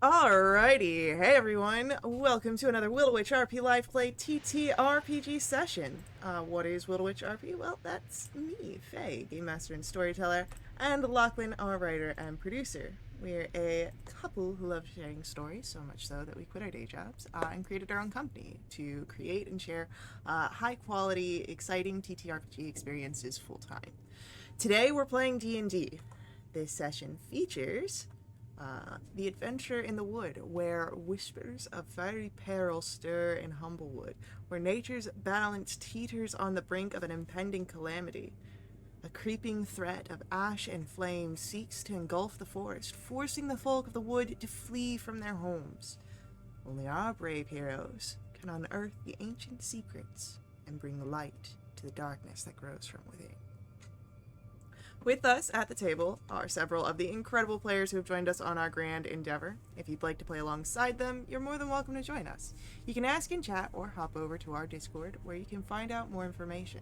Alrighty, hey everyone, welcome to another Witch RP Live Play TTRPG session. What is Witch RP? Well, that's me, Faye, Game Master and Storyteller, and Lachlan, our writer and producer. We're a couple who love sharing stories, so much so that we quit our day jobs and created our own company to create and share high quality, exciting TTRPG experiences full time. Today we're playing D&D. This session features the adventure in the wood, where whispers of fiery peril stir in Humblewood, where nature's balance teeters on the brink of an impending calamity. A creeping threat of ash and flame seeks to engulf the forest, forcing the folk of the wood to flee from their homes. Only our brave heroes can unearth the ancient secrets and bring light to the darkness that grows from within. With us at the table are several of the incredible players who have joined us on our grand endeavor. If you'd like to play alongside them, you're more than welcome to join us. You can ask in chat or hop over to our Discord where you can find out more information.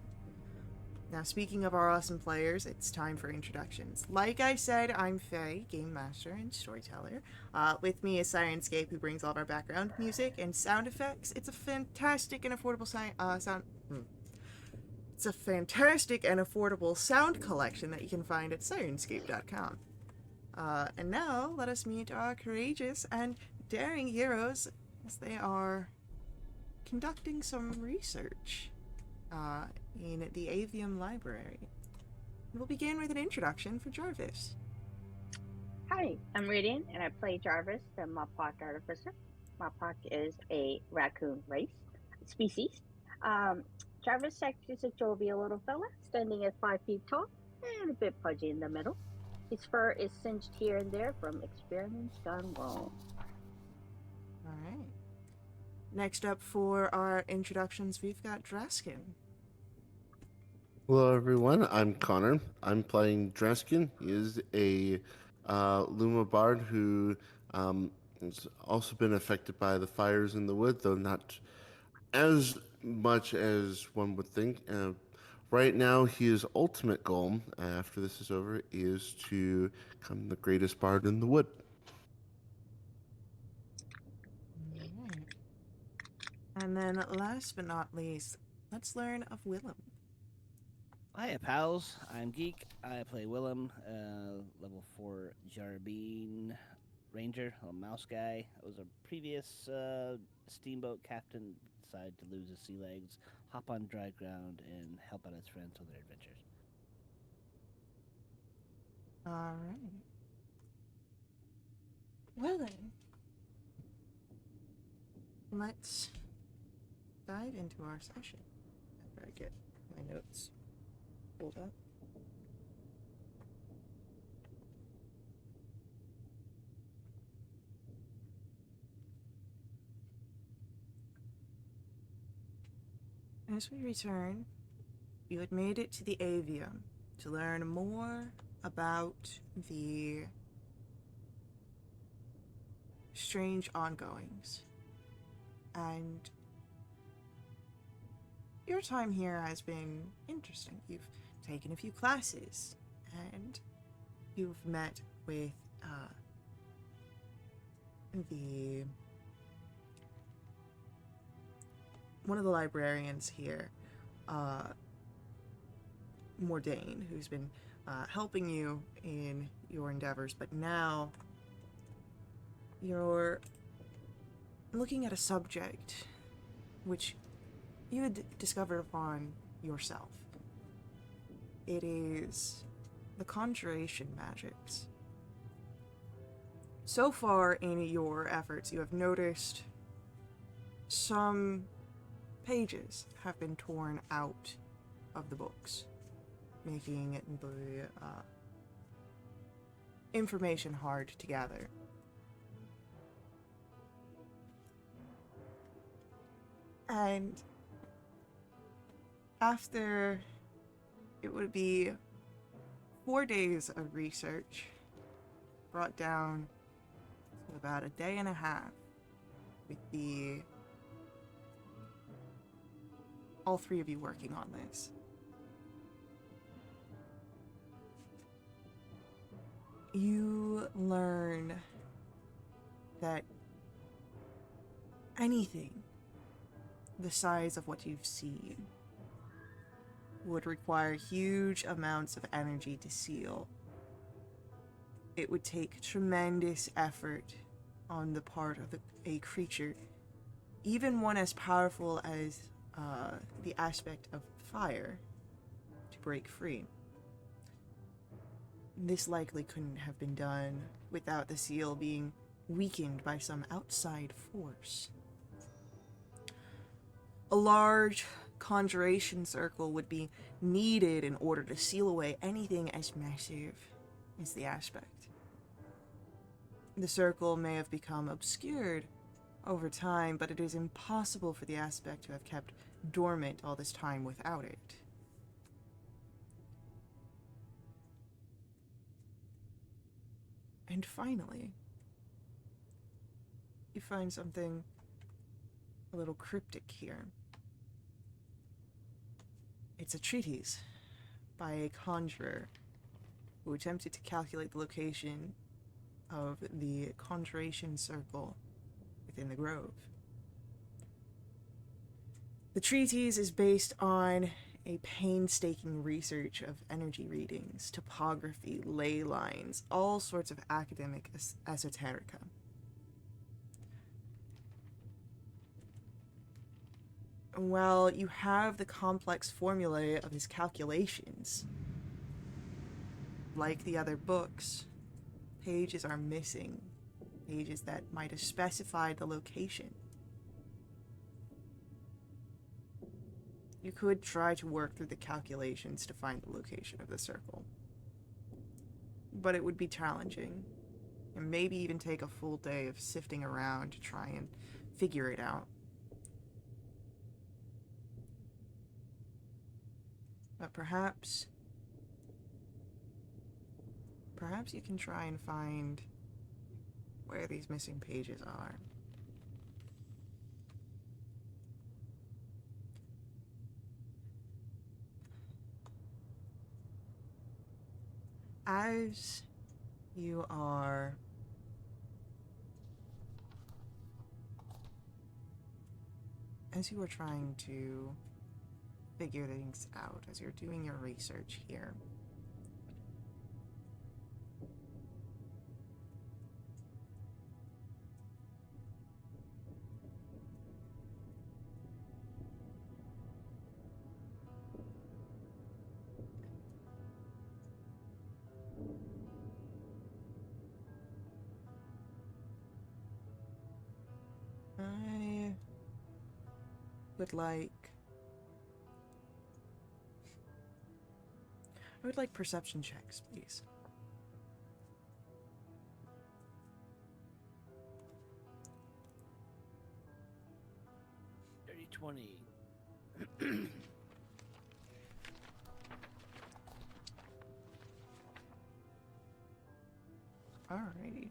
Now, speaking of our awesome players, it's time for introductions. Like I said, I'm Faye, Game Master and Storyteller. With me is Sirenscape, who brings all of our background music and sound effects. It's a fantastic and affordable It's a fantastic and affordable sound collection that you can find at Sirenscape.com. And now, let us meet our courageous and daring heroes as they are conducting some research in the Avium Library. We'll begin with an introduction for Jarvis. Hi, I'm Radiant, and I play Jarvis, the Mopok Artificer. Mopok is a raccoon species. Jarvis is a jovial little fella, standing at 5 feet tall and a bit pudgy in the middle. His fur is singed here and there from experiments gone wrong. All right. Next up for our introductions, we've got Draskin. Hello, everyone. I'm Connor. I'm playing Dreskin. He is a Luma bard who has also been affected by the fires in the wood, though not as much as one would think. Right now, his ultimate goal, after this is over, is to become the greatest bard in the wood. All right. And then last but not least, let's learn of Willem. Hiya, pals. I'm Geek. I play Willem, level 4 Jarbine Ranger, a mouse guy. I was a previous steamboat captain, decided to lose his sea legs, hop on dry ground, and help out his friends on their adventures. All right. Well then, let's dive into our session after I get my notes pulled up. As we return, you had made it to the Avium to learn more about the strange ongoings. And your time here has been interesting. You've taken a few classes, and you've met with one of the librarians here, Mordain, who's been helping you in your endeavors, but now you're looking at a subject which you had discovered upon yourself. It is the conjuration magics. So far in your efforts, you have noticed some pages have been torn out of the books, making the information hard to gather. And after, it would be 4 days of research, brought down to about a day and a half, with all three of you working on this. You learn that anything the size of what you've seen would require huge amounts of energy to seal. It would take tremendous effort on the part of a creature, even one as powerful as the aspect of fire, to break free. This likely couldn't have been done without the seal being weakened by some outside force. A large conjuration circle would be needed in order to seal away anything as massive as the aspect. The circle may have become obscured over time, but it is impossible for the aspect to have kept dormant all this time without it. And finally, you find something a little cryptic here. It's a treatise by a conjurer who attempted to calculate the location of the conjuration circle within the grove. The treatise is based on a painstaking research of energy readings, topography, ley lines, all sorts of academic esoterica. While you have the complex formulae of his calculations, like the other books, pages are missing. Pages that might have specified the location. You could try to work through the calculations to find the location of the circle, but it would be challenging, and maybe even take a full day of sifting around to try and figure it out. But perhaps you can try and find where these missing pages are. As you are trying to figure things out, as you're doing your research here, I would like perception checks, please. Dirty 20. Alrighty.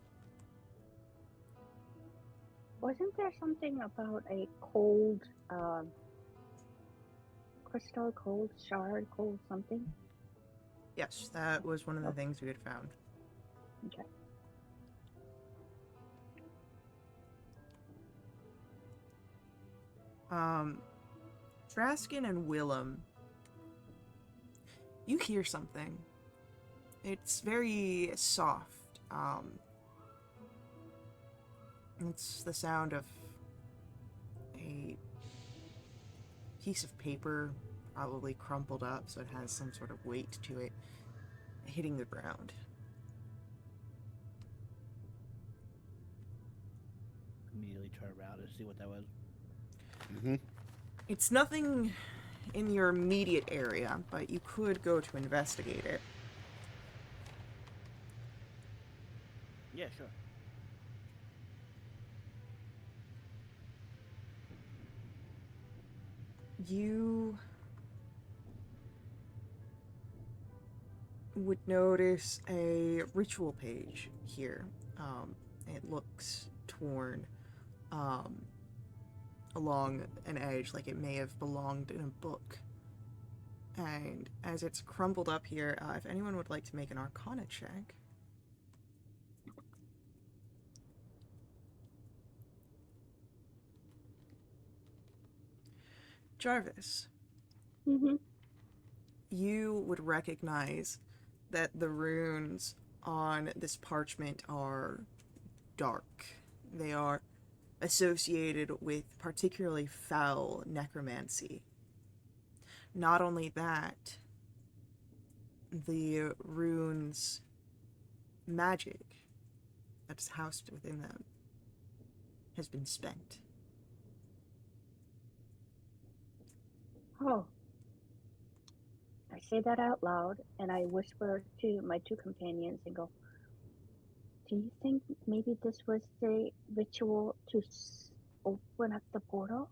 Wasn't there something about a cold crystal, cold shard, cold something? Yes, that was one of the things we had found. Okay. Draskin and Willem, you hear something. It's very soft. It's the sound of a piece of paper, probably crumpled up so it has some sort of weight to it, hitting the ground. Immediately try around to see what that was. Mm-hmm. It's nothing in your immediate area, but you could go to investigate it. Yeah, sure. You would notice a ritual page here. It looks torn along an edge, like it may have belonged in a book. And as it's crumpled up here, if anyone would like to make an Arcana check. Jarvis, Mm-hmm. you would recognize that the runes on this parchment are dark. They are associated with particularly foul necromancy. Not only that, the runes' magic that is housed within them has been spent. Oh, I say that out loud, and I whisper to my two companions and go, "Do you think maybe this was the ritual to open up the portal?"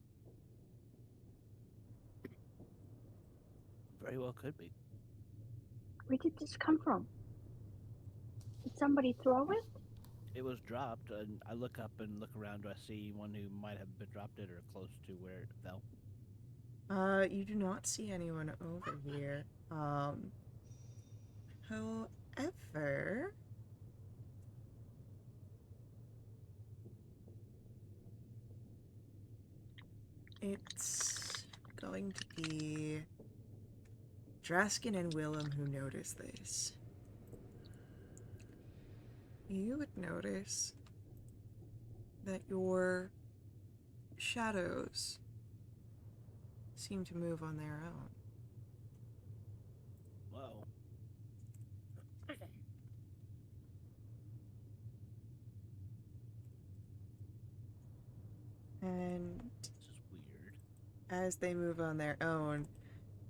Very well could be. Where did this come from? Did somebody throw it? It was dropped, and I look up and look around. Do I see one who might have been dropped it or close to where it fell? You do not see anyone over here. However, it's going to be Draskin and Willem who notice this. You would notice that your shadows seem to move on their own. Whoa. And This is weird. as they move on their own,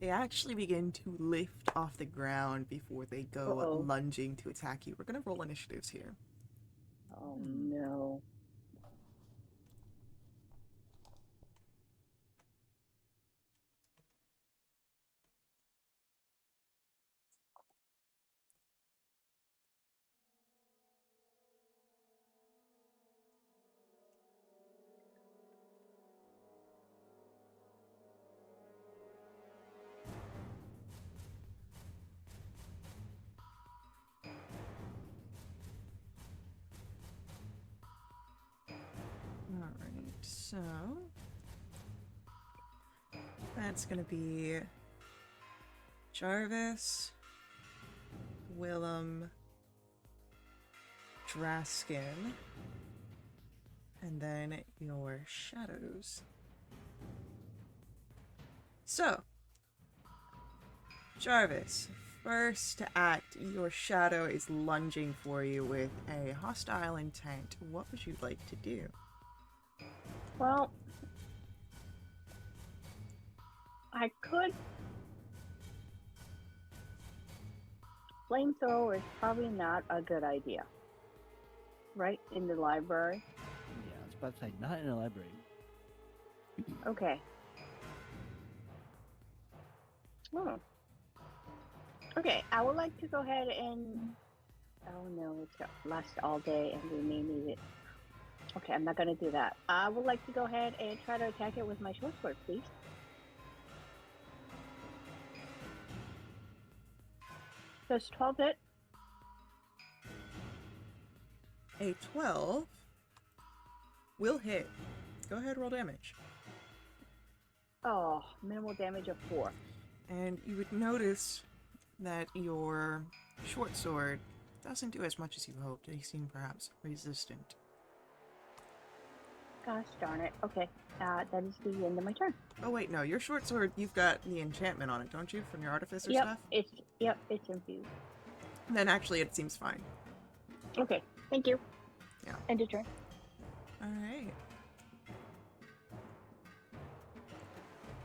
they actually begin to lift off the ground before they go Uh-oh. lunging to attack you. We're going to roll initiatives here. Oh no. Alright, so that's going to be Jarvis, Willem, Draskin, and then your shadows. So, Jarvis, first act, your shadow is lunging for you with a hostile intent. What would you like to do? Well, I could. Flamethrower is probably not a good idea. Right? In the library? Yeah, I was about to say, not in a library. Okay. Oh. Okay, I would like to go ahead and... Oh no, it's gonna last all day and we may need it. Okay, I'm not gonna do that. I would like to go ahead and try to attack it with my short sword, please. Does 12 hit? A 12 will hit. Go ahead, roll damage. Oh, minimal damage of 4. And you would notice that your short sword doesn't do as much as you hoped. They seem perhaps resistant. Gosh darn it. Okay, that is the end of my turn. Oh wait, no, your short sword, you've got the enchantment on it, don't you, from your artificer Yep, stuff? it's infused. Then actually it seems fine. Okay, thank you. Yeah. End of turn. Alright.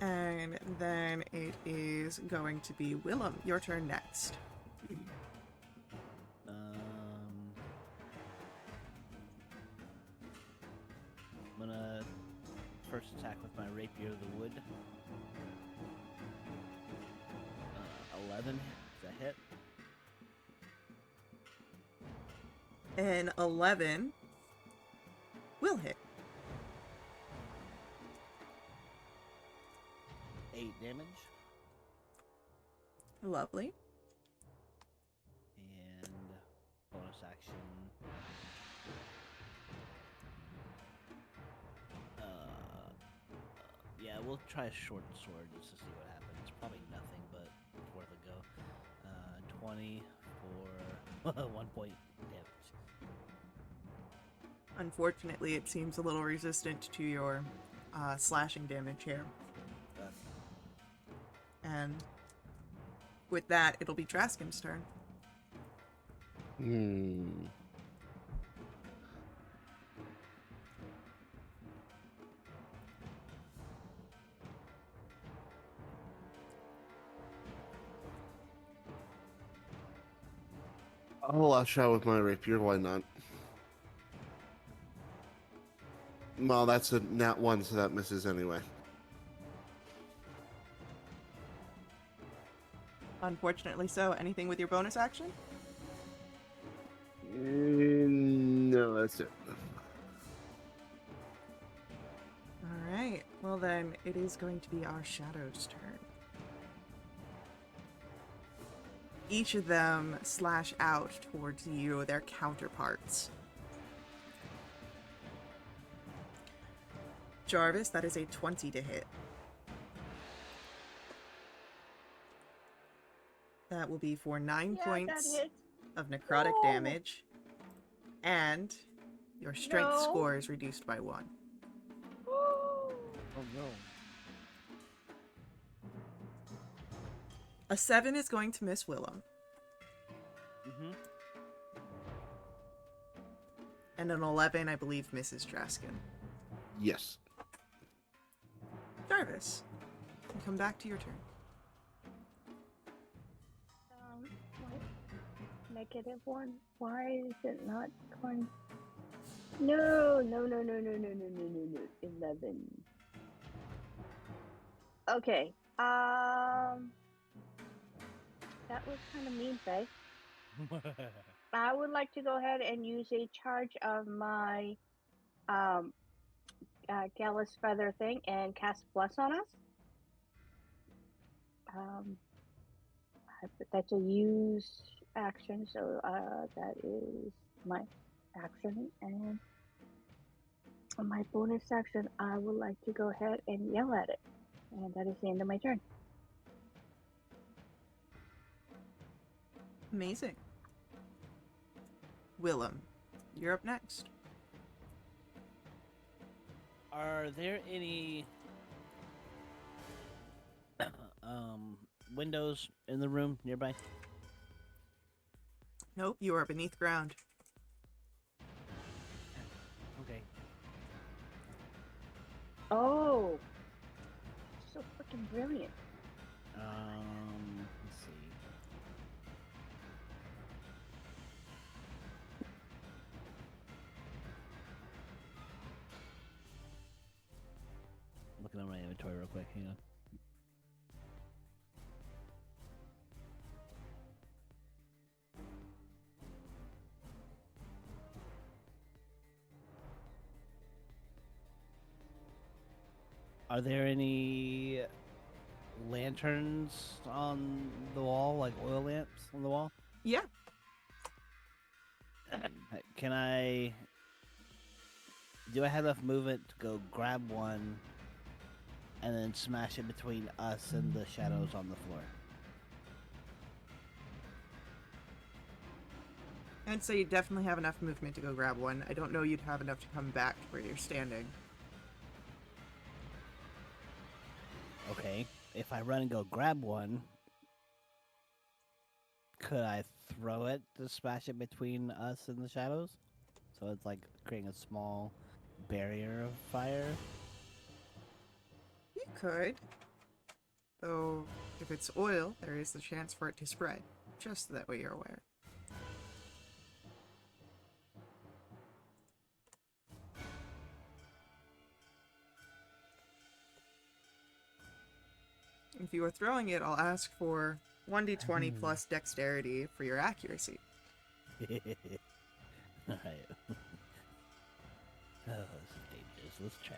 And then it is going to be Willem. Your turn next. I'm gonna first attack with my rapier of the wood. 11 is a hit. And 11 will hit. 8 damage. Lovely. And bonus action. Yeah, we'll try a short sword just to see what happens. Probably nothing, but it's worth a go. 20 for 1 point damage. Unfortunately, it seems a little resistant to your slashing damage here. Uh, And with that, it'll be Draskin's turn. Hmm. I'll lash out with my rapier. Why not? Well, that's a nat 1, so that misses anyway. Unfortunately so. Anything with your bonus action? No, that's it. Alright. Well then, it is going to be our Shadow's turn. Each of them slash out towards you, their counterparts. Jarvis, that is a 20 to hit. That will be for 9 Yeah, points that hits. of necrotic No. damage. And your strength No. score is reduced by 1. oh no. A 7 is going to miss Willem. Mm-hmm. And an 11, I believe, misses Draskin. Yes. Jarvis, we come back to your turn. What? -1. Why is it not going? No. 11. Okay. That was kind of mean, Faye. I would like to go ahead and use a charge of my Gallus Feather thing and cast Bless on us. But that's a use action, so that is my action. And on my bonus action, I would like to go ahead and yell at it. And that is the end of my turn. Amazing. Willem, you're up next. Are there any windows in the room nearby? Nope, you are beneath ground. Okay. Oh, so freaking brilliant. Let's see. Looking at my inventory real quick, hang on. Are there any lanterns on the wall, like oil lamps on the wall? Yeah, Can I... Do I have enough movement to go grab one and then smash it between us and the shadows on the floor? I'd say you definitely have enough movement to go grab one. I don't know you'd have enough to come back to where you're standing. Okay, if I run and go grab one, could I throw it to smash it between us and the shadows? So it's like creating a small barrier of fire? You could. Though, if it's oil, there is the chance for it to spread. Just that way you're aware. If you are throwing it, I'll ask for 1d20 plus dexterity for your accuracy. Alright. Oh, this is dangerous. Let's try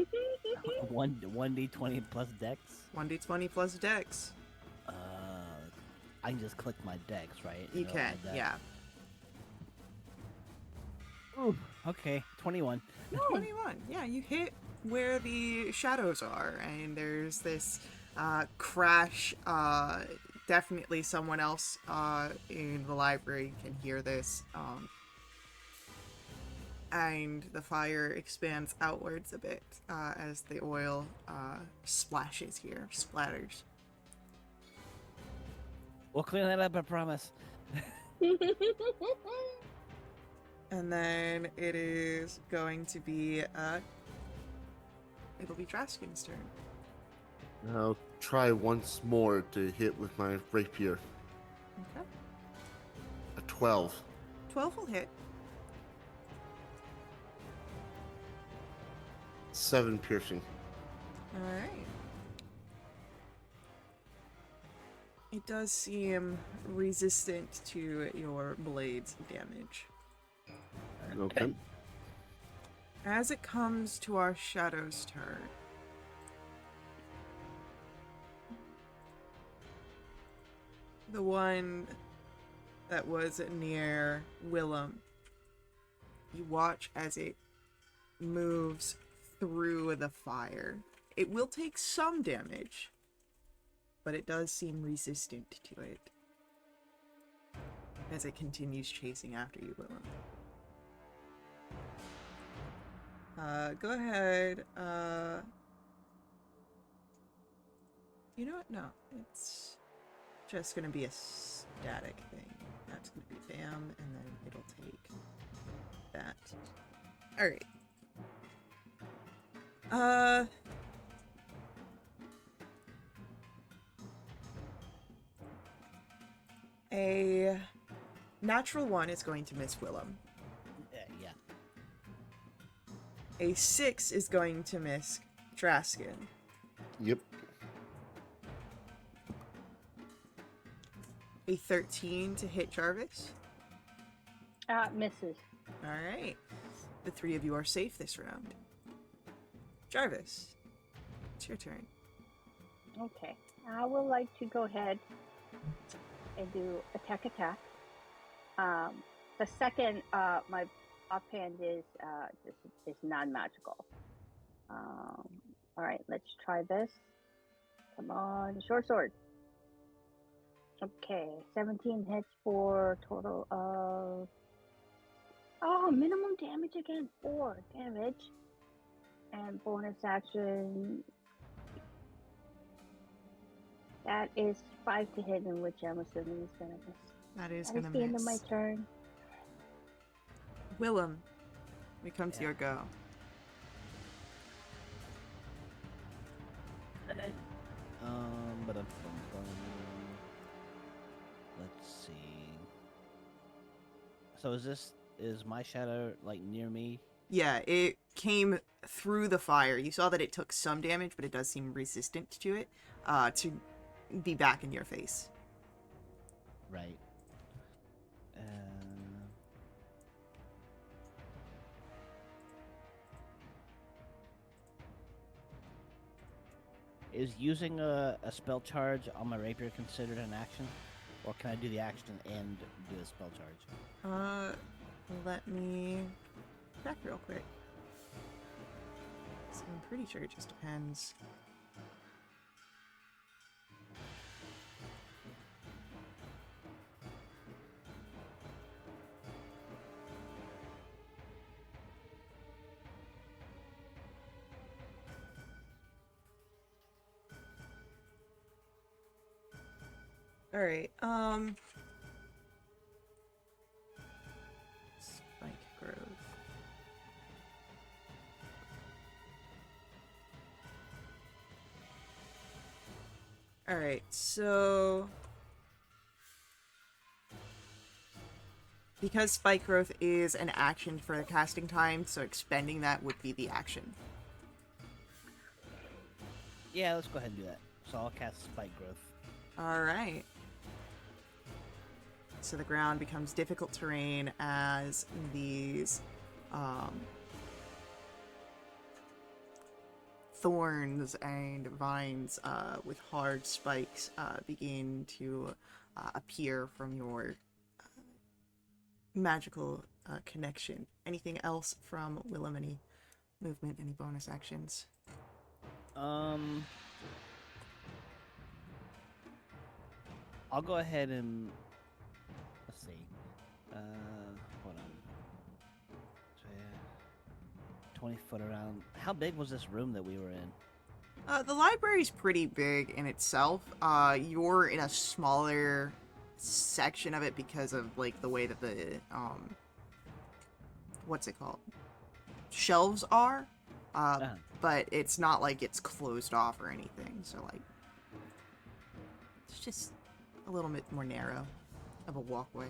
it. 1d20 plus dex? 1d20 plus dex. I can just click my dex, right? You It'll can, add that. yeah. Ooh, okay, 21. 21. Yeah, you hit where the shadows are, and there's this crash. Definitely someone else in the library can hear this. And the fire expands outwards a bit as the oil splashes here, splatters. We'll clean that up, I promise. And then it is going to be, it'll be Draskin's turn. I'll try once more to hit with my rapier. Okay. A 12. 12 will hit. 7 piercing. Alright. It does seem resistant to your blade's damage. Okay. As it comes to our Shadow's turn, the one that was near Willem, you watch as it moves through the fire. It will take some damage, but it does seem resistant to it as it continues chasing after you, Willem. Go ahead. You know what? No, it's just gonna be a static thing. That's gonna be bam, and then it'll take that. Alright. A natural 1 is going to miss Willem. Yeah. A 6 is going to miss Draskin. Yep. A 13 to hit Jarvis. Misses. Alright. The 3 of you are safe this round. Jarvis, it's your turn. Okay. I would like to go ahead and do attack. The second, my offhand is non-magical. All right, let's try this. Come on, short sword. Okay, 17 hits for total of minimum damage again, 4 damage, and bonus action. That is 5 to hit, in which I'm assuming is gonna miss. That is That gonna is the end of my miss. turn. Willem, we come to Yeah. your go. Let's see. So is my shadow like near me? Yeah, it came through the fire. You saw that it took some damage, but it does seem resistant to it, to be back in your face. Right. Is using a spell charge on my rapier considered an action? Or can I do the action and do a spell charge? Let me check real quick. So I'm pretty sure it just depends. Alright, Spike growth. Alright, so because spike growth is an action for the casting time, so expending that would be the action. Yeah, let's go ahead and do that. So I'll cast Spike Growth. Alright. So the ground becomes difficult terrain as these thorns and vines with hard spikes begin to appear from your magical connection. Anything else from Willem? Any movement, any bonus actions? I'll go ahead and let's see. Hold on. So, yeah, 20 foot around. How big was this room that we were in? The library's pretty big in itself. You're in a smaller section of it because of like the way that the what's it called? Shelves are. But it's not like it's closed off or anything. So like, it's just a little bit more narrow of a walkway.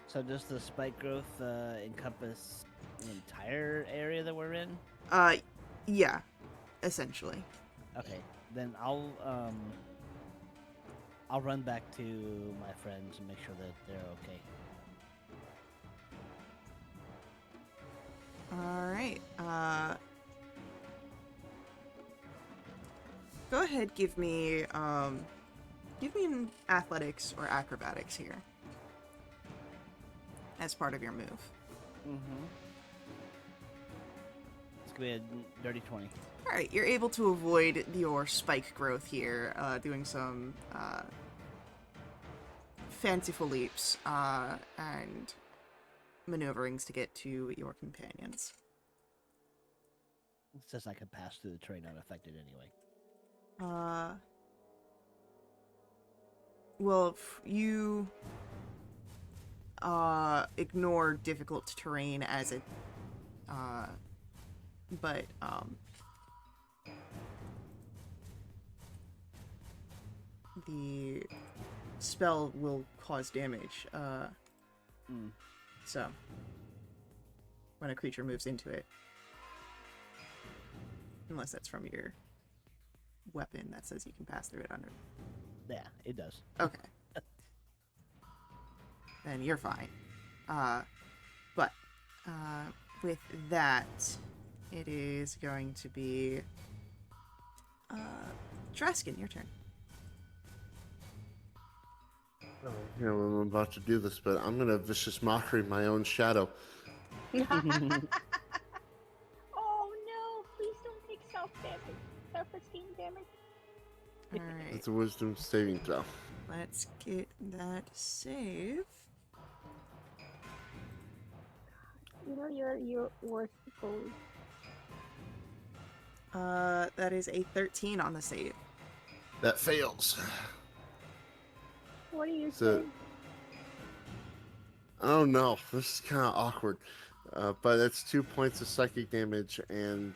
So does the spike growth encompass the entire area that we're in? Yeah, essentially. Okay, then I'll run back to my friends and make sure that they're okay. All right. Go ahead. Give me an athletics or acrobatics here as part of your move. Mm-hmm. It's gonna be a dirty 20. All right, you're able to avoid your spike growth here, doing some fanciful leaps and maneuverings to get to your companions. It says I can pass through the terrain unaffected anyway. Well, if you ignore difficult terrain as it, but the spell will cause damage. So when a creature moves into it, unless that's from your weapon that says you can pass through it under. Yeah, it does. Okay. Then you're fine. But with that, it is going to be Draskin, your turn. You know, I'm about to do this, but I'm gonna vicious mockery my own shadow. Oh no! Please don't take self-esteem damage. All right. It's a wisdom saving throw. Let's get that save. You know you're worth the gold. That is a 13 on the save. That fails. What do you So- say? Oh no, this is kind of awkward. But it's 2 points of psychic damage and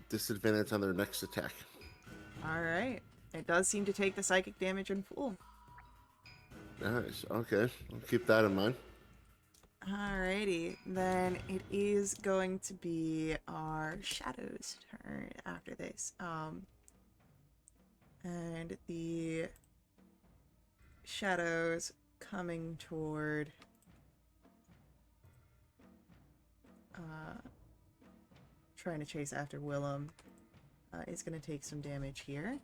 disadvantage on their next attack. All right. It does seem to take the psychic damage in full. Nice. Okay, I'll keep that in mind. Alrighty, then it is going to be our Shadow's turn after this. And the Shadows coming toward trying to chase after Willem is going to take some damage here.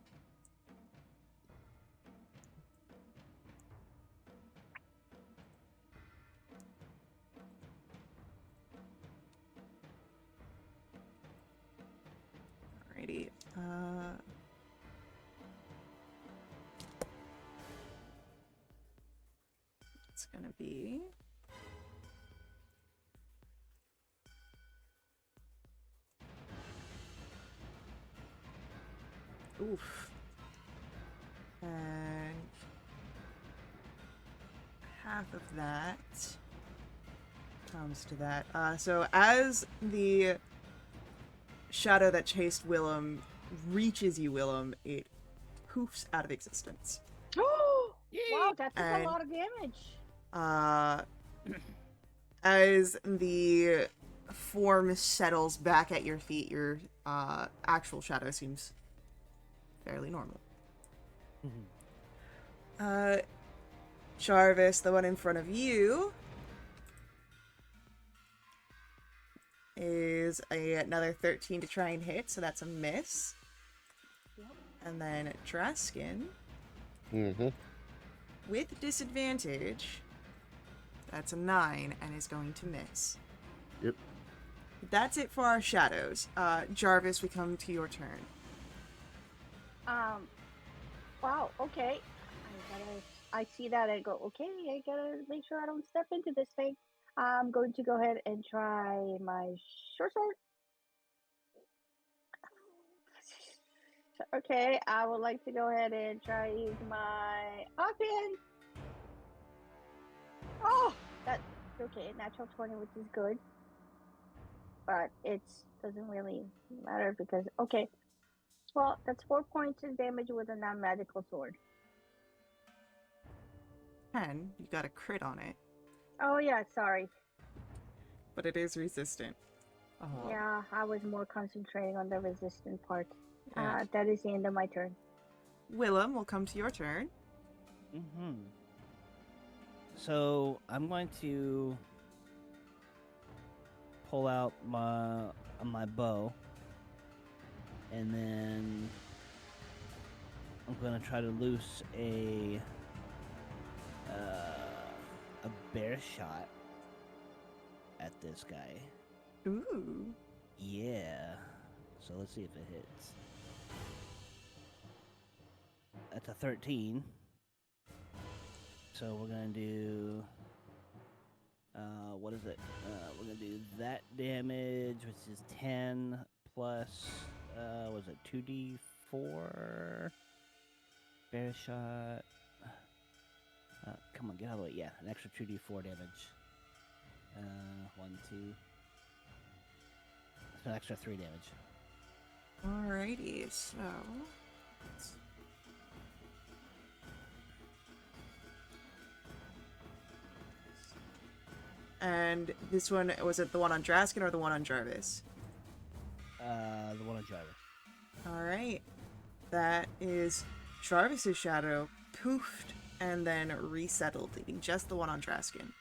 Alrighty. It's gonna be oof. And half of that comes to that. So as the shadow that chased Willem reaches you, Willem, it poofs out of existence. Wow, that took And- a lot of damage. As the form settles back at your feet, your actual shadow seems fairly normal. Jarvis, the one in front of you, is another 13 to try and hit, so that's a miss. Yep. And then Draskin, Mm-hmm. with disadvantage, that's a 9 and is going to miss. Yep. that's it for our shadows. Jarvis, we come to your turn. Wow, okay. I see that and go, okay, I gotta make sure I don't step into this thing. I'm going to go ahead and try my short sword. Okay, I would like to go ahead and try to use my offhand. Oh, that's okay. Natural 20, which is good, but it doesn't really matter because okay. Well, that's 4 points of damage with a non-magical sword. 10. You got a crit on it, Oh yeah, sorry. but it is resistant. Yeah, I was more concentrating on the resistant part. Yeah. That is the end of my turn. Willem, we'll come to your turn. Mm-hmm. So I'm going to pull out my bow, and then I'm going to try to loose a bear shot at this guy. Ooh. Yeah. So let's see if it hits. That's a 13. So we're gonna do. What is it? We're gonna do that damage, which is 10 plus. Was it 2d4? Bear shot. Come on, get out of the way. Yeah, an extra 2d4 damage. 1, 2. That's an extra 3 damage. Alrighty, so. And this one, was it the one on Draskin or the one on Jarvis? The one on Jarvis. Alright. That is Jarvis's shadow poofed and then resettled, leaving just the one on Draskin.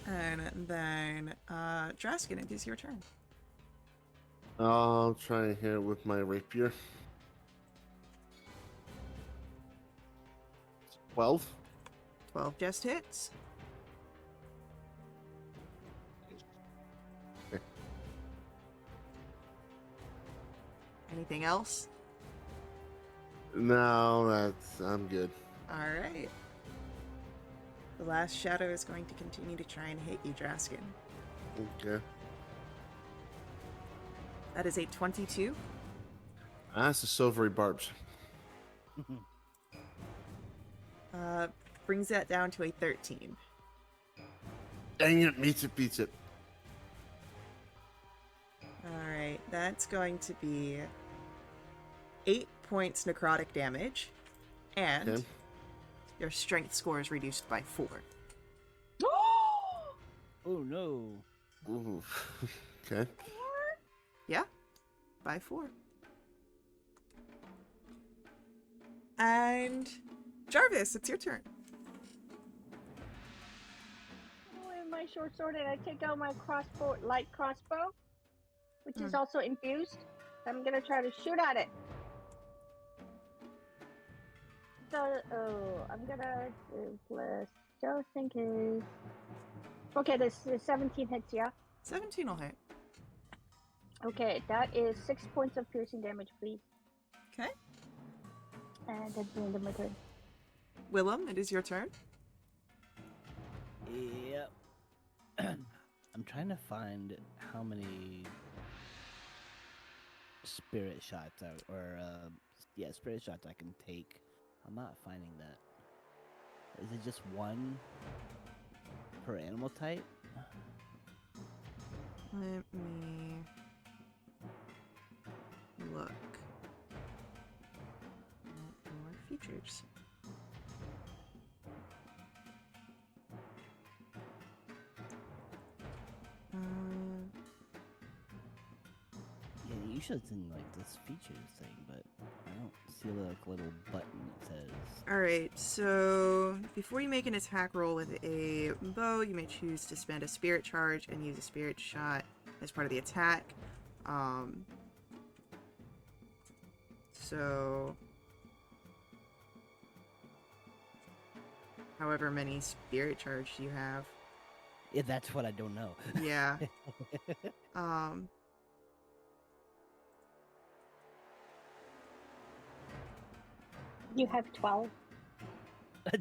And then, Draskin, it is your turn. I'll try and hit it with my rapier. 12. 12 just hits. Okay. Anything else? No, I'm good. Alright. The last shadow is going to continue to try and hit you, Draskin. Okay. That is a 22. That's the silvery barbs. Brings that down to a 13. Dang it, meets it, beats it. Alright, that's going to be 8 points necrotic damage, and Okay. your strength score is reduced by 4. Oh no. Ooh. Okay. Yeah, by 4. And Jarvis, it's your turn. With my short sword, and I take out my light crossbow, which is also infused. I'm gonna try to shoot at it. So, I'm gonna do plus just in case. Okay, this is 17 hits, yeah? 17 will hit. Okay, that is 6 points of piercing damage, please. Okay. And that's the end of my turn. Willem, it is your turn. Yep. I'm trying to find how many spirit shots spirit shots I can take. I'm not finding that. Is it just one per animal type? Let me look at your features. Yeah, you should have seen like this features thing, but I don't see like a little button that says. Alright, so before you make an attack roll with a bow, you may choose to spend a spirit charge and use a spirit shot as part of the attack. however many spirit charge you have. Yeah, that's what I don't know. Yeah. Um. You have 12.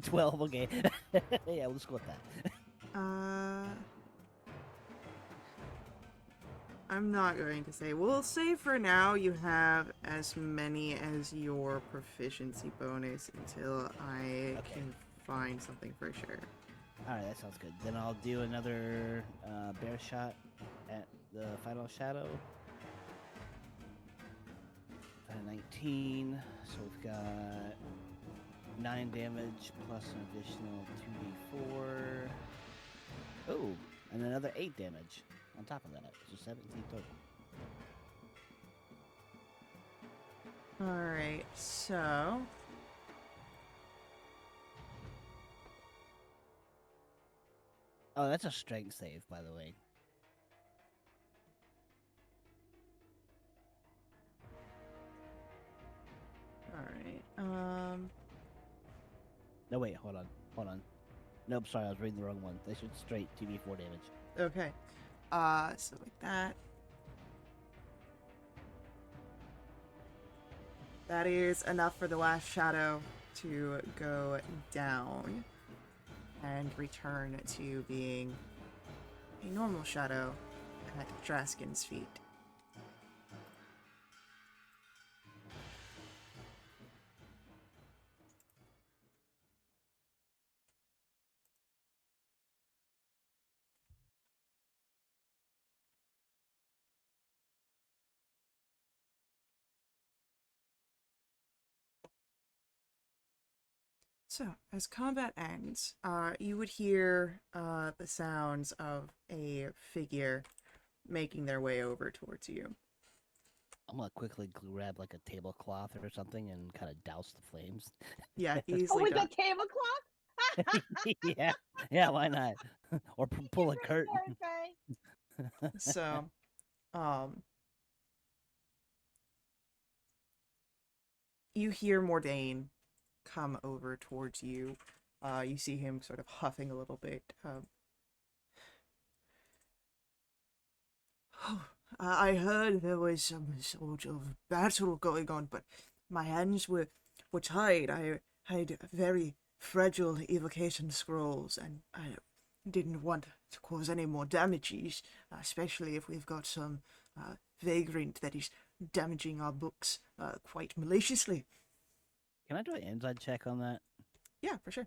12, okay. Yeah, let's go with that. I'm not going to say. We'll say for now you have as many as your proficiency bonus until I Okay. can find something for sure. Alright, that sounds good. Then I'll do another bear shot at the final shadow. 19. So we've got 9 damage plus an additional 2d4. Oh, and another 8 damage on top of that. So 17 total. Alright, so. Oh, that's a strength save, by the way. Alright, No, wait, hold on. Hold on. Nope, sorry, I was reading the wrong one. They should straight 2d4 damage. okay. So like that. That is enough for the last shadow to go down and return to being a normal shadow at Draskin's feet. So, as combat ends, you would hear the sounds of a figure making their way over towards you. I'm gonna quickly grab like a tablecloth or something and kind of douse the flames. Yeah, Oh, easily with done. the tablecloth? Yeah, yeah, why not? Or pull a Different curtain. territory. So, um, you hear Mordain come over towards you. You see him sort of huffing a little bit. I heard there was some sort of battle going on, but my hands were tied. I had very fragile evocation scrolls, and I didn't want to cause any more damages, especially if we've got some vagrant that is damaging our books quite maliciously. Can I do an inside check on that? Yeah, for sure.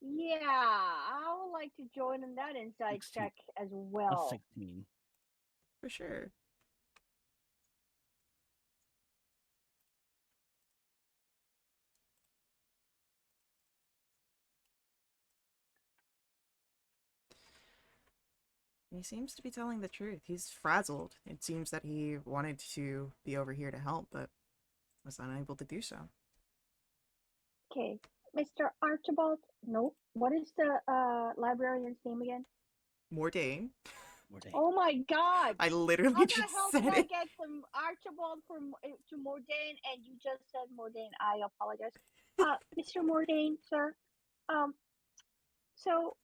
Yeah, I would like to join in that inside 16. check as A well. 16. For sure. He seems to be telling the truth. He's frazzled. It seems that he wanted to be over here to help, but was unable to do so. Okay, Mr. Archibald. No, what is the librarian's name again? Mordain. Mordain. Oh my God! I literally How the just hell said did I it. get from Archibald to Mordain, and you just said Mordain? I apologize, Mr. Mordain, sir. Um, so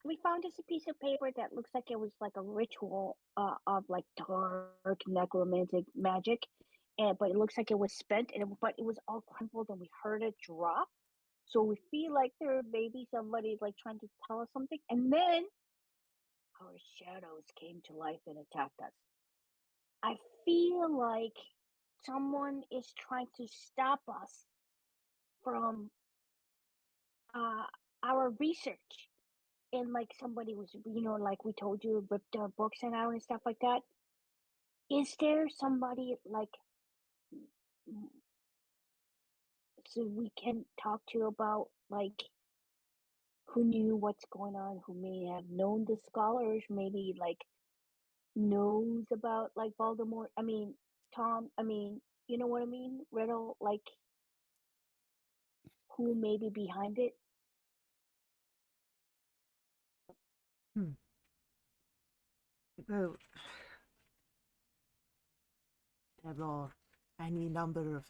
we found this piece of paper that looks like it was like a ritual of like dark necromantic magic, and but it looks like it was spent, but it was all crumpled, and we heard it drop. So we feel like there may be somebody like trying to tell us something, and then our shadows came to life and attacked us. I feel like someone is trying to stop us from uh, our research. And like somebody was, like we told you, ripped our books and out and stuff like that. Is there somebody like so we can talk to about like who knew what's going on, who may have known the scholars, maybe like knows about like Voldemort? I mean, Tom. I mean, you know what I mean? Riddle, like who may be behind it? Hmm. Well, there are any number of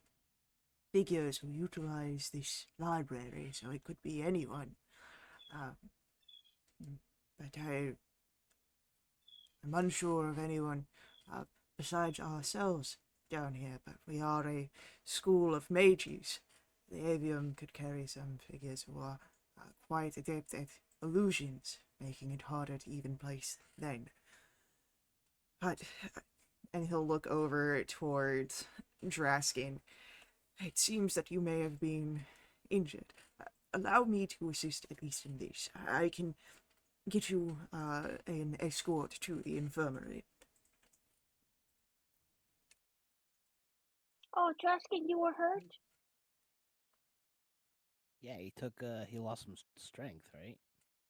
figures who utilize this library, so it could be anyone. Uh, but I'm unsure of anyone besides ourselves down here, but we are a school of mages. The avium could carry some figures who are quite adept at illusions, making it harder to even place them. But, and he'll look over towards Draskin. It seems that you may have been injured. Allow me to assist at least in this. I can get you an escort to the infirmary. Oh, Draskin, you were hurt? Yeah, he lost some strength, right?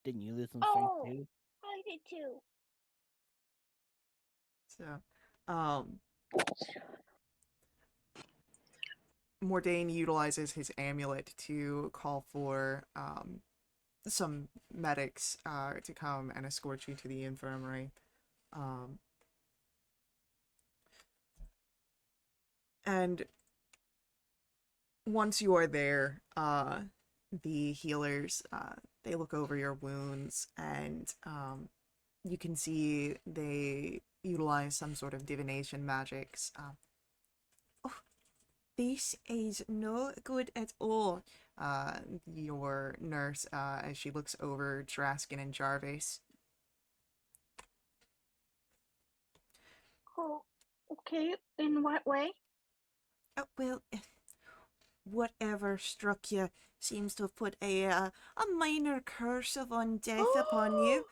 Didn't you lose some strength Oh, too? I did too. So, Mordain utilizes his amulet to call for some medics to come and escort you to the infirmary. And once you are there, the healers they look over your wounds, and you can see they utilize some sort of divination magics. Oh, this is no good at all. Your nurse, as she looks over Draskin and Jarvis. Oh, okay. In what way? Oh, well, whatever struck you seems to have put a minor curse of undeath upon you.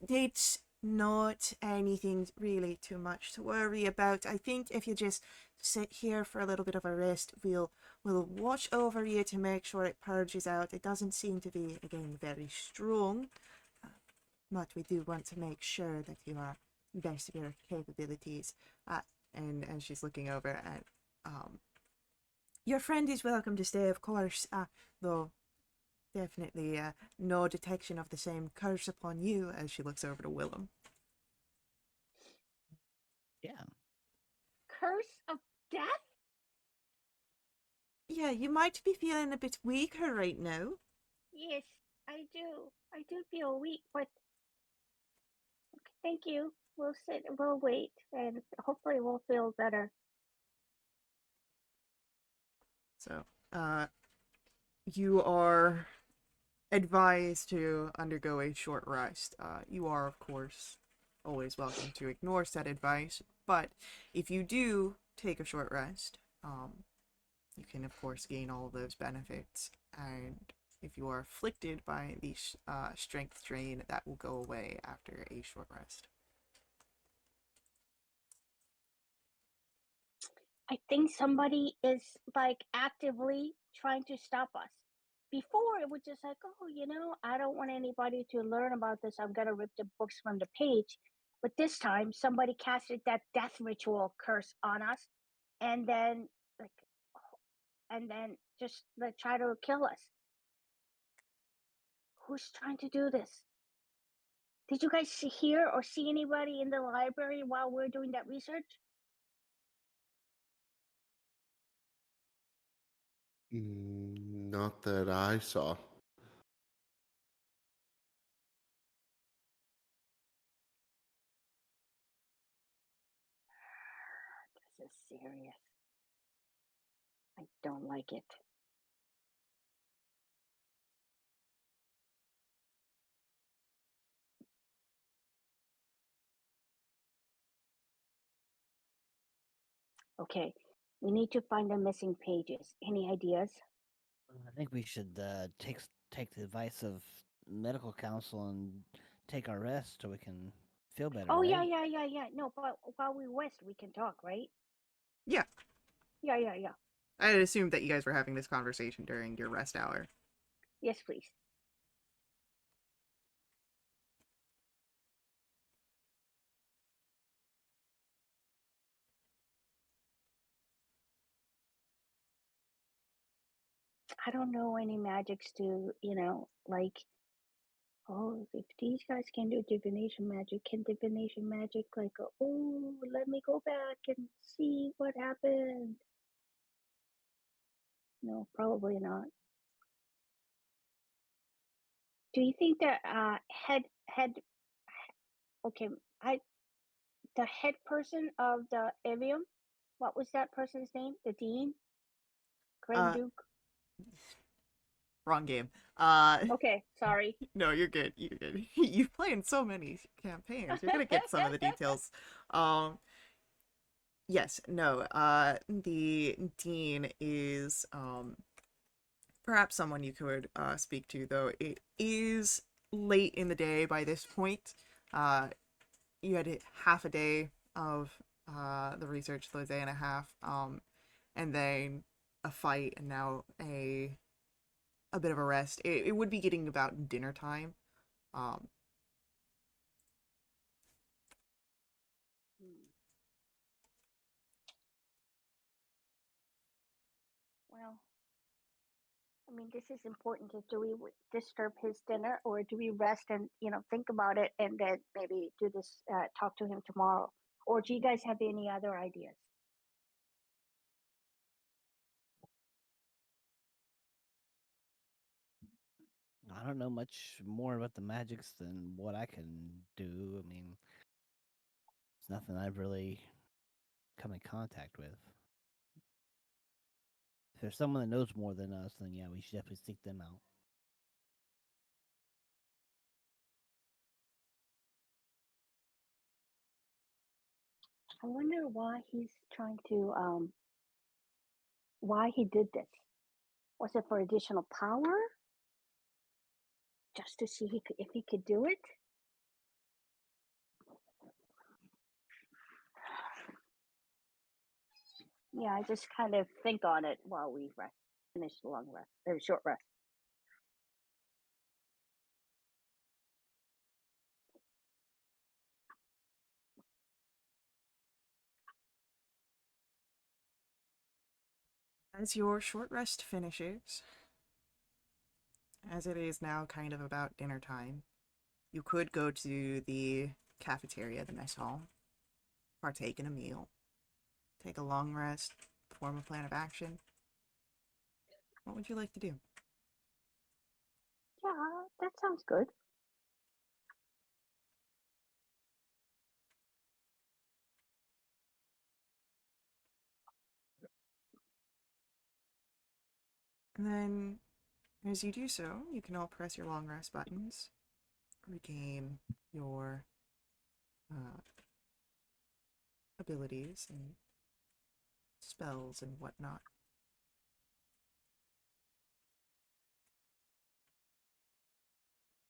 It's not anything really too much to worry about. I think if you just sit here for a little bit of a rest, we'll watch over you to make sure it purges out. It doesn't seem to be, again, very strong, but we do want to make sure that you are best of your capabilities. And she's looking over at your friend is welcome to stay, of course, though definitely no detection of the same curse upon you, as she looks over to Willem. Yeah. Curse of death? Yeah, you might be feeling a bit weaker right now. Yes, I do. I do feel weak, but okay, thank you. We'll sit, we'll wait, and hopefully we'll feel better. So, you are advised to undergo a short rest. You are, of course, always welcome to ignore said advice, but if you do take a short rest, you can, of course, gain all of those benefits. And if you are afflicted by the strength drain, that will go away after a short rest. I think somebody is like actively trying to stop us. Before it was just like, oh, I don't want anybody to learn about this. I'm gonna rip the books from the page. But this time, somebody casted that death ritual curse on us, and then like, and then just like try to kill us. Who's trying to do this? Did you guys hear or see anybody in the library while we're doing that research? Not that I saw. This is serious. I don't like it. Okay, we need to find the missing pages. Any ideas? I think we should take the advice of medical council and take our rest so we can feel better, Oh, right? yeah. No, but while we rest, we can talk, right? Yeah, Yeah. I had assumed that you guys were having this conversation during your rest hour. Yes, please. I don't know any magics to, like, oh, if these guys can do divination magic, can divination magic, like, oh, let me go back and see what happened? No, probably not. Do you think the head okay, I the head person of the Evium, what was that person's name? The dean? Grand Uh, Duke? wrong game. Okay, sorry. No, you're good. You're good. You play in so many campaigns. You're gonna get some of the details. Um, yes, no. The dean is perhaps someone you could speak to, though it is late in the day by this point. Uh, you had half a day of the research, the day and a half, and then a fight, and now a bit of a rest. It would be getting about dinner time. Um, Hmm. Well, I mean, this is important. Do we disturb his dinner, or do we rest and think about it, and then maybe do this? Talk to him tomorrow, or do you guys have any other ideas? I don't know much more about the magics than what I can do. I mean, it's nothing I've really come in contact with. If there's someone that knows more than us, then yeah, we should definitely seek them out. I wonder why he's trying to why he did this. Was it for additional power? Just to see if he could do it? Yeah, I just kind of think on it while we rest, finish the long rest, or short rest. as your short rest finishes, as it is now kind of about dinner time, you could go to the cafeteria, the mess hall, partake in a meal, take a long rest, form a plan of action. What would you like to do? Yeah, that sounds good. And then, as you do so, you can all press your long rest buttons, regain your uh, abilities and spells and whatnot.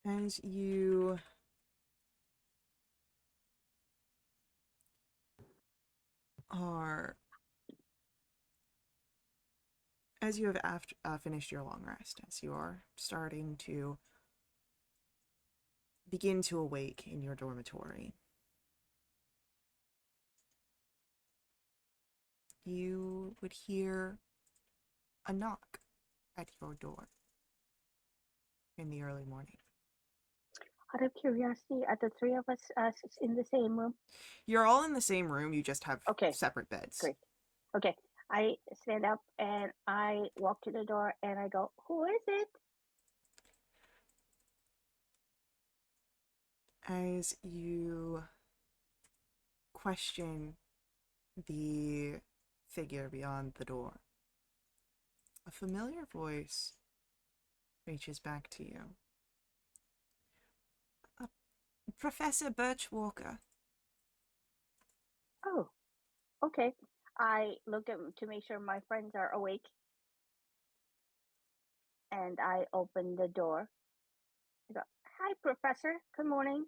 As you are as you have finished your long rest, as you are starting to begin to awake in your dormitory, you would hear a knock at your door in the early morning. Out of curiosity, are the three of us in the same room? You're all in the same room, you just have Okay, separate beds. great. Okay, I stand up and I walk to the door and I go, "Who is it?" As you question the figure beyond the door, a familiar voice reaches back to you. Professor Birchwalker. Oh, okay. I look at to make sure my friends are awake, and I open the door. I go, "Hi, Professor. Good morning."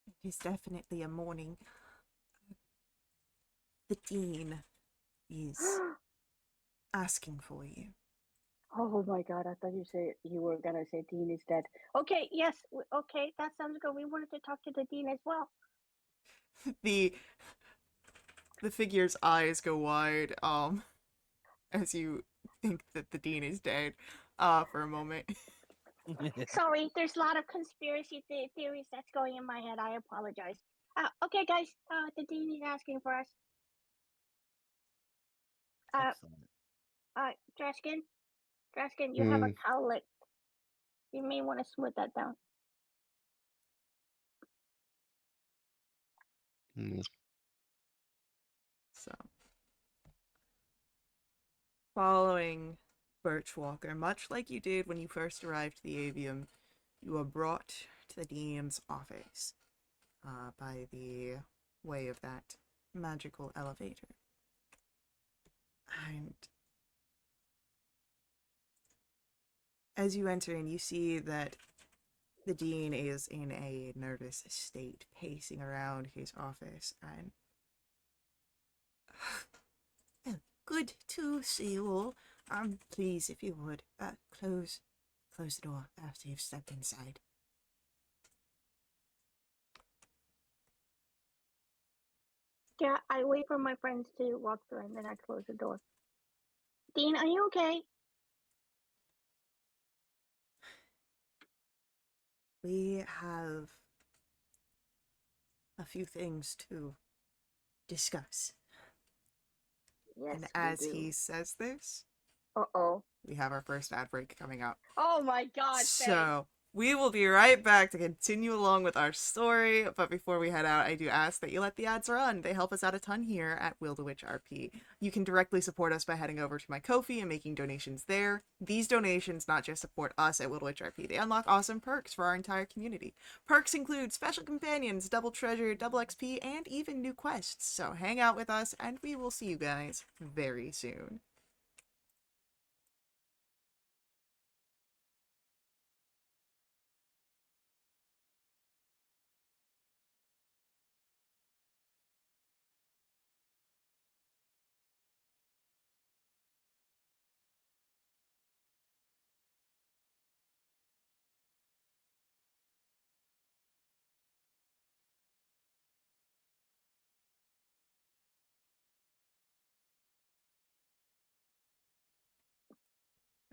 It is definitely a morning. The dean is asking for you. Oh my God! I thought you were gonna say Dean is dead. Okay, yes, okay, that sounds good. We wanted to talk to the Dean as well. the the figure's eyes go wide, as you think that the dean is dead, for a moment. Sorry, there's a lot of conspiracy theories that's going in my head. I apologize. Okay, guys, the Dean is asking for us. Uh, Excellent. Draskin, you have a Hmm. cowlick. You may want to smooth that down. Mm. So, following Birchwalker, much like you did when you first arrived to the avium, you are brought to the dean's office by the way of that magical elevator. And as you enter in, you see that the dean is in a nervous state, pacing around his office, and good to see you all. Please, if you would, close the door after you've stepped inside. Yeah, I wait for my friends to walk through and then I close the door. Dean, are you okay? We have a few things to discuss. Yes, And we as do. he says this, Uh-oh. we have our first ad break coming up. Oh my god, Faye. So we will be right back to continue along with our story. But before we head out, I do ask that you let the ads run. They help us out a ton here at Will the Witch RP. You can directly support us by heading over to my Ko-fi and making donations there. These donations not just support us at Will the Witch RP, they unlock awesome perks for our entire community. Perks include special companions, double treasure, double XP, and even new quests. So hang out with us, and we will see you guys very soon.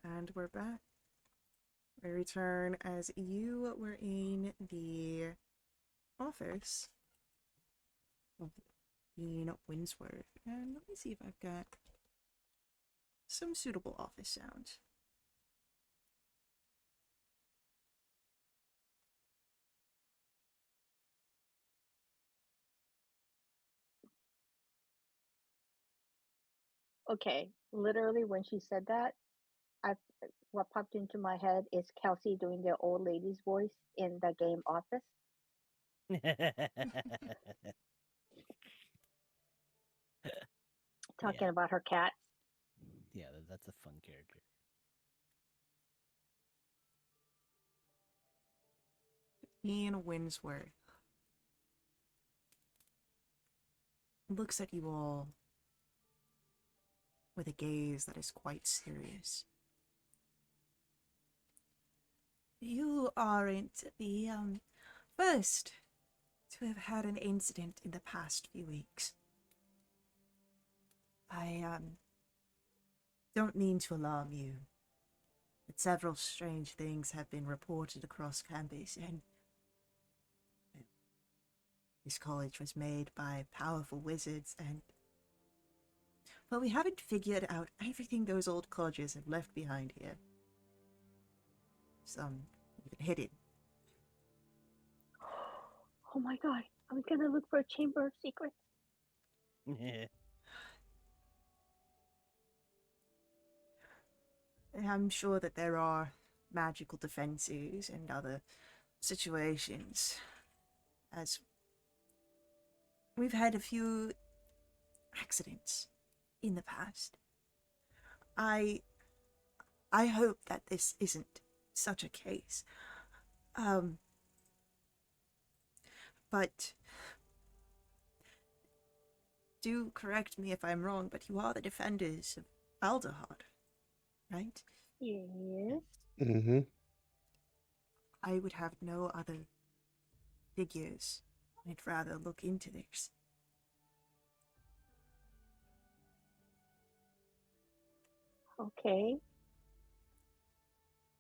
And we're back. We return as you were in the office of Dean Winsworth. And let me see if I've got some suitable office sounds. Okay, literally when she said that, I what popped into my head is Kelsey doing the old lady's voice in the game Office. Talking Yeah. about her cats. Yeah, that's a fun character. Dean Winsworth looks at you all with a gaze that is quite serious. You aren't the first to have had an incident in the past few weeks. I don't mean to alarm you, but several strange things have been reported across campus, and this college was made by powerful wizards, and well, we haven't figured out everything those old colleges have left behind here. Some even hidden. Oh my god, are we gonna look for a chamber of secrets? I'm sure that there are magical defenses and other situations, as we've had a few accidents in the past. I hope that this isn't such a case. But do correct me if I'm wrong, but you are the defenders of Aldehard, right? Yes. Mm-hmm. I would have no other figures. I'd rather look into this. Okay.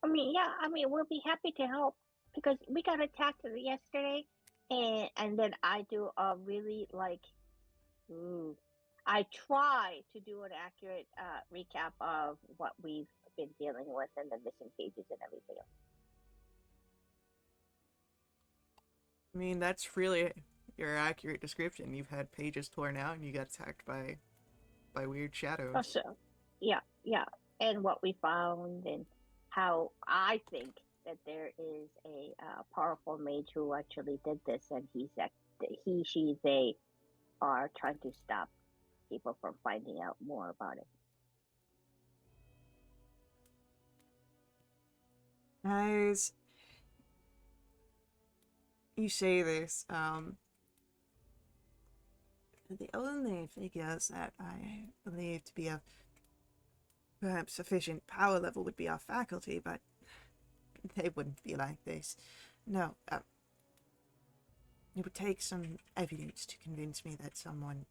We'll be happy to help because we got attacked yesterday, and then I do a really ooh, I try to do an accurate recap of what we've been dealing with and the missing pages and everything else. I mean, that's really your accurate description. You've had pages torn out and you got attacked by weird Oh, shadows. so, yeah, yeah. And what we found, and how I think that there is a powerful mage who actually did this, and she, they are trying to stop people from finding out more about it. As you say this, the only figures that I believe to be of perhaps sufficient power level would be our faculty, but they wouldn't be like this. No, it would take some evidence to convince me that someone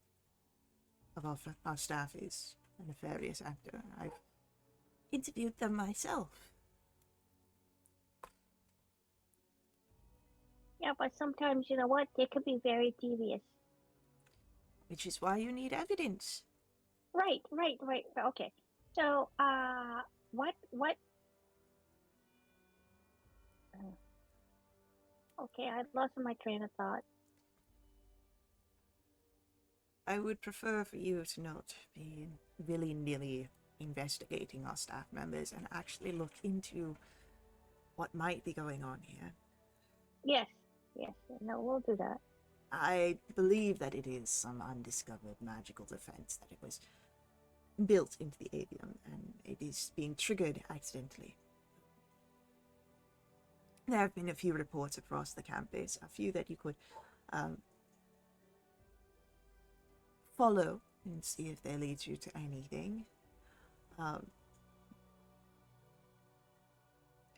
of our staff is a nefarious actor. I've interviewed them myself. Yeah, but sometimes, you know what? They could be very devious. Which is why you need evidence. Right, right, right. Okay. So, what? Okay, I lost my train of thought. I would prefer for you to not be willy-nilly investigating our staff members and actually look into what might be going on here. Yes, yes. No, we'll do that. I believe that it is some undiscovered magical defense, that it was built into the avium and it is being triggered accidentally. There have been a few reports across the campus, a few that you could follow and see if they lead you to anything.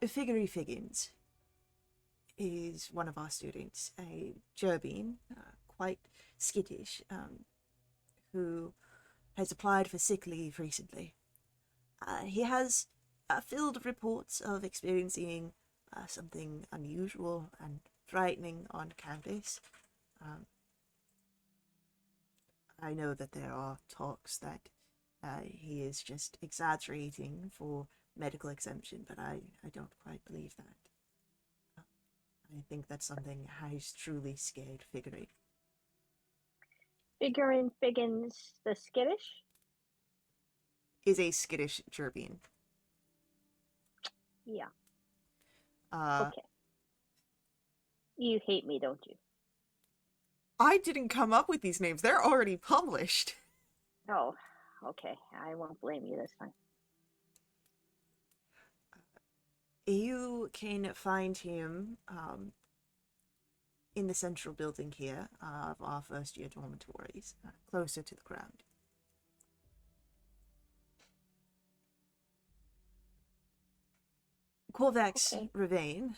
Figgery Figgins is one of our students, a Gerbine, quite skittish, who has applied for sick leave recently. He has filled reports of experiencing something unusual and frightening on campus. I know that there are talks that he is just exaggerating for medical exemption, but I don't quite believe that. I think that something has truly scared Figgery. Figuring Figgins the skittish? Is a skittish Gerbine. Yeah. Uh, Okay. You hate me, don't you? I didn't come up with these names. They're already published. Oh, okay. I won't blame you this time. You can find him in the central building here of our first year dormitories, closer to the ground. Corvax Okay. Ravane,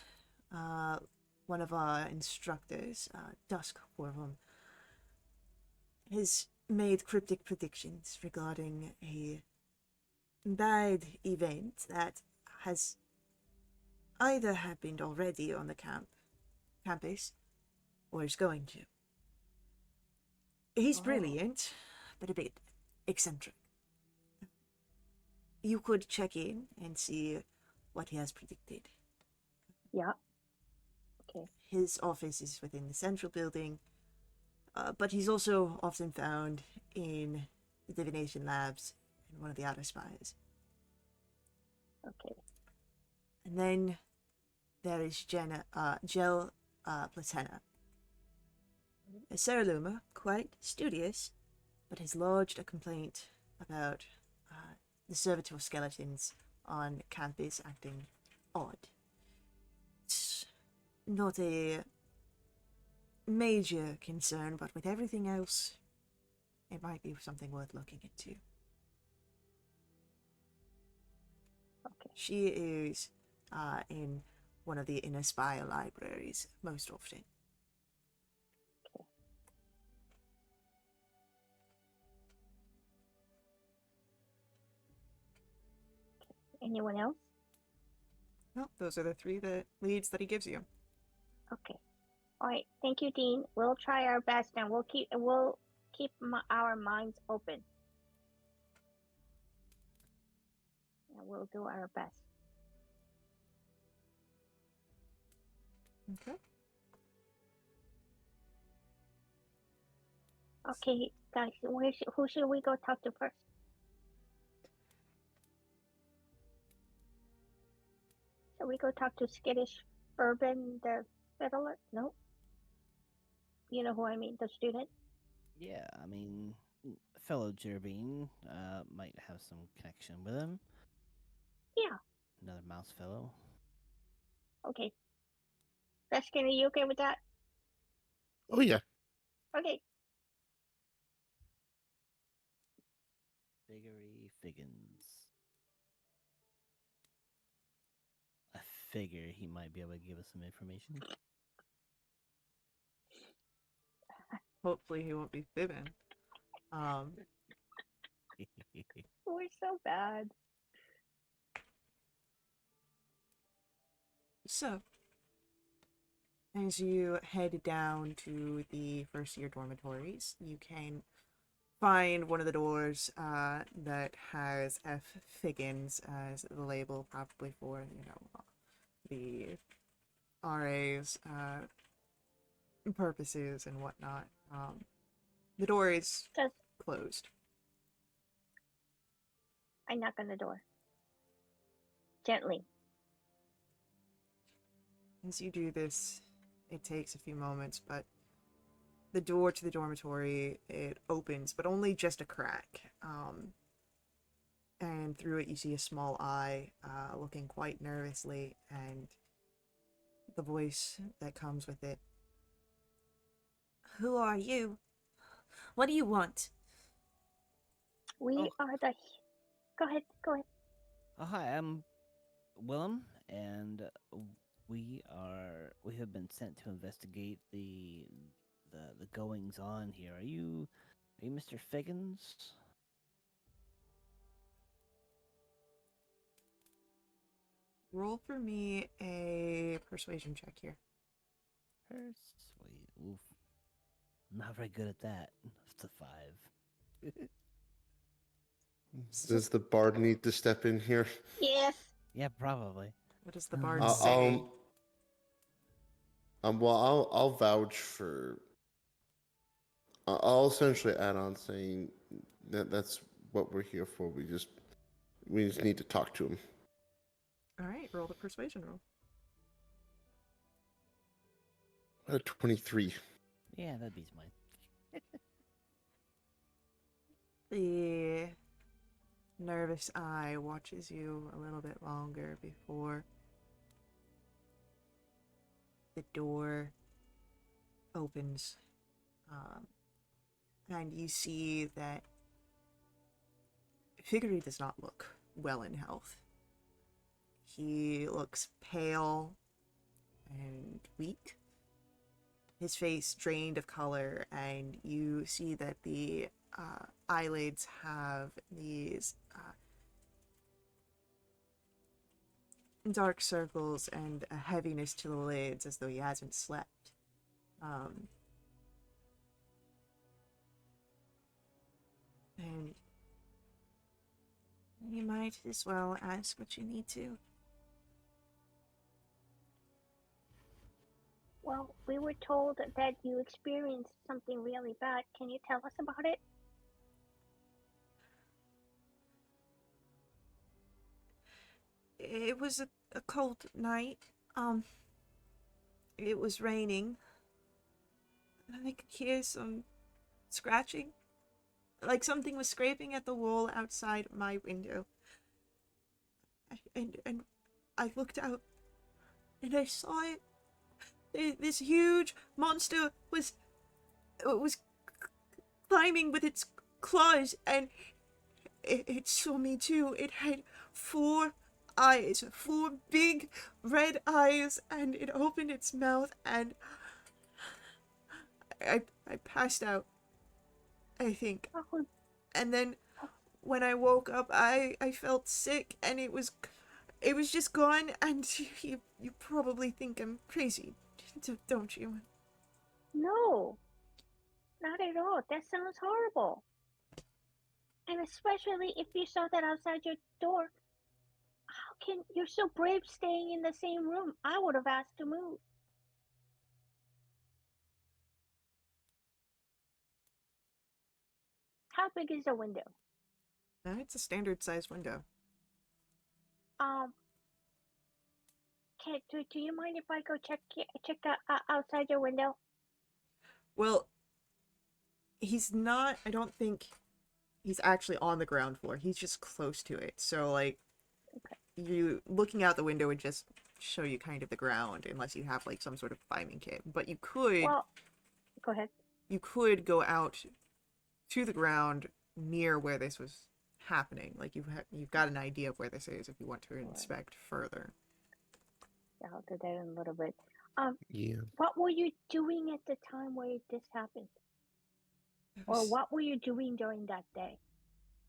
one of our instructors, Dusk Corvum, has made cryptic predictions regarding a bad event that has either happened already on the campus or is going to. He's brilliant, but a bit eccentric. You could check in and see what he has predicted. Yeah. Okay. His office is within the central building, but he's also often found in the divination labs in one of the outer spires. Okay. And then there is Gel Platena. A Seraluma, quite studious, but has lodged a complaint about the servitor skeletons on campus acting odd. It's not a major concern, but with everything else, it might be something worth looking into. Okay. She is in one of the inner spire libraries most often. Okay. Anyone else? Well, those are the three leads that he gives you. Okay. All right. Thank you, Dean. We'll try our best, and we'll keep our minds open. And we'll do our best. Okay. Okay, guys, who should we go talk to first? Should we go talk to Skittish Bourbon the fiddler? No, you know who I mean, the student. Yeah, I mean, fellow Jervine might have some connection with him. Yeah. Another mouse fellow. Okay. Reskin, are you okay with that? Oh yeah. Okay. Figgery Figgins. I figure he might be able to give us some information. Hopefully he won't be fibbing. We're so bad. So, as you head down to the first year dormitories, you can find one of the doors that has F. Figgins as the label, probably for, the RA's purposes and whatnot. The door is Just closed. I knock on the door. Gently. As you do this, it takes a few moments, but the door to the dormitory, it opens, but only just a crack. And through it you see a small eye looking quite nervously, and the voice that comes with it. Who are you? What do you want? We are the. Go ahead. Go ahead. Oh, hi, I'm Willem, and we have been sent to investigate the goings on here. Are you Mr. Figgins? Roll for me a persuasion check here. Persuade. Oof. I'm not very good at that. It's a 5. Does the bard need to step in here? Yes. Yeah, probably. What does the bard I'll, say? well, I'll vouch for. I'll essentially add on saying that that's what we're here for. We just need to talk to him. All right, roll the persuasion roll. A 23. Yeah, that beats mine. The nervous eye watches you a little bit longer before the door opens, and you see that Figgery does not look well in health. He looks pale and weak, his face drained of color, and you see that the eyelids have these dark circles and a heaviness to the lids as though he hasn't slept. And you might as well ask what you need to. Well, we were told that you experienced something really bad. Can you tell us about it? It was a cold night. It was raining. I could hear some scratching. Like something was scraping at the wall outside my window. And I looked out and I saw it. This huge monster was climbing with its claws, and it saw me too. It had 4 eyes, 4 big red eyes, and it opened its mouth, and I passed out, I think. Oh, And then when I woke up, I felt sick, and it was just gone. And you probably think I'm crazy, don't you? no. Not at all. That sounds horrible. And especially if you saw that outside your door. How can you're so brave staying in the same room? I would have asked to move. big is the window? It's a standard sized window. Um, do you mind if I go check outside your window? Well, he's not. I don't think he's actually on the ground floor. He's just close to it. So, like, Okay. you looking out the window would just show you kind of the ground, unless you have like some sort of climbing kit. But Well, go ahead. you could go out to the ground near where this was happening. Like you've got an idea of where this is if you want to inspect further. Yeah, I'll do that in a little bit. Yeah. What were you doing at the time where this happened? Or what were you doing during that day?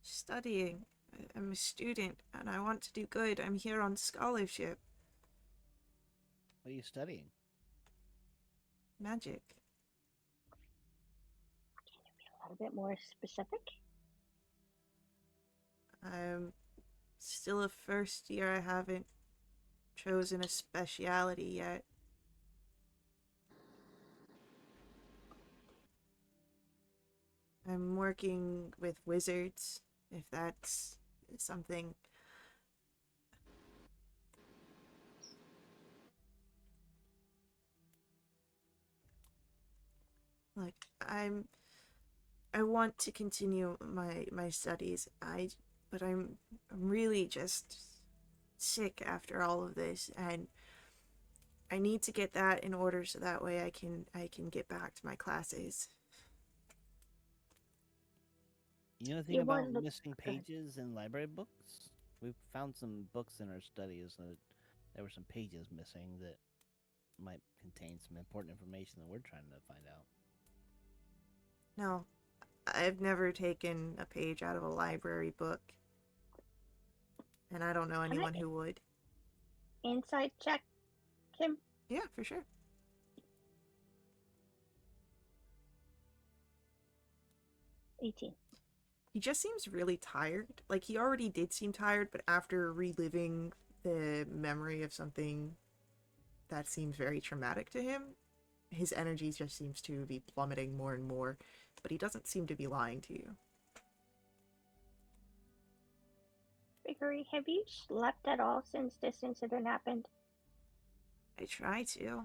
Studying. I'm a student and I want to do good. I'm here on scholarship. What are you studying? Magic. Can you be a little bit more specific? I'm still a first year. I haven't chosen a speciality yet. I'm working with wizards, if that's something. Like, I want to continue my studies. But I'm really just sick after all of this, and I need to get that in order so that way I can get back to my classes. You know anything You about want to missing go ahead. pages in library books? We've found some books in our studies that there were some pages missing that might contain some important information that we're trying to find out. No, I've never taken a page out of a library book, and I don't know Can anyone I who would. inside check him? Yeah, for sure. 18. He just seems really tired. Like, he already did seem tired, but after reliving the memory of something that seems very traumatic to him, his energy just seems to be plummeting more and more, but he doesn't seem to be lying to you. Gregory, have you slept at all since this incident happened? I try to,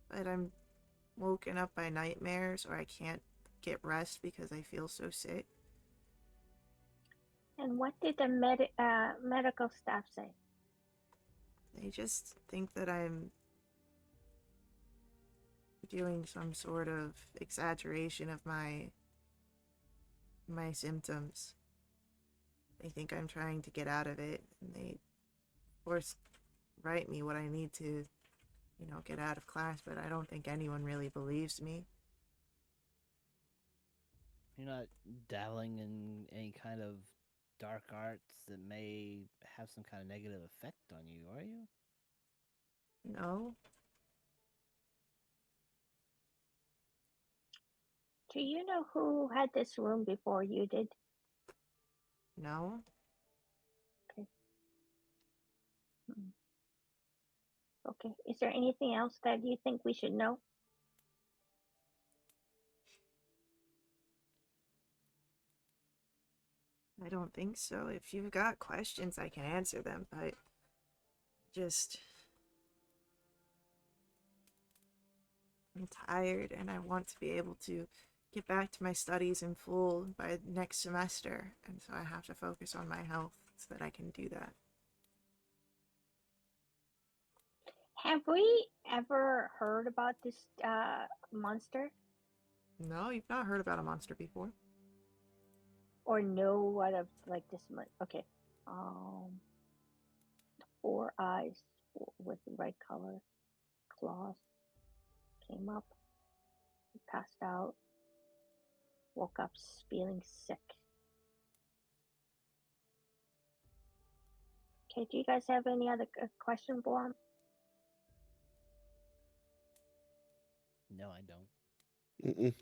but I'm woken up by nightmares or I can't get rest because I feel so sick. And what did the medical staff say? They just think that I'm doing some sort of exaggeration of my symptoms. They think I'm trying to get out of it, and they, of course, write me what I need to, get out of class, but I don't think anyone really believes me. You're not dabbling in any kind of dark arts that may have some kind of negative effect on you, are you? No? Do you know who had this room before you did? No? Okay. Okay. Is there anything else that you think we should know? I don't think so. If you've got questions, I can answer them, but just... I'm tired and I want to be able to get back to my studies in full by next semester, and so I have to focus on my health so that I can do that. Have we ever heard about this monster No, you've not heard about a monster before. or know what of like this? Okay. 4 eyes with the right color, claws, came up, passed out, woke up feeling sick. Okay, do you guys have any other question for him? No, I don't. Mm-mm.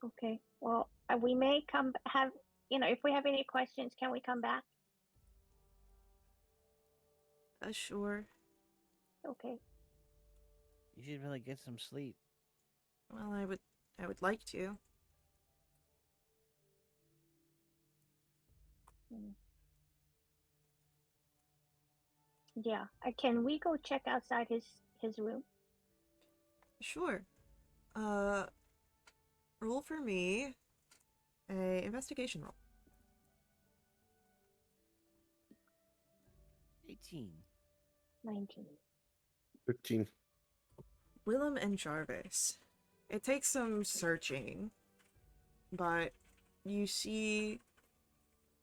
Okay, well, we may have, if we have any questions, can we come back? Sure. Okay. You should really get some sleep. Well, I would like to. Hmm. Yeah. Can we go check outside his room? Sure. Uh, roll for me a investigation roll. 18. 19. 15. Willem and Jarvis. It takes some searching, but you see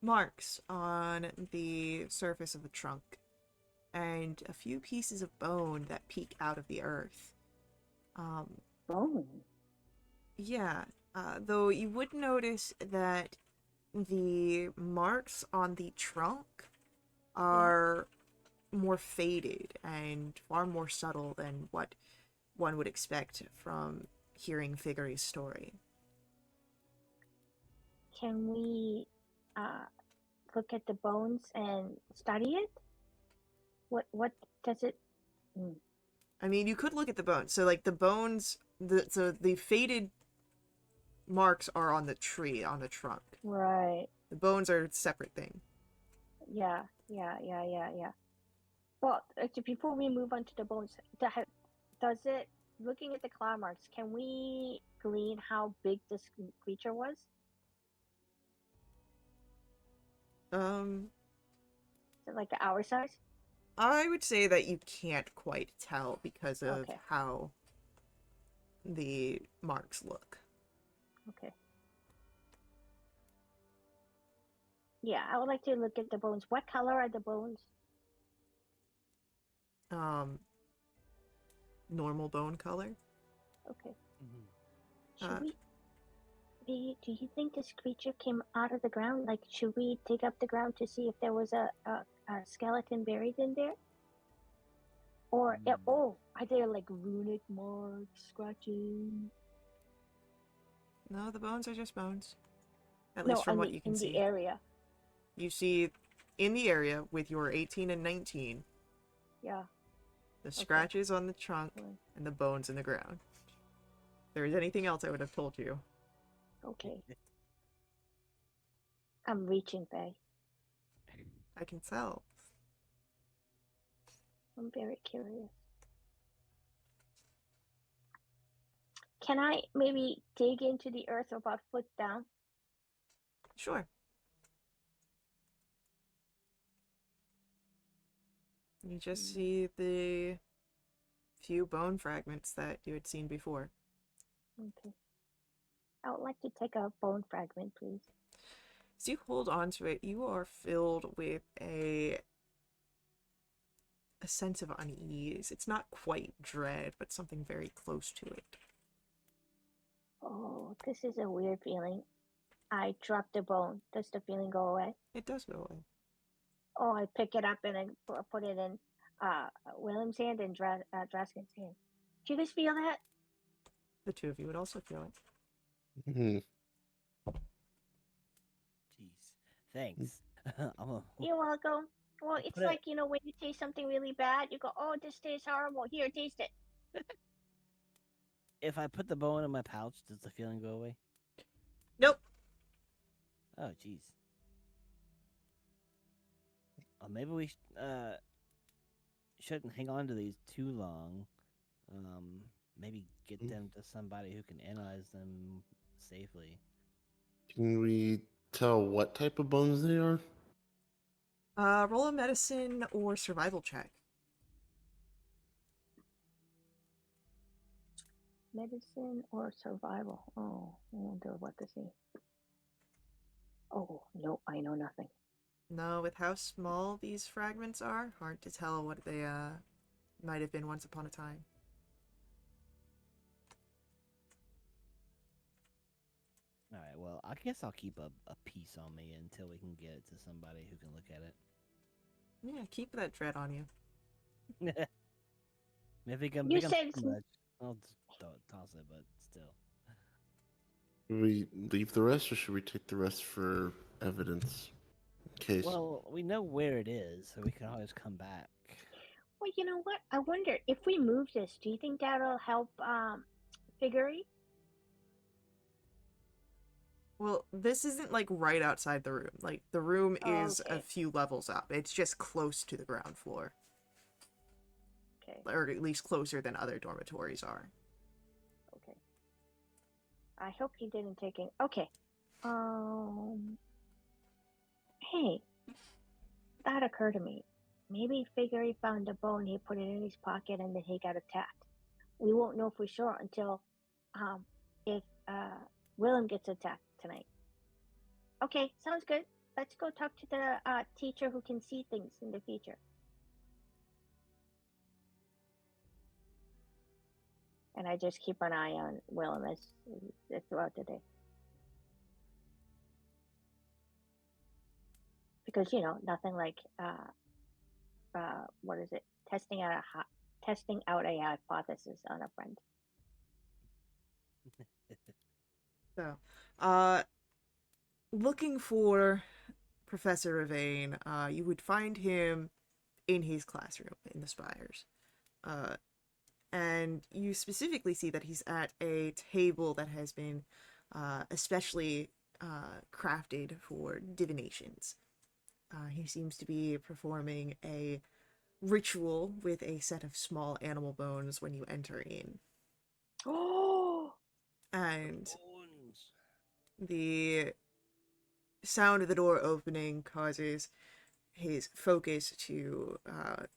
marks on the surface of the trunk and a few pieces of bone that peek out of the earth. Bone. Yeah, though you would notice that the marks on the trunk are more faded and far more subtle than what one would expect from hearing Figure's story. Can we look at the bones and study it? What does it? I mean, you could look at the bones. So, like, the bones, the faded marks are on the tree, on the trunk. Right. The bones are a separate thing. Yeah. Well, actually, before we move on to the bones, does it? Looking at the claw marks, can we glean how big this creature was? Is it like our size? I would say that you can't quite tell because of Okay. how the marks look. Okay. Yeah, I would like to look at the bones. What color are the bones? Normal bone color. Okay. Mm-hmm. Should we? Do you think this creature came out of the ground? Like, should we dig up the ground to see if there was a skeleton buried in there? Or are there like runic marks, scratching? No, the bones are just bones. At No, least from what you can in see. the area. You see, in the area with your 18 and 19, Yeah. the scratches on the trunk Right. and the bones in the ground. If there was anything else, I would have told you. Okay. I'm reaching, Faye. I can tell. I'm very curious. Can I maybe dig into the earth about foot down? Sure. You just see the few bone fragments that you had seen before. Okay. I would like to take a bone fragment, please. As you hold on to it, you are filled with a sense of unease. It's not quite dread, but something very close to it. Oh, this is a weird feeling. I drop the bone. Does the feeling go away? It does go away. Oh, I pick it up and I put it in William's hand and Draskin's hand. Do you guys feel that? The two of you would also feel it. Mhm. Jeez. Thanks. You're welcome. Well, it's Put it- like, when you taste something really bad, you go, oh, this tastes horrible. Here, taste it. If I put the bone in my pouch, does the feeling go away? Nope. Oh, jeez. Maybe we shouldn't hang on to these too long. Maybe get them to somebody who can analyze them safely. Can we tell what type of bones they are? Roll a medicine or survival check. Medicine or survival? Oh, I wonder what to see. Oh, no, I know nothing. No, with how small these fragments are, hard to tell what they might have been once upon a time. All right. Well, I guess I'll keep a piece on me until we can get it to somebody who can look at it. Yeah, keep that dread on you. If it can You become said too much, I'll just toss it. But still, Should we leave the rest, or should we take the rest for evidence? In case. well, we know where it is, so we can always come back. well, you know what? I wonder if we move this, do you think that'll help Figure? Well, this isn't like right outside the room. Like the room is a Okay. few levels up. It's just close to the ground floor, Okay. or at least closer than other dormitories are. Okay. I hope he didn't take it. Okay. Um. Hey, that occurred to me. Maybe Figure he found a bone, he put it in his pocket, and then he got attacked. We won't know for sure until, um, if Willem gets attacked tonight. Okay, sounds good. Let's go talk to the teacher who can see things in the future. And I just keep an eye on Willem as throughout the day. Because nothing like what is it? Testing out a hypothesis on a friend. So, looking for Professor Ravane, you would find him in his classroom in the spires. And you specifically see that he's at a table that has been especially crafted for divinations. He seems to be performing a ritual with a set of small animal bones when you enter in. Oh, And Bones. the sound of the door opening causes his focus to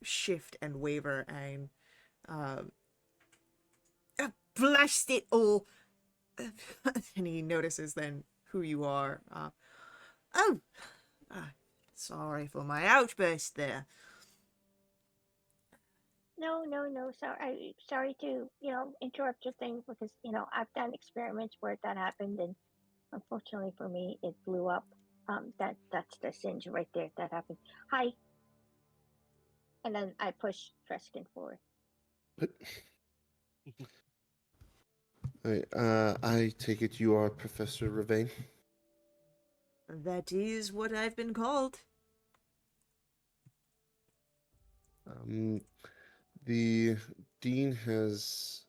shift and waver, and blast it all! And he notices then who you are. Oh, sorry for my outburst there. no. Sorry to interrupt your thing because I've done experiments where that happened, and unfortunately for me, it blew up. That's the singe right there. That happened. Hi, and then I push Treskin forward. But I take it you are Professor Ravane? That is what I've been called. The dean has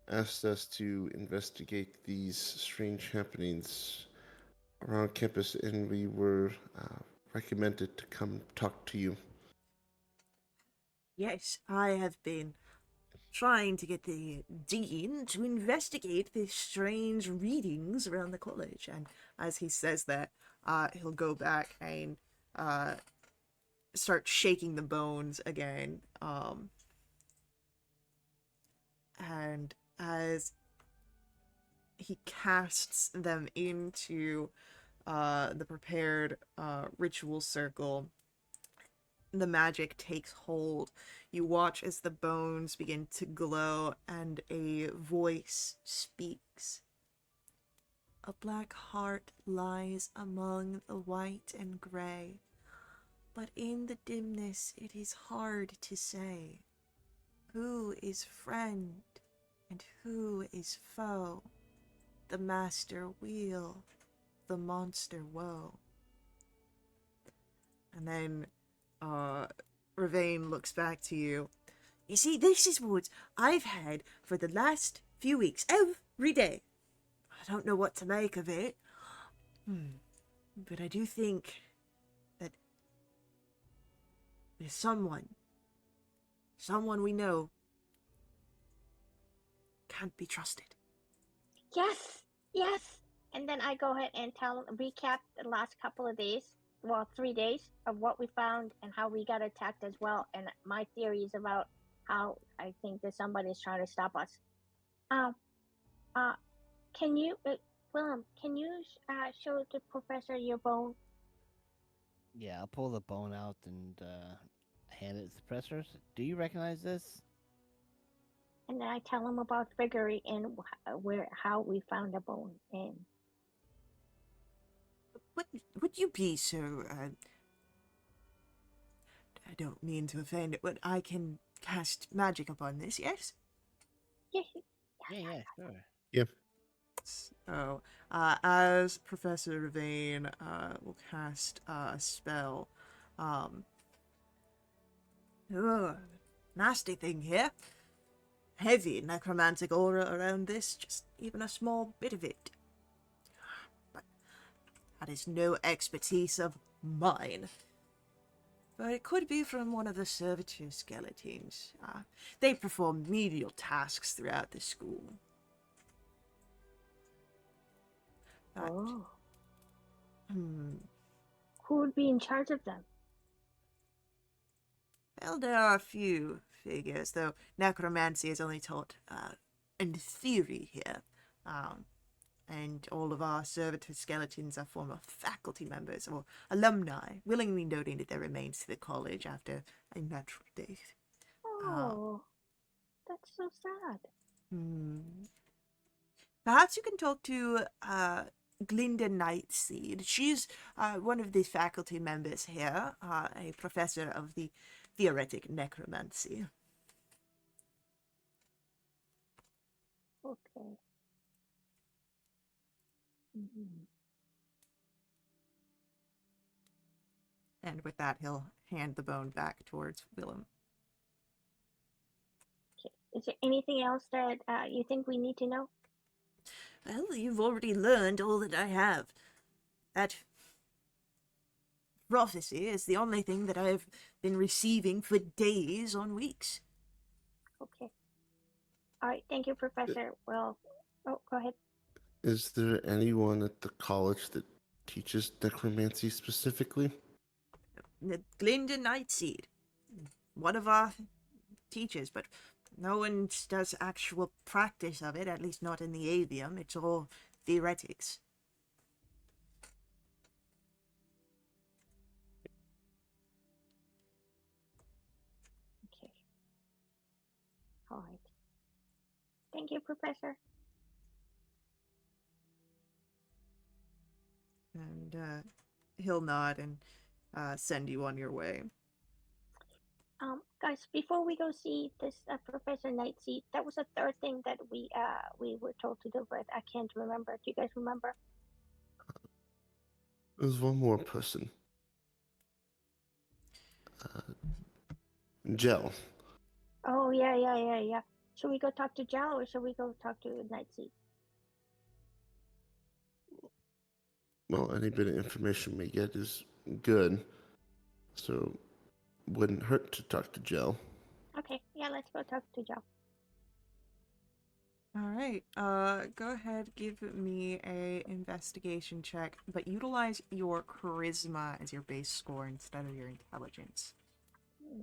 asked us to investigate these strange happenings around campus, and we were recommended to come talk to you. Yes, I have been trying to get the dean to investigate the strange readings around the college. And as he says that, he'll go back and start shaking the bones again. And as he casts them into the prepared ritual circle, the magic takes hold. You watch as the bones begin to glow, and a voice speaks. A black heart lies among the white and gray, but in the dimness it is hard to say who is friend and who is foe, the master weal, the monster woe. And then Ravane looks back to you. You see, this is what I've had for the last few weeks, every day. I don't know what to make of it, but I do think that there's someone we know can't be trusted. Yes. And then I go ahead and recap the last couple of days, well, 3 days of what we found and how we got attacked as well, and my theories about how I think that somebody's trying to stop us. Can you, Willem? Can you show the professor your bone? Yeah, I'll pull the bone out and hand it to the professor. Do you recognize this? And then I tell him about Figgery and how we found a bone. And Would you be so? I don't mean to offend, but I can cast magic upon this. Yes. Yeah, sure. Yeah. So, as Professor Ravane will cast a spell, nasty thing here. Heavy necromantic aura around this, just even a small bit of it. That is no expertise of mine. But it could be from one of the servitor skeletons. They perform menial tasks throughout the school. But, Oh. hmm. Who would be in charge of them? Well, there are a few figures, though necromancy is only taught in theory here. And all of our servitor skeletons are former faculty members or alumni, willingly donated their remains to the college after a natural death. Oh, that's so sad. Perhaps you can talk to Glinda Nightseed. She's one of the faculty members here, a professor of the theoretic necromancy. Okay. Mm-hmm. And with that, he'll hand the bone back towards Willem. Okay. Is there anything else that you think we need to know? Well, you've already learned all that I have. That prophecy is the only thing that I've been receiving for days on weeks. Okay. All right. Thank you, Professor. Well, oh, go ahead. Is there anyone at the college that teaches necromancy specifically? Glinda Nightseed, one of our teachers, but no one does actual practice of it, at least not in the avium. It's all theoretics. Okay. All right. Thank you, Professor. And he'll nod and send you on your way. Guys, before we go see this Professor Nightseed, that was the third thing that we were told to do, but I can't remember. Do you guys remember? There's one more person. Gel. Oh yeah. Should we go talk to Jal or should we go talk to Nightseed? Well, any bit of information we get is good. So, wouldn't hurt to talk to Gel. Okay, yeah, let's go talk to Jal. All right. Go ahead, give me a investigation check, but utilize your charisma as your base score instead of your intelligence.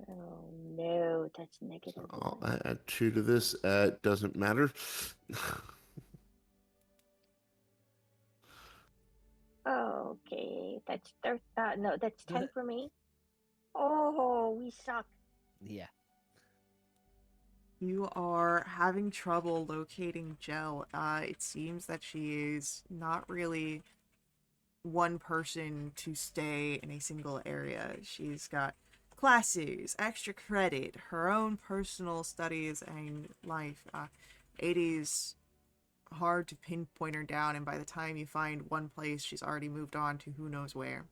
Oh no, that's negative. I'll add 2 to this. It doesn't matter. Okay, that's no, that's 10 for me. Oh, we suck. Yeah. You are having trouble locating Gel. It seems that she is not really one person to stay in a single area. She's got classes, extra credit, her own personal studies and life. It is hard to pinpoint her down, and by the time you find one place, she's already moved on to who knows where.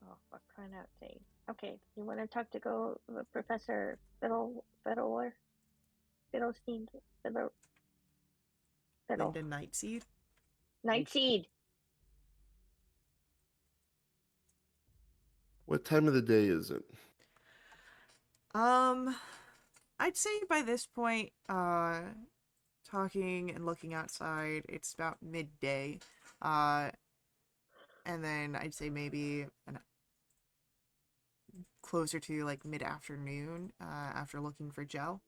Oh, for crying out sake. Okay, you want to talk to Professor Fiddlestein? Fiddle. Linda Nightseed? Nightseed. What time of the day is it? I'd say by this point, talking and looking outside, it's about midday. And then I'd say maybe closer to like mid-afternoon, after looking for Gel.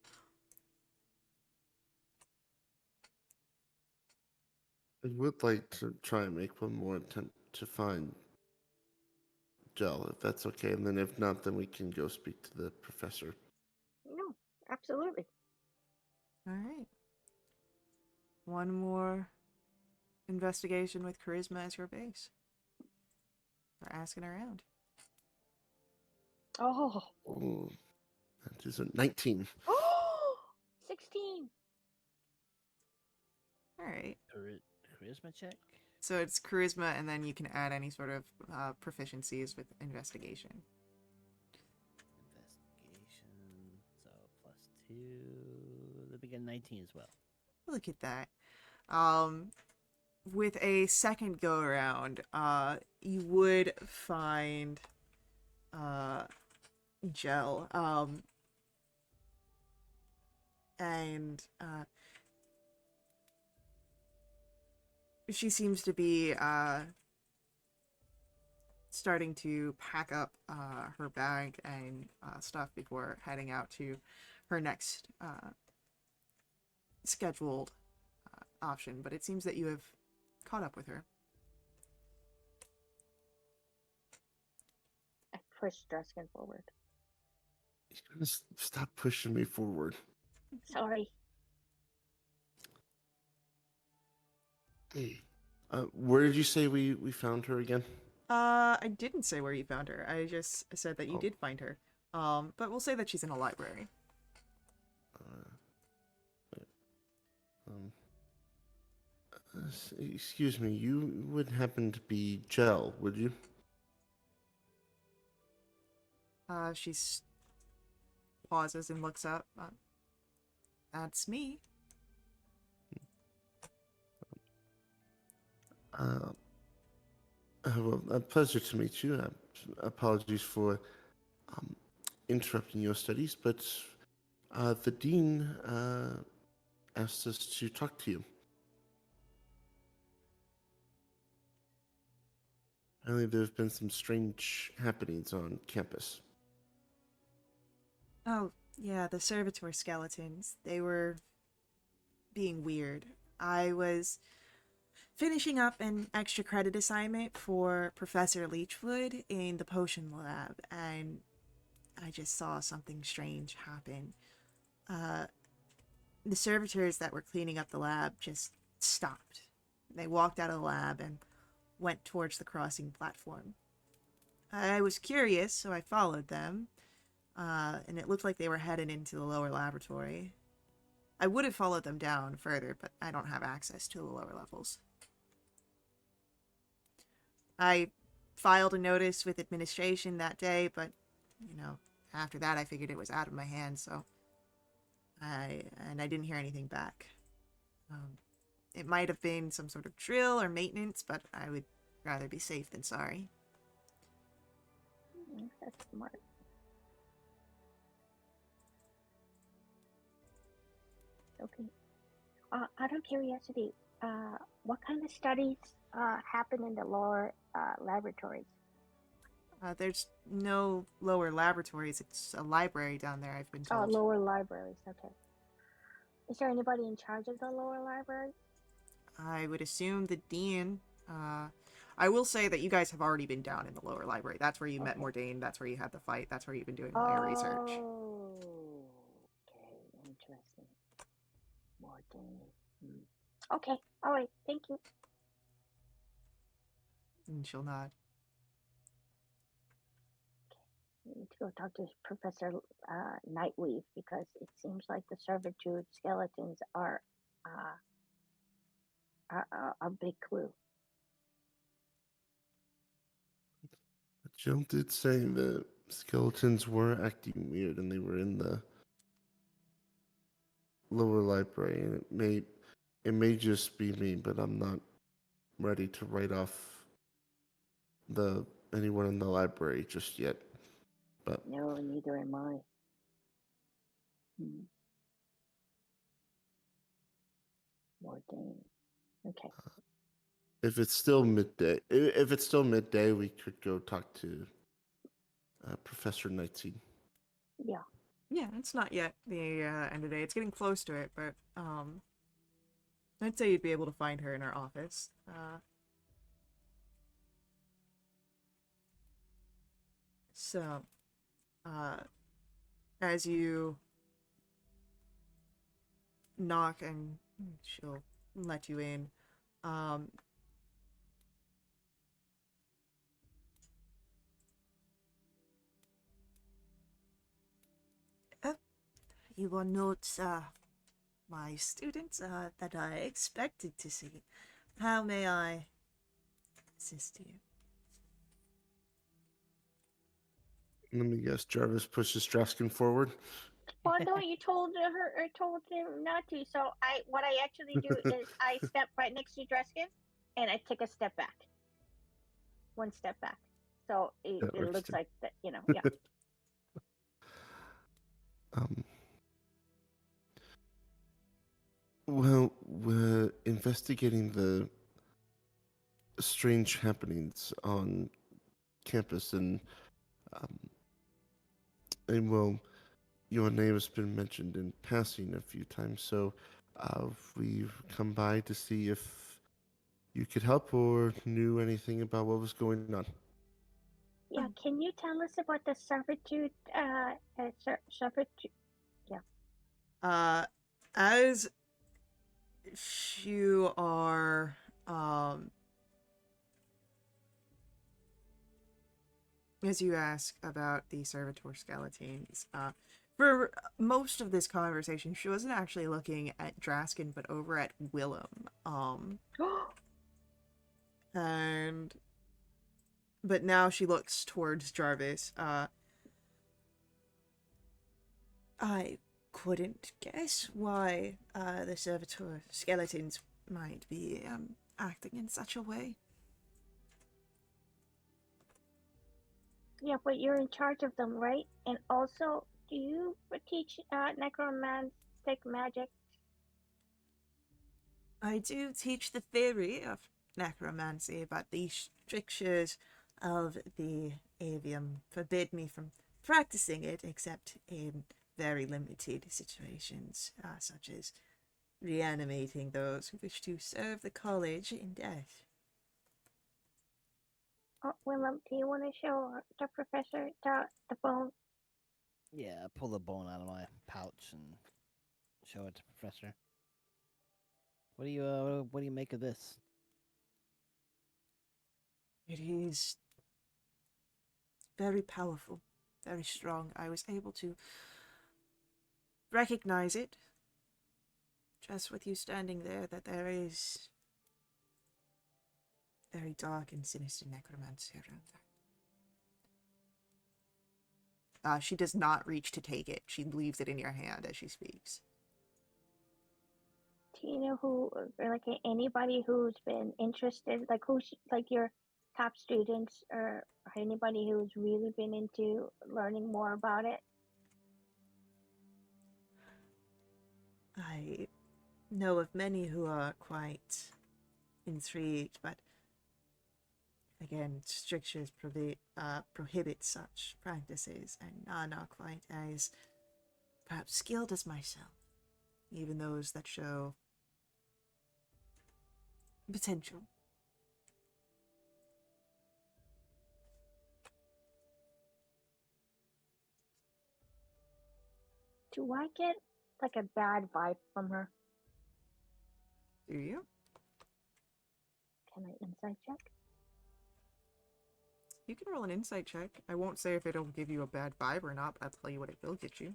I would like to try and make one more attempt to find Gel, if that's okay. And then if not, then we can go speak to the professor. No, absolutely. All right. One more investigation with charisma as your base. We're asking around. Oh. Oh, that is a 19. Oh, 16. All right. Charisma check. So it's charisma, and then you can add any sort of proficiencies with investigation. Investigation. So +2. Let me get 19 as well. Look at that. with a second go around, you would find uh, Gel. And she seems to be starting to pack up her bag and stuff before heading out to her next scheduled option. But it seems that you have caught up with her. I push Dreskin forward. You're gonna stop pushing me forward. Sorry. Hey. Where did you say we found her again? I didn't say where you found her. I just said that you Oh. did find her. But we'll say that she's in a library. Um, excuse me, you would happen to be Gel, would you? She's pauses and looks up. That's me. Well, a pleasure to meet you. Apologies for interrupting your studies, but the dean asked us to talk to you. Apparently, there have been some strange happenings on campus. Oh, yeah, the servitor skeletons. They were being weird. I was finishing up an extra credit assignment for Professor Leechwood in the potion lab, and I just saw something strange happen. The servitors that were cleaning up the lab just stopped. They walked out of the lab and went towards the crossing platform. I was curious, so I followed them, and it looked like they were headed into the lower laboratory. I would have followed them down further, but I don't have access to the lower levels. I filed a notice with administration that day, but, after that I figured it was out of my hands, so I didn't hear anything back. It might have been some sort of drill or maintenance, but I would rather be safe than sorry. That's smart. Okay. Out of curiosity, what kind of studies happen in the lower laboratories? There's no lower laboratories. It's a library down there, I've been told. Lower libraries. Okay. Is there anybody in charge of the lower library? I would assume the dean. I will say that you guys have already been down in the lower library. That's where you met Mordain. That's where you had the fight. That's where you've been doing all your research. Oh, okay. Interesting. Mordain. Okay. All right. Thank you. And she'll nod. We need to go talk to Professor Nightweave because it seems like the servitude skeletons are a big clue. Jill did say that skeletons were acting weird and they were in the lower library, and it may just be me, but I'm not ready to write off anyone in the library just yet. But No, neither am I. Mordain. Okay. if it's still midday, we could go talk to Professor Nightseed. Yeah. Yeah, it's not yet the end of the day. It's getting close to it, but I'd say you'd be able to find her in her office. So, as you knock and she'll let you in, you are not my student that I expected to see. How may I assist you? Let me guess. Jarvis pushes Draskin forward. Well, no, you told her or told him not to. So what I actually do is I step right next to Dreskin and I take a step back, one step back. So That it works looks too. like that, yeah. um, well, we're investigating the strange happenings on campus, um, and well, your name has been mentioned in passing a few times, so we've come by to see if you could help or knew anything about what was going on. Yeah, can you tell us about the servitude, servitude? Yeah. As you are, as you ask about the servitor skeletons, for most of this conversation, she wasn't actually looking at Draskin, but over at Willem. And but now she looks towards Jarvis. I couldn't guess why the servitor skeletons might be acting in such a way. Yeah, but you're in charge of them, right? And also, do you teach necromantic magic? I do teach the theory of necromancy, but the strictures of the avium forbid me from practicing it except in very limited situations, such as reanimating those who wish to serve the college in death. Oh, Willem, do you want to show the professor the bone? Yeah, I pull the bone out of my pouch and show it to Professor. What do you make of this? It is very powerful, very strong. I was able to recognize it just with you standing there, that there is very dark and sinister necromancy around there. She does not reach to take it. She leaves it in your hand as she speaks. Do you know who, or like anybody who's been interested, like who's like your top students, or anybody who's really been into learning more about it? I know of many who are quite intrigued, but again, strictures prohibit such practices and are not quite as perhaps skilled as myself. Even those that show potential. Do I get like a bad vibe from her? Do you? Can I insight check? You can roll an insight check. I won't say if it'll give you a bad vibe or not, but I'll tell you what it will get you.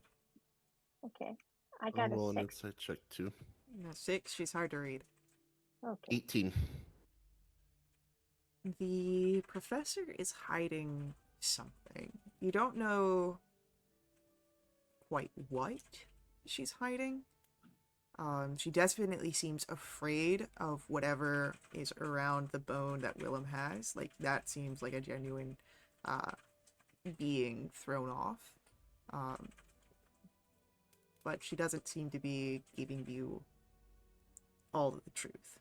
Okay, I I'll got a roll an 6. insight check too. 6, she's hard to read. Okay. 18. The professor is hiding something. You don't know quite what she's hiding. She definitely seems afraid of whatever is around the bone that Willem has. Like, that seems like a genuine being thrown off. But she doesn't seem to be giving you all of the truth.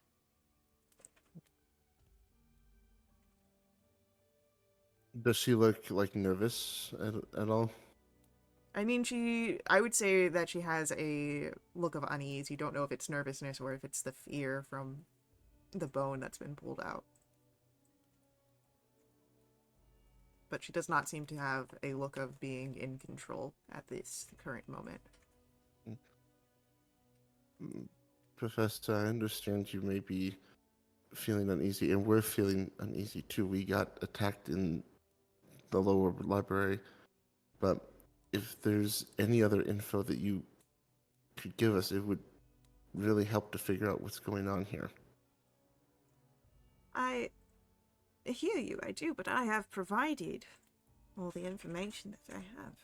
Does she look like nervous at all? I mean, I would say that she has a look of unease. You don't know if it's nervousness or if it's the fear from the bone that's been pulled out. But she does not seem to have a look of being in control at this current moment. Professor, I understand you may be feeling uneasy, and we're feeling uneasy too. We got attacked in the lower library, but if there's any other info that you could give us, it would really help to figure out what's going on here. I hear you, I do, but I have provided all the information that I have.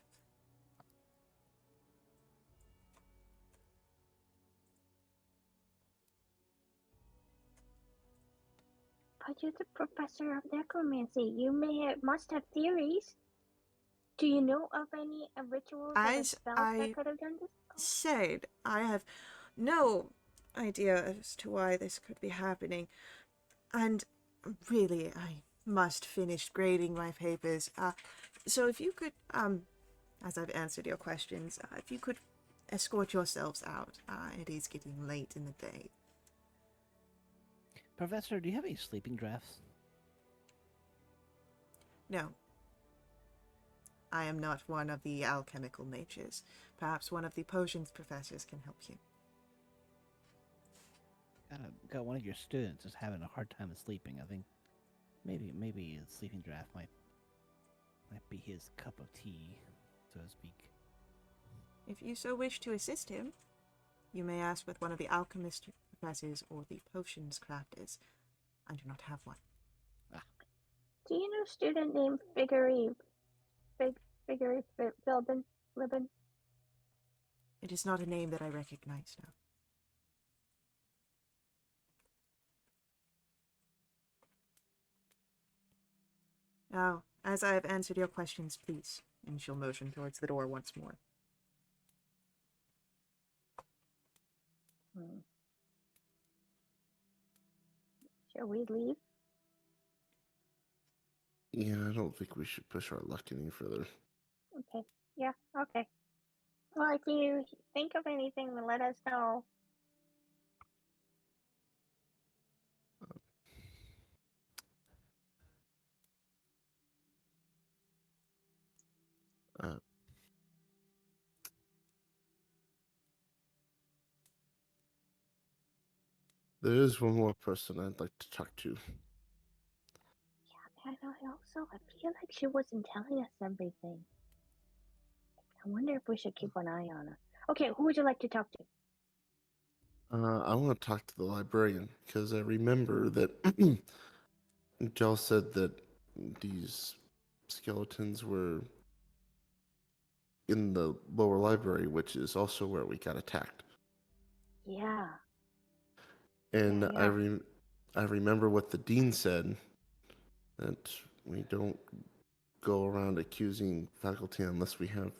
But you're the professor of necromancy. You must have theories. Do you know of any rituals or As spells that I could have done this? said, I have no idea as to why this could be happening. And really, I must finish grading my papers. So if you could, as I've answered your questions, if you could escort yourselves out. It is getting late in the day. Professor, do you have any sleeping drafts? No. I am not one of the alchemical natures. Perhaps one of the potions professors can help you. Got one of your students is having a hard time sleeping. I think maybe a sleeping draft might be his cup of tea, so to speak. If you so wish to assist him, you may ask with one of the alchemist professors or the potions crafters. I do not have one. Do you know a student named Figure Libin? It is not a name that I recognize now. Now, as I have answered your questions, please. And she'll motion towards the door once more. Shall we leave? Yeah, I don't think we should push our luck any further. Okay. Yeah, okay. Well, if you think of anything, then let us know. Uh, there is one more person I'd like to talk to. And I feel like she wasn't telling us everything. I wonder if we should keep an eye on her. Okay, who would you like to talk to? I want to talk to the librarian because I remember that Jel said that these skeletons were in the lower library, which is also where we got attacked. Yeah. And Yeah. I remember what the dean said, that we don't go around accusing faculty unless we have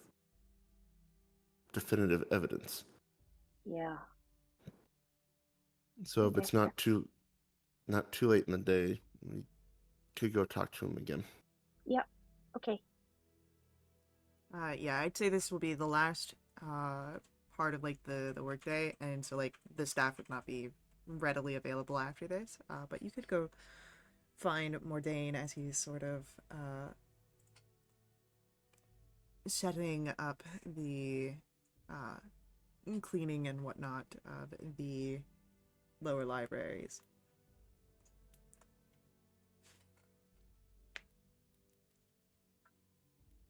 definitive evidence. Yeah. So if it's not too late in the day, we could go talk to him again. Yep. Okay. Yeah, I'd say this will be the last part of like the workday, and so like the staff would not be readily available after this. But you could go find Mordain as he's sort of setting up the cleaning and whatnot of the lower libraries.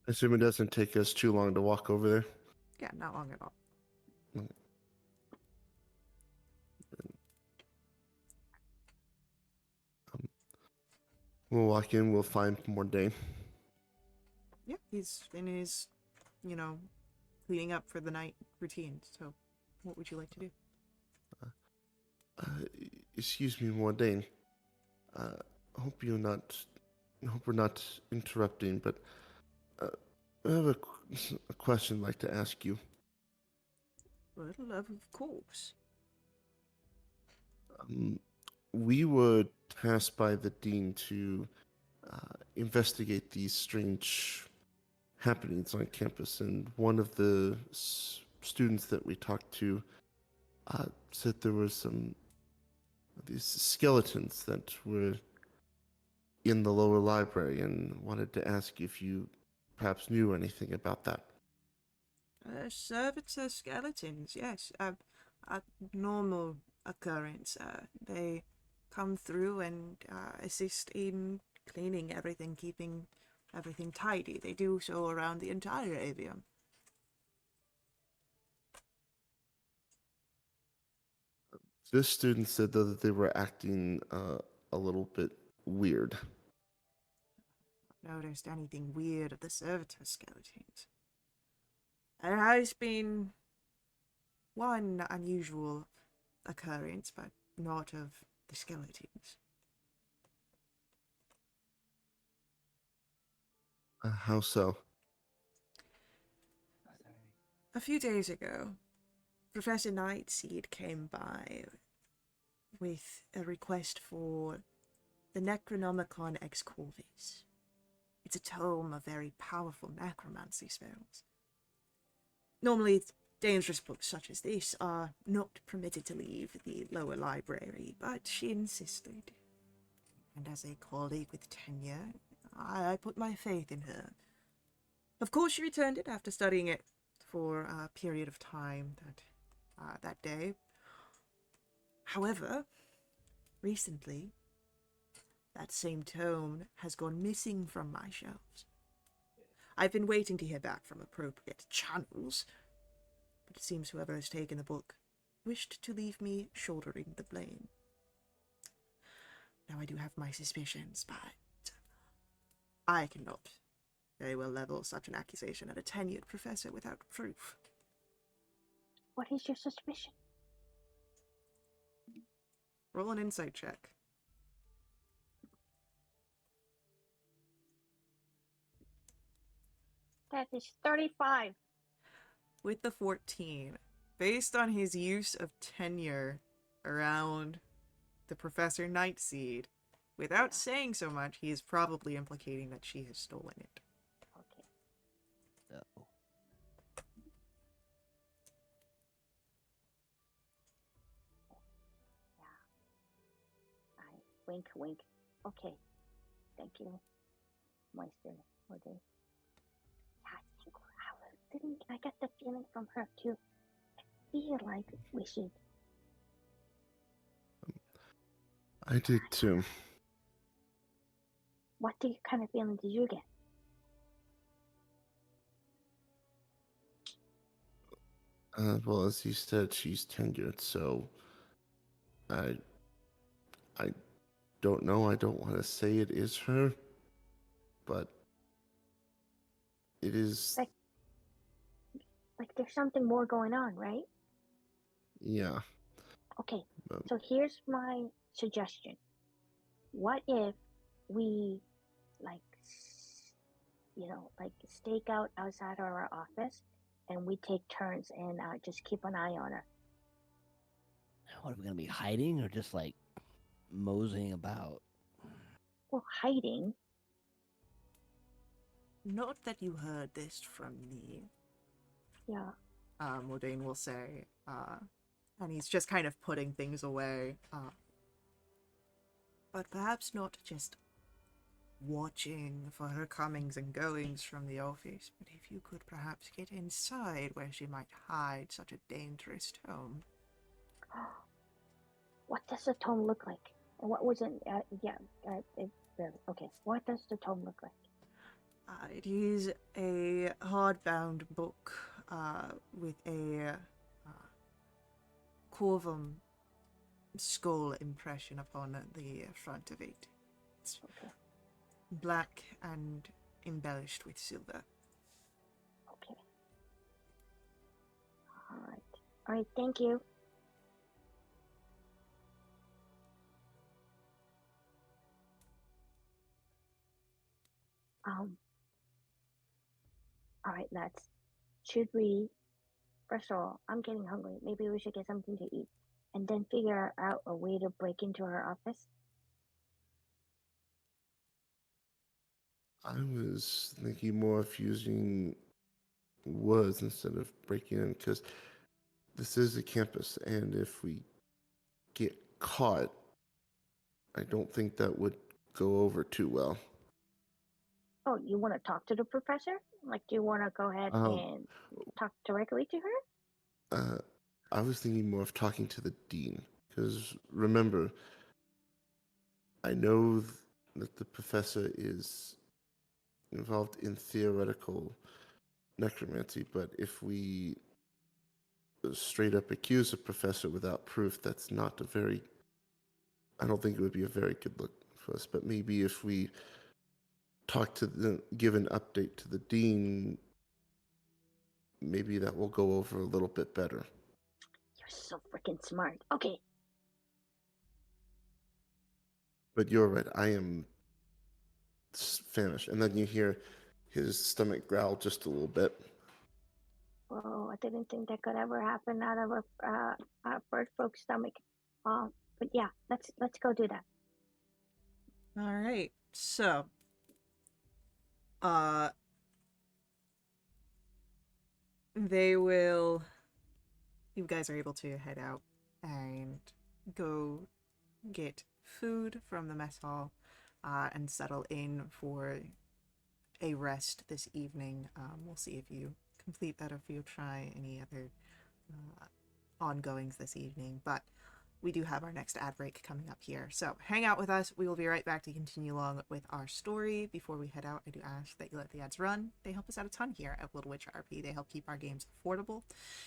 I assume it doesn't take us too long to walk over there. Yeah, not long at all. We'll walk in, we'll find Mordain. Yeah, he's in his, cleaning up for the night routine. So, what would you like to do? Excuse me, Mordain. Hope we're not interrupting, but I have a question I'd like to ask you. Well, of course. We were tasked by the dean to investigate these strange happenings on campus, and one of the students that we talked to said there were some of these skeletons that were in the lower library, and wanted to ask if you perhaps knew anything about that. Servitor skeletons, yes. A normal occurrence. They come through and assist in cleaning everything, keeping everything tidy. They do so around the entire avium. This student said though that they were acting a little bit weird. Noticed anything weird of the servitor skeletons. There has been one unusual occurrence, but not of the skeletons. How so? A few days ago, Professor Nightseed came by with a request for the Necronomicon Ex Corvis. It's a tome of very powerful necromancy spells. Normally, dangerous books such as this are not permitted to leave the lower library, but she insisted. And as a colleague with tenure, I put my faith in her. Of course, she returned it after studying it for a period of time that day. However, recently, that same tome has gone missing from my shelves. I've been waiting to hear back from appropriate channels, but it seems whoever has taken the book wished to leave me shouldering the blame. Now, I do have my suspicions, but I cannot very well level such an accusation at a tenured professor without proof. What is your suspicion? Roll an insight check. That is 35. With the 14, based on his use of tenure around the Professor Nightseed, without saying so much, he is probably implicating that she has stolen it. Okay. So, I wink, wink. Okay. Thank you, Meister Morday. I got the feeling from her too. I feel like we should. I did too. What kind of feeling did you get? Well, as you said, she's tenured, so I I don't know. I don't want to say it is her, but it is. Like there's something more going on, right? Yeah. Okay. Um, So here's my suggestion. What if we like stake out outside our office and we take turns and just keep an eye on her? what are we gonna be hiding or just like moseying about? Well, hiding. Not that you heard this from me, Yeah. Modane will say, and he's just kind of putting things away. But perhaps not just watching for her comings and goings from the office, but if you could perhaps get inside where she might hide such a dangerous tome. What does the tome look like? And what was it? Okay. What does the tome look like? It is a hardbound book with a corvum skull impression upon the front of it. It's Okay. black and embellished with silver. Okay. All right. All right. Thank you. All right, lads. Should we? First of all, I'm getting hungry. Maybe we should get something to eat, and then figure out a way to break into her office. I was thinking more of using words instead of breaking in, because this is a campus, and if we get caught, I don't think that would go over too well. Oh, you want to talk to the professor? Like, do you want to go ahead and talk directly to her? I was thinking more of talking to the dean, because remember, I know that the professor is involved in theoretical necromancy, but if we straight up accuse a professor without proof, that's not a very, I don't think it would be a very good look for us. But maybe if we give an update to the dean, maybe that will go over a little bit better. You're so freaking smart. Okay. But you're right, I am famished. And then you hear his stomach growl just a little bit. Oh, I didn't think that could ever happen out of a bird folk's stomach. But yeah, let's go do that. All right. So, uh, they will. You guys are able to head out and go get food from the mess hall, and settle in for a rest this evening. We'll see if you complete that or if you try any other ongoings this evening. But we do have our next ad break coming up here. So hang out with us. We will be right back to continue along with our story. Before we head out, I do ask that you let the ads run. They help us out a ton here at Little Witch RP. They help keep our games affordable.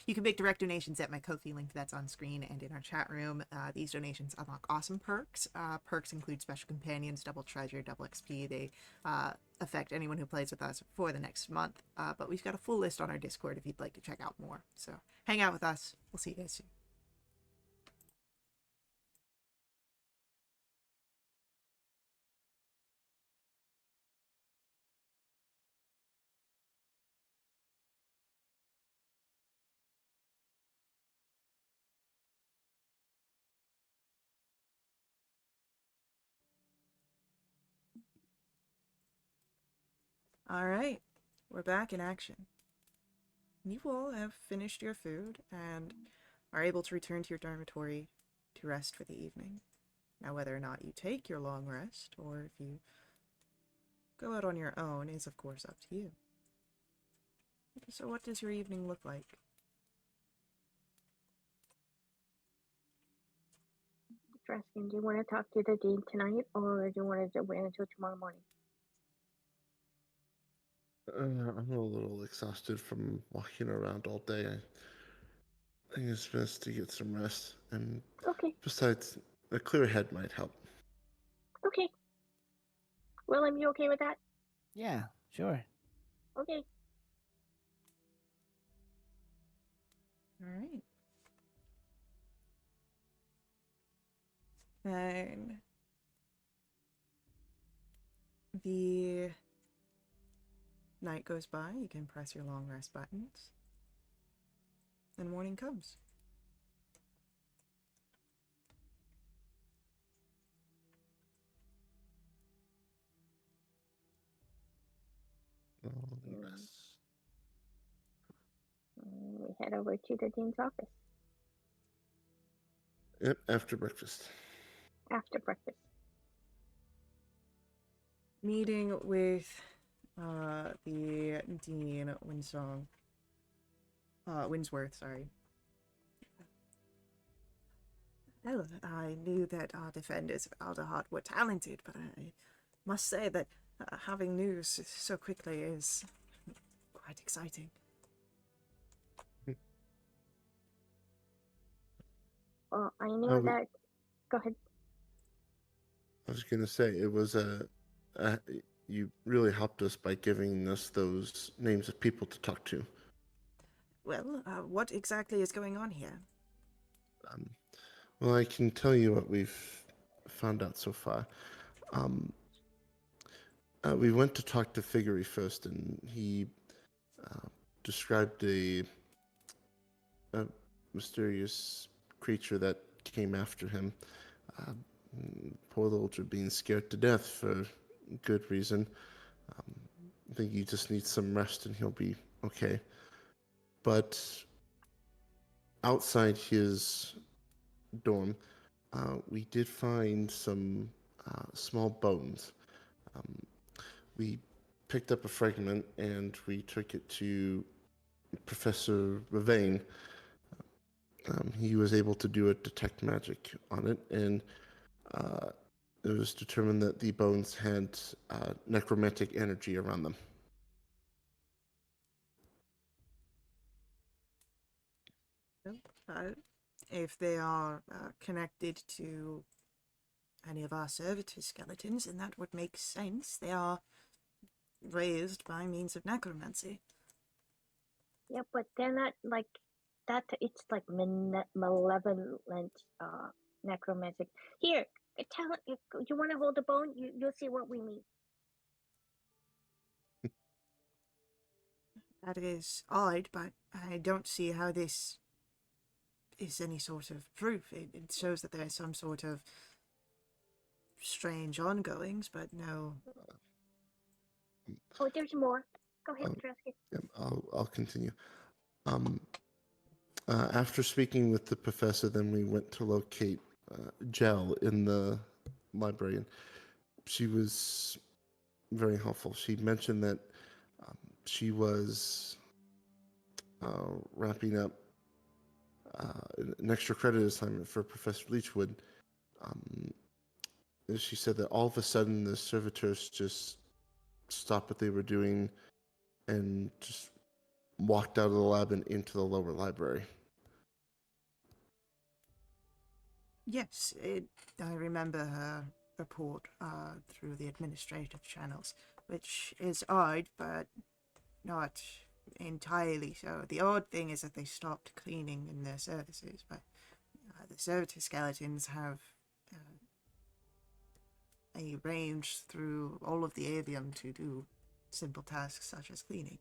You can make direct donations at my Ko-fi link that's on screen and in our chat room. These donations unlock awesome perks. Perks include special companions, double treasure, double XP. They affect anyone who plays with us for the next month. But we've got a full list on our Discord if you'd like to check out more. So hang out with us. We'll see you guys soon. All right, we're back in action. You all have finished your food and are able to return to your dormitory to rest for the evening. Now, whether or not you take your long rest or if you go out on your own is, of course, up to you. So, what does your evening look like? Dreskin, do you want to talk to the dean tonight, or do you want to wait until tomorrow morning? I'm a little exhausted from walking around all day. I think it's best to get some rest. And Okay. besides, a clear head might help. Okay. Willem, you okay with that? Yeah, sure. Okay. All right. And the night goes by, you can press your long rest buttons, and morning comes. Long rest. We head over to the dean's office Yep, after breakfast. after breakfast. Meeting with the Dean Winsworth, sorry. Well, I knew that our defenders of Alderheart were talented, but I must say that having news so quickly is quite exciting. Well, I knew that. Go ahead. I was going to say, it was you really helped us by giving us those names of people to talk to. Well, what exactly is going on here? Well, I can tell you what we've found out so far. We went to talk to Figgery first, and he described a mysterious creature that came after him. Poor little being scared to death for good reason. I think he just needs some rest and he'll be okay. But outside his dorm, we did find some small bones. We picked up a fragment and we took it to Professor Ravain. He was able to do a detect magic on it, and it was determined that the bones had necromantic energy around them. If they are connected to any of our servitor skeletons, then that would make sense. They are raised by means of necromancy. Yeah, but they're not like that. It's like malevolent necromantic. Here, tell you want to hold the bone. You'll see what we mean. That is odd, but I don't see how this is any sort of proof. It shows that there's some sort of strange ongoings, but no. Oh, there's more. Go ahead, Um, Tresky. yeah, I'll continue. Um, After speaking with the professor, then we went to locate Gel in the library, and she was very helpful. She mentioned that she was wrapping up an extra credit assignment for Professor Leechwood. Um, she said that all of a sudden the servitors just stopped what they were doing and just walked out of the lab and into the lower library. Yes, I remember her report through the administrative channels, which is odd, but not entirely so. The odd thing is that they stopped cleaning in their services, but the servitor skeletons have a range through all of the avium to do simple tasks such as cleaning.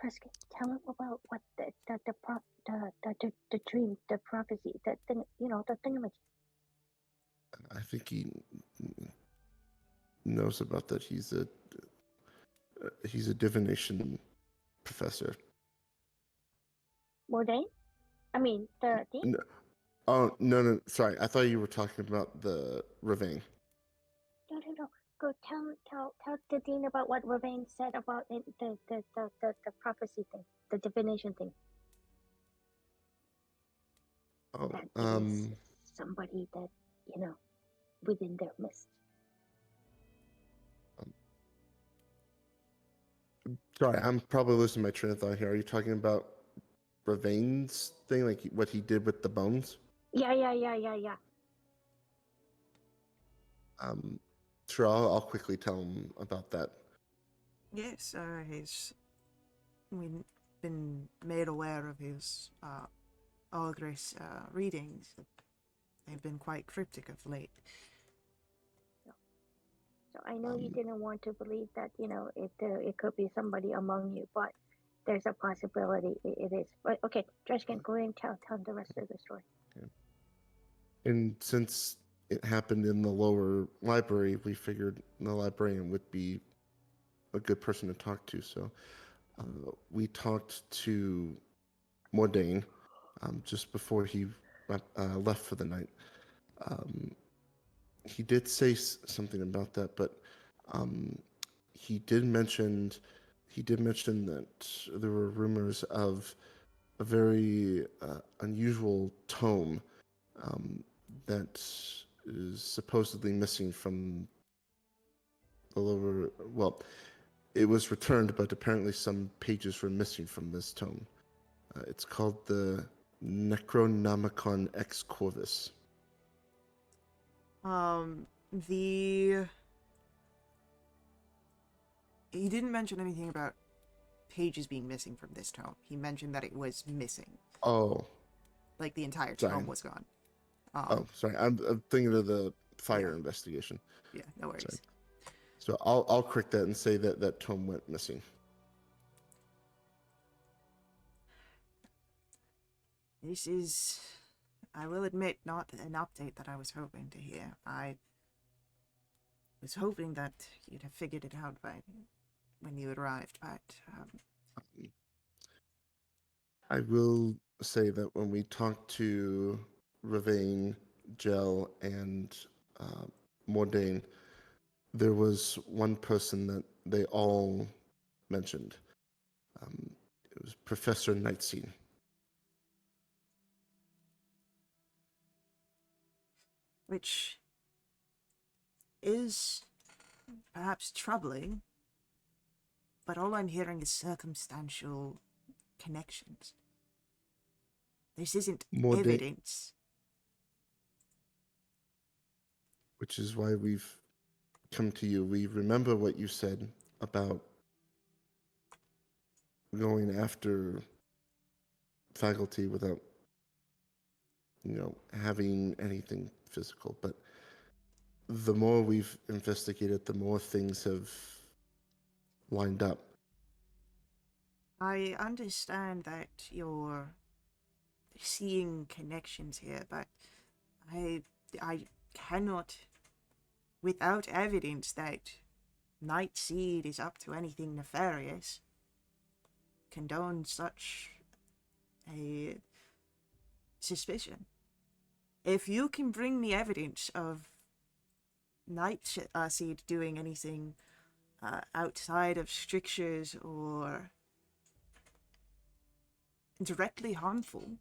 Tresky, tell him about what the dream, the prophecy, the thing, the thingamajig. I think he knows about that. He's a divination professor. Mordain? I mean, the dean? No, oh no, sorry. I thought you were talking about the Ravine. No. Go tell the dean about what Ravain said about it, the prophecy thing, the divination thing. Oh, That it is somebody that, within their midst. Sorry, I'm probably losing my train of thought here. Are you talking about Ravain's thing, like what he did with the bones? Yeah. Sure, I'll quickly tell him about that. Yes, we've been made aware of his Algris readings. They've been quite cryptic of late. So I know you didn't want to believe that, it could be somebody among you, but there's a possibility it is. But okay, Dreshkin, go ahead and tell the rest of the story. Okay. And since it happened in the lower library, we figured the librarian would be a good person to talk to. So we talked to Mordain just before he left for the night. He did say something about that, but he did mention that there were rumors of a very unusual tome that is supposedly missing from the lower. Well, it was returned, but apparently some pages were missing from this tome. It's called the Necronomicon Ex Corvus. He didn't mention anything about pages being missing from this tome. He mentioned that it was missing. Oh. Like the entire Sorry. tome was gone. Sorry. I'm thinking of the fire investigation. Yeah, no worries. Sorry. So I'll correct that and say that tome went missing. This is, I will admit, not an update that I was hoping to hear. I was hoping that you'd have figured it out by when you arrived, but I will say that when we talked to Ravane, Gel, and Mordain, there was one person that they all mentioned. It was Professor Nightscene. which is perhaps troubling, but all I'm hearing is circumstantial connections. This isn't evidence. Which is why we've come to you. We remember what you said about going after faculty without, having anything physical. But the more we've investigated, the more things have lined up. I understand that you're seeing connections here, but I I cannot, without evidence that Night Seed is up to anything nefarious, condone such a suspicion. If you can bring me evidence of Night Seed doing anything outside of strictures or directly harmful,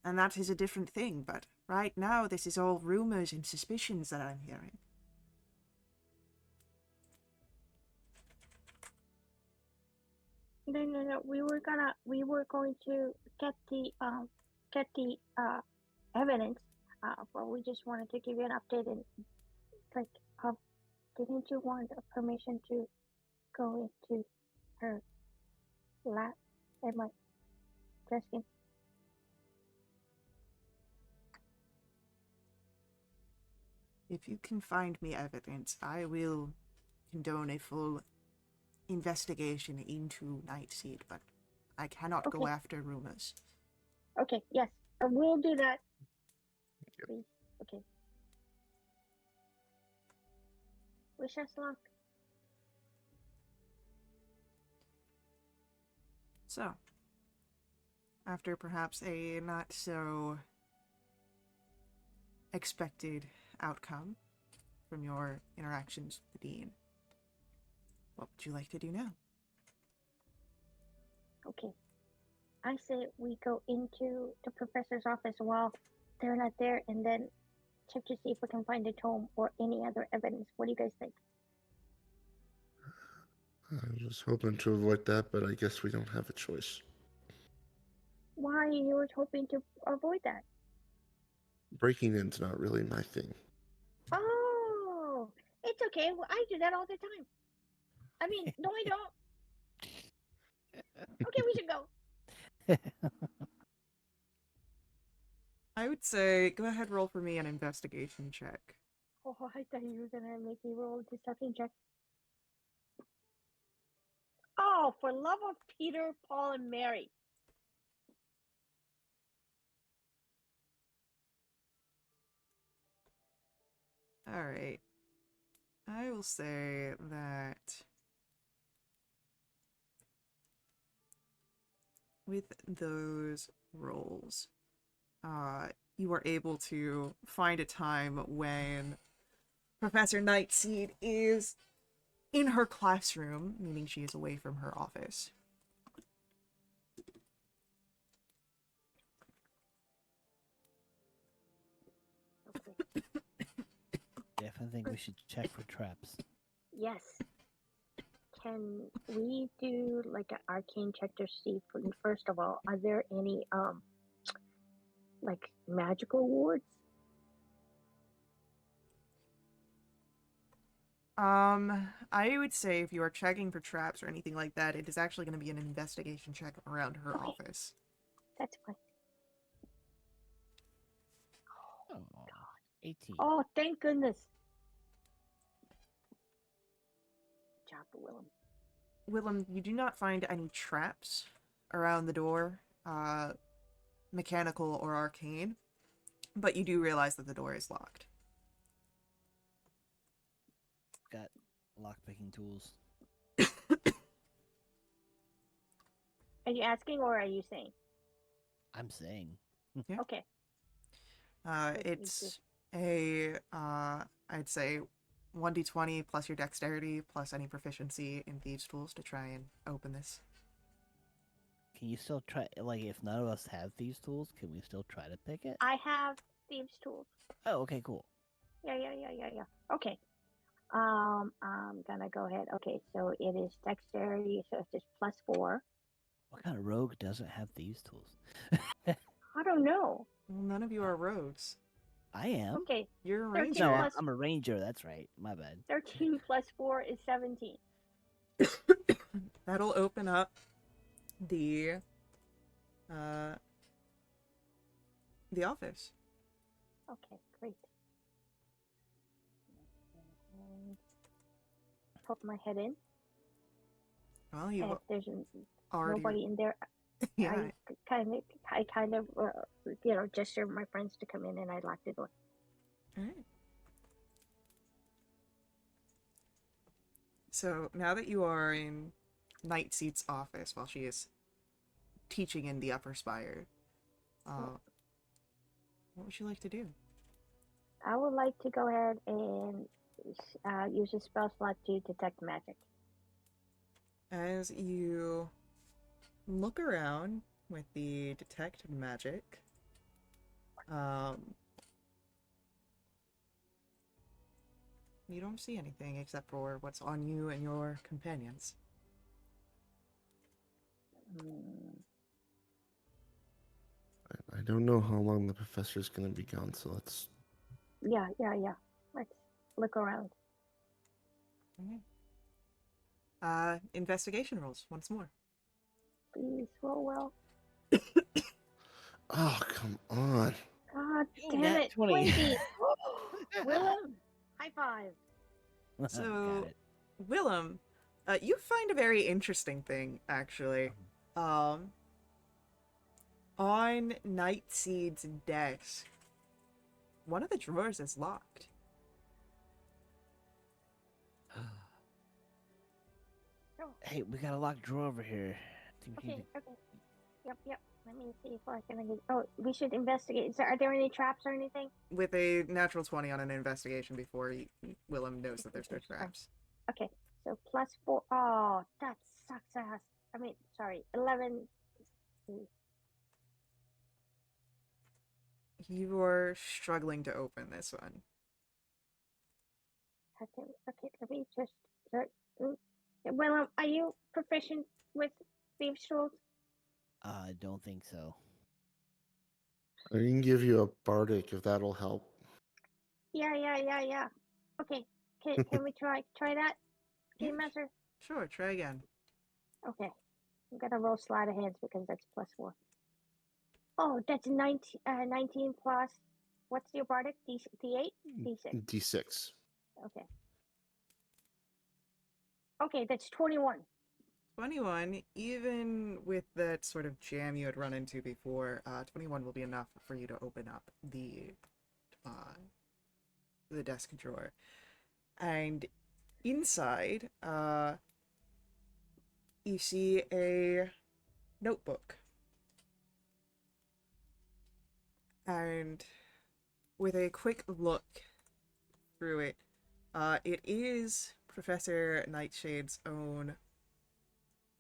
and that is a different thing, but right now this is all rumors and suspicions that I'm hearing. No. We were going to get the evidence. But we just wanted to give you an update and like, didn't you want permission to go into her lab and like Dreskin? If you can find me evidence, I will condone a full investigation into Nightseed, but I cannot go Okay. after rumors. Okay, yes, we'll do that. Yep. Please. Okay. Wish us luck. So, after perhaps a not so expected outcome from your interactions with the Dean, what would you like to do now? Okay. I say we go into the professor's office while they're not there and then check to see if we can find a tome or any other evidence. What do you guys think? I was hoping to avoid that, but I guess we don't have a choice. Why you were hoping to avoid that? Breaking in's not really my thing. Oh, it's okay. Well, I do that all the time. I mean, no, I don't. Okay, we should go. I would say go ahead, roll for me an investigation check. Oh, I thought you were gonna make me roll a deception check. Oh, for love of Peter, Paul, and Mary. Alright. I will say that with those rolls, you are able to find a time when Professor Nightseed is in her classroom, meaning she is away from her office. Okay. Definitely think we should check for traps. Yes. Can we do like an arcane check to see? First of all, are there any like magical wards? I would say if you are checking for traps or anything like that, it is actually going to be an investigation check around her Okay. office. That's fine. Oh, 18. Oh, thank goodness. Good job, Willem. Willem, you do not find any traps around the door, mechanical or arcane, but you do realize that the door is locked. Got lockpicking tools. Are you asking or are you saying? I'm saying. Yeah. Okay. It's I'd say 1d20 plus your dexterity plus any proficiency in thieves' tools to try and open this. Can you still try? Like, if none of us have these tools, can we still try to pick it? I have thieves' tools. Oh, okay, cool. Yeah. Okay. I'm gonna go ahead. Okay, so it is dexterity, so it's just +4. What kind of rogue doesn't have these tools? I don't know. Well, none of you are rogues. I am. Okay, You're a 13 ranger. No, plus I'm a ranger. That's right. My bad. 13 plus 4 is 17. That'll open up the office. Okay, great. Pop my head in. Well, And you've if there's an already. nobody in there. Yeah. I kind of, gesture my friends to come in, and I lock the door. All right. So now that you are in Nightseat's office while she is teaching in the upper spire, what would you like to do? I would like to go ahead and use a spell slot to detect magic. As you look around with the detect magic, you don't see anything except for what's on you and your companions. Hmm. I don't know how long the professor's going to be gone, so let's. Yeah. Let's look around. Okay. Investigation rolls once more. Please roll well. Oh, come on. God Ooh, damn nat it! 20. 20. Willem, high five. So, Got it. Willem, you find a very interesting thing, actually. On Nightseed's desk, one of the drawers is locked. Oh, Hey, we got a locked drawer over here. Think we okay. need Yep. Let me see if I can get. Oh, we should investigate. Are there any traps or anything? With a natural 20 on an investigation before Willem knows that there's no Fine. traps. Okay, so +4. Oh, that sucks ass. I mean, sorry, 11. You are struggling to open this one. Okay, let me just. Well, are you proficient with thieves' tools? I don't think so. I can give you a bardic if that'll help. Yeah. Okay, can we try that? Yeah, Game master? sure, try again. Okay, I'm gonna roll sleight of hands because that's +4. Oh, that's 19 plus. What's your bardic? D8? D6. D6. Okay. Okay, that's 21. 21, even with that sort of jam you had run into before, 21 will be enough for you to open up the desk drawer. And inside, you see a notebook. And with a quick look through it, it is Professor Nightshade's own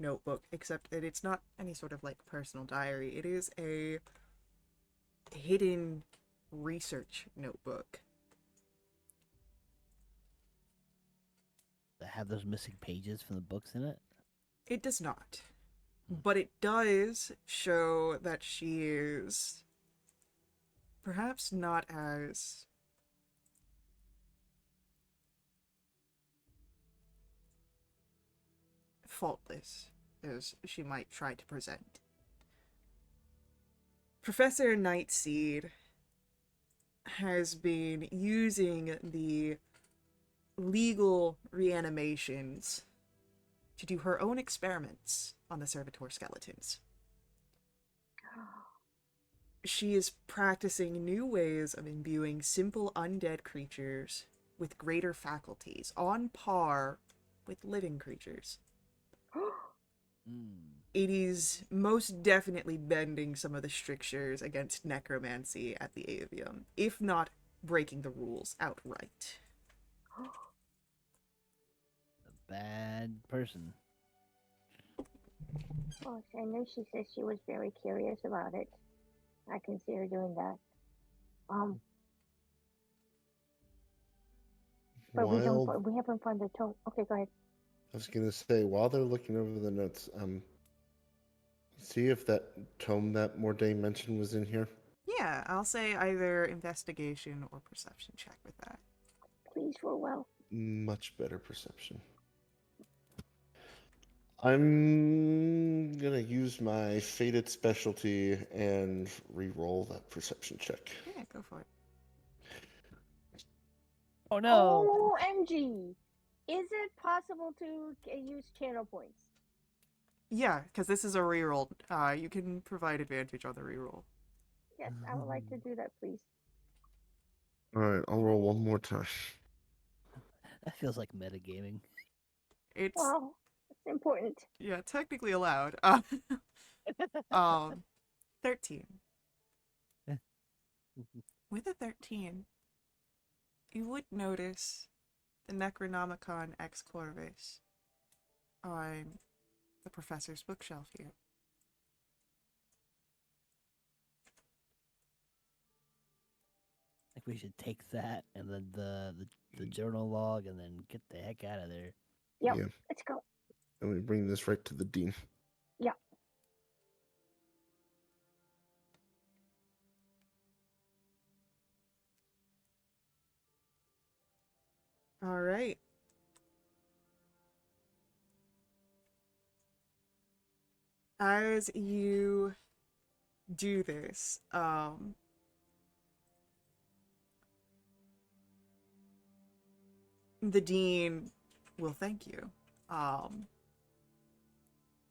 notebook, except that it's not any sort of like personal diary. It is a hidden research notebook. That have those missing pages from the books in it. It does not, but it does show that she is perhaps not as faultless as she might try to present. Professor Nightseed has been using the legal reanimations to do her own experiments on the servitor skeletons. She is practicing new ways of imbuing simple undead creatures with greater faculties, on par with living creatures. It is most definitely bending some of the strictures against necromancy at the Avium, if not breaking the rules outright. A bad person. Oh, I know she said she was very curious about it. I can see her doing that. But While we haven't found the tome. Okay, go ahead. I was gonna say, while they're looking over the notes, see if that tome that Morday mentioned was in here. Yeah, I'll say either investigation or perception check with that. Please roll well. Much better perception. I'm gonna use my fated specialty and re-roll that perception check. Yeah, go for it. Oh no! OMG! Is it possible to use channel points? Yeah, because this is a reroll. You can provide advantage on the reroll. Yes, I would like to do that, please. All right, I'll roll one more time. That feels like metagaming. It's Well, it's important. yeah, technically allowed. 13. With a 13, you would notice the Necronomicon Ex Corvus on the professor's bookshelf here. Like we should take that and then the journal log and then get the heck out of there. Yep, Yeah, let's go. and we bring this right to the dean. Yeah. All right. As you do this, the dean will thank you.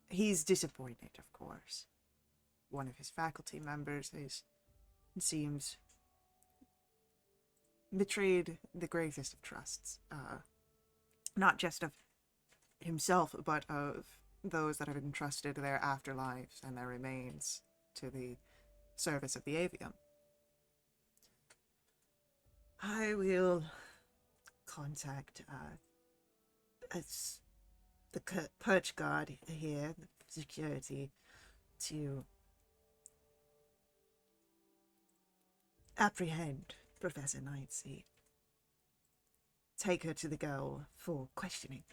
He's disappointed, of course. One of his faculty members seems betrayed the greatest of trusts, not just of himself, but of those that have entrusted their afterlives and their remains to the service of the avium. I will contact the perch guard here, the security, to apprehend Professor Knightsey. Take her to the girl for questioning.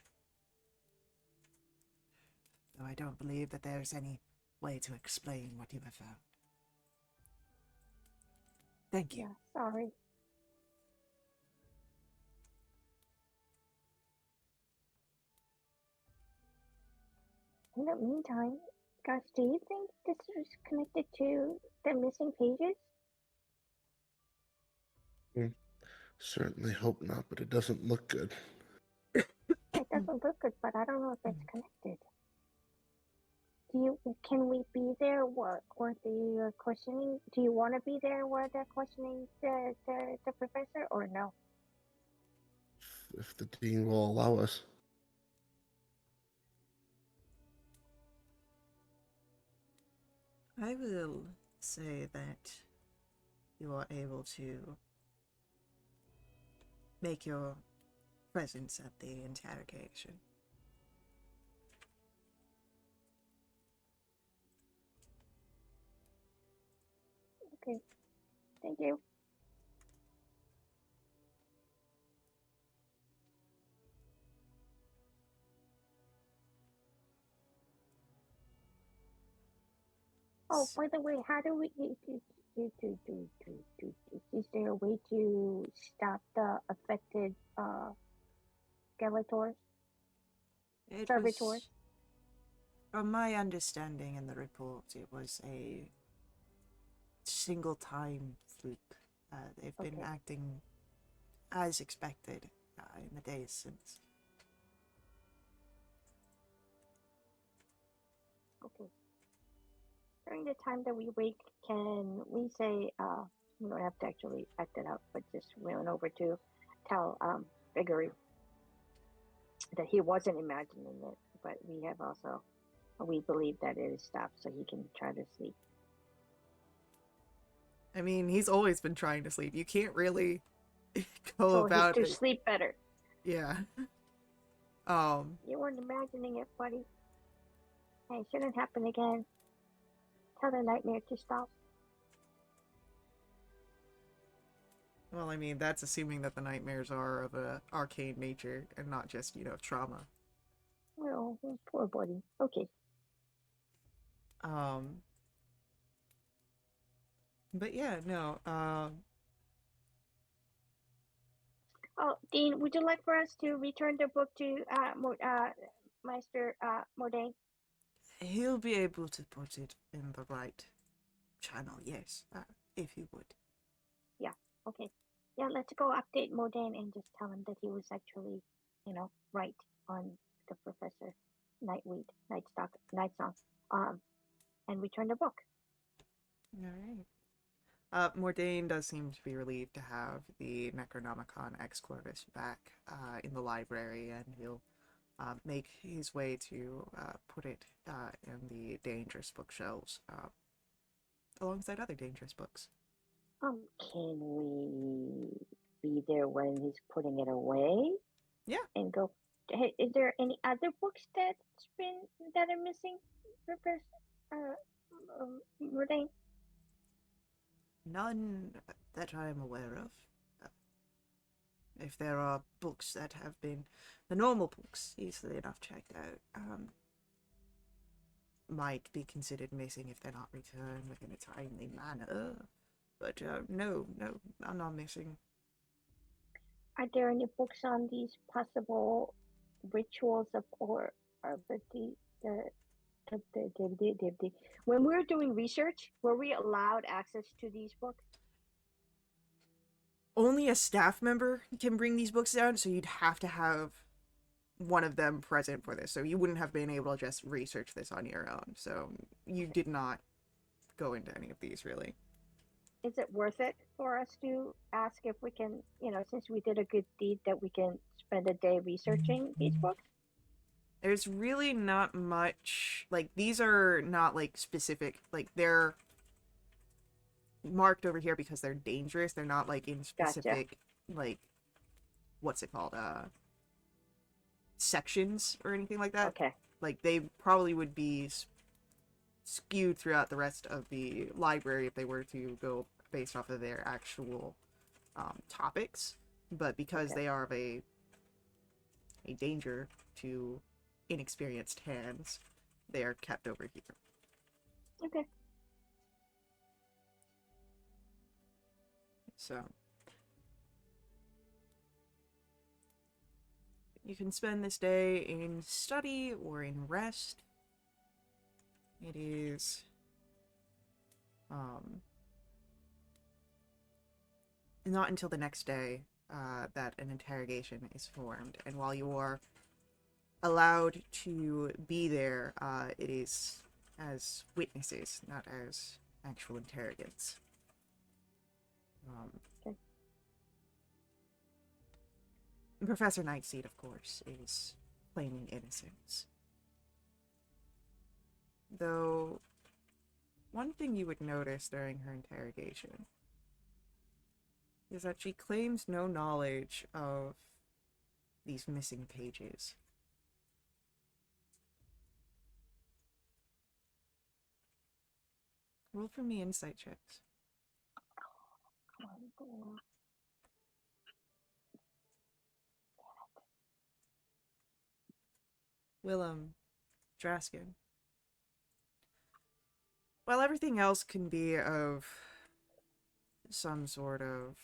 Though I don't believe that there's any way to explain what you have found. Thank you. Yeah, sorry. In the meantime, guys, do you think this is connected to the missing pages? Certainly hope not, but it doesn't look good. It doesn't look good, but I don't know if it's connected. Can we be there or the questioning? Do you want to be there where they're questioning the professor or no? If the dean will allow us. I will say that you are able to make your presence at the interrogation. Okay, thank you. Oh, by the way, how do we is there a way to stop the affected Skeletors? It Servitors? was, from my understanding in the report, it was a single-time fluke. They've been Okay. acting as expected in the days since. Okay. During the time that we wait, can we say we don't have to actually act it out, but just run over to tell Gregory that he wasn't imagining it, but we believe that it is stopped so he can try to sleep. I mean, he's always been trying to sleep. You can't really go So about to it. sleep better. Yeah. You weren't imagining it, buddy. Hey, it shouldn't happen again. Tell the nightmare to stop. Well, I mean, that's assuming that the nightmares are of a arcane nature and not just, trauma. Oh, poor buddy. Okay. But yeah, no, Oh, Dean, would you like for us to return the book to Maester Mordain? he'll be able to put it in the right channel, yes, if he would. Yeah, okay. Yeah, let's go update Mordain and just tell him that he was actually, right on the professor. Night Song, and return the book. All right. Mordain does seem to be relieved to have the Necronomicon Ex Corvus back in the library, and he'll make his way to put it in the dangerous bookshelves alongside other dangerous books. Can we be there when he's putting it away? Yeah. And go. Hey, is there any other books that are missing, Professor Mordain? None that I am aware of. If there are books that have been the normal books, easily enough checked out, might be considered missing if they're not returned within a timely manner. But no, I'm not missing. Are there any books on these possible rituals or the when we were doing research, were we allowed access to these books? Only a staff member can bring these books down, so you'd have to have one of them present for this. So you wouldn't have been able to just research this on your own. So you did not go into any of these, really. Is it worth it for us to ask if we can, since we did a good deed, that we can spend a day researching these books? There's really not much, like, these are not, like, specific, like, they're marked over here because they're dangerous. They're not, like, in specific, like, what's it called, sections or anything like that. Okay. Like, they probably would be skewed throughout the rest of the library if they were to go based off of their actual topics. But because they are of a danger to inexperienced hands, they are kept over here. Okay. So you can spend this day in study or in rest. It is not until the next day that an interrogation is formed, and while you are allowed to be there, it is as witnesses, not as actual interrogants. Okay. Professor Nightseed, of course, is claiming innocence. Though, one thing you would notice during her interrogation is that she claims no knowledge of these missing pages. Roll for me insight checks. Willem, Draskin. While everything else can be of some sort of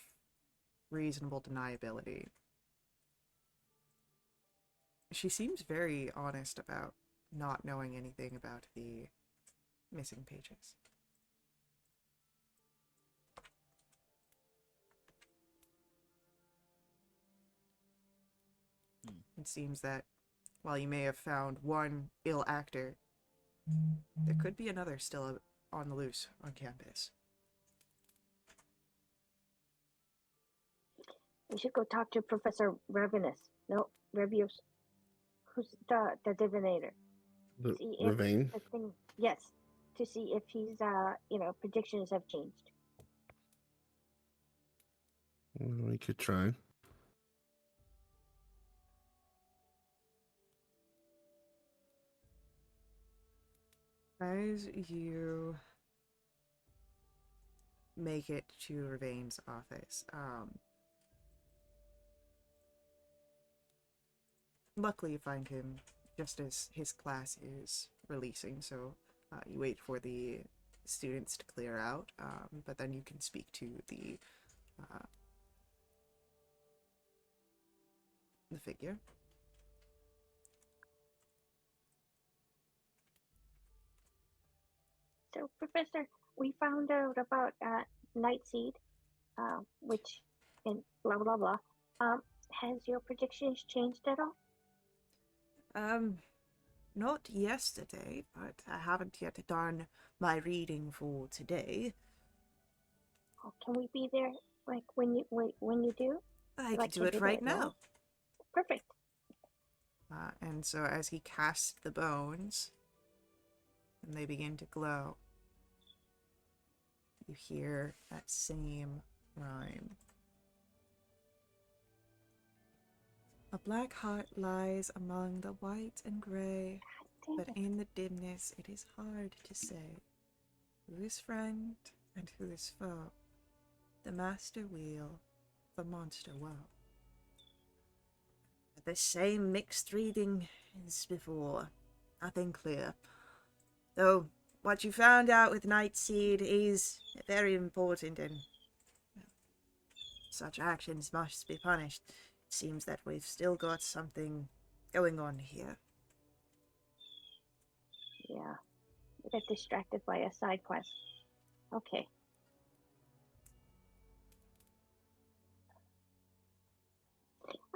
reasonable deniability, she seems very honest about not knowing anything about the missing pages. It seems that while you may have found one ill actor, there could be another still on the loose on campus. We should go talk to Professor Revinus. No, Revius. Who's the divinator? Ravine? Yes, to see if his predictions have changed. We could try. As you make it to Ravain's office, luckily you find him just as his class is releasing, so you wait for the students to clear out, but then you can speak to the figure. So, Professor, we found out about Nightseed, which, and blah blah blah. Has your predictions changed at all? Not yesterday, but I haven't yet done my reading for today. Oh, can we be there like when you do? I Like, could do can it be right there now? now. Perfect. And so as he casts the bones, and they begin to glow, you hear that same rhyme. A black heart lies among the white and gray, Damn but it. in the dimness it is hard to say who is friend and who is foe. The master wheel, the monster woe. The same mixed reading as before. Nothing clear. Though what you found out with Nightseed is very important, and such actions must be punished. It seems that we've still got something going on here. Yeah. We got distracted by a side quest. Okay.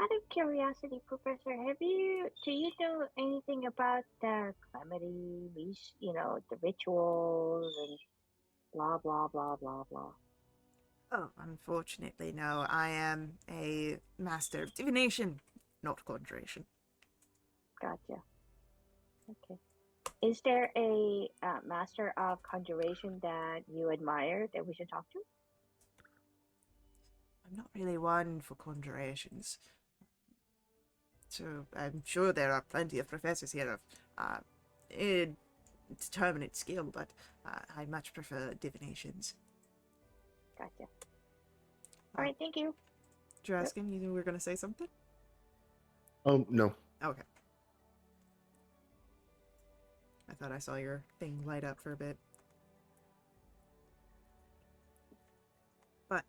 Out of curiosity, Professor, do you know anything about the calamity, the rituals and blah, blah, blah, blah, blah? Oh, unfortunately, no. I am a master of divination, not conjuration. Gotcha. Okay. Is there a master of conjuration that you admire that we should talk to? I'm not really one for conjurations. So I'm sure there are plenty of professors here of determinate skill, but I much prefer divinations. Gotcha. All right, thank you. Draskin, you were going to say something? Oh, no. Okay. I thought I saw your thing light up for a bit. But,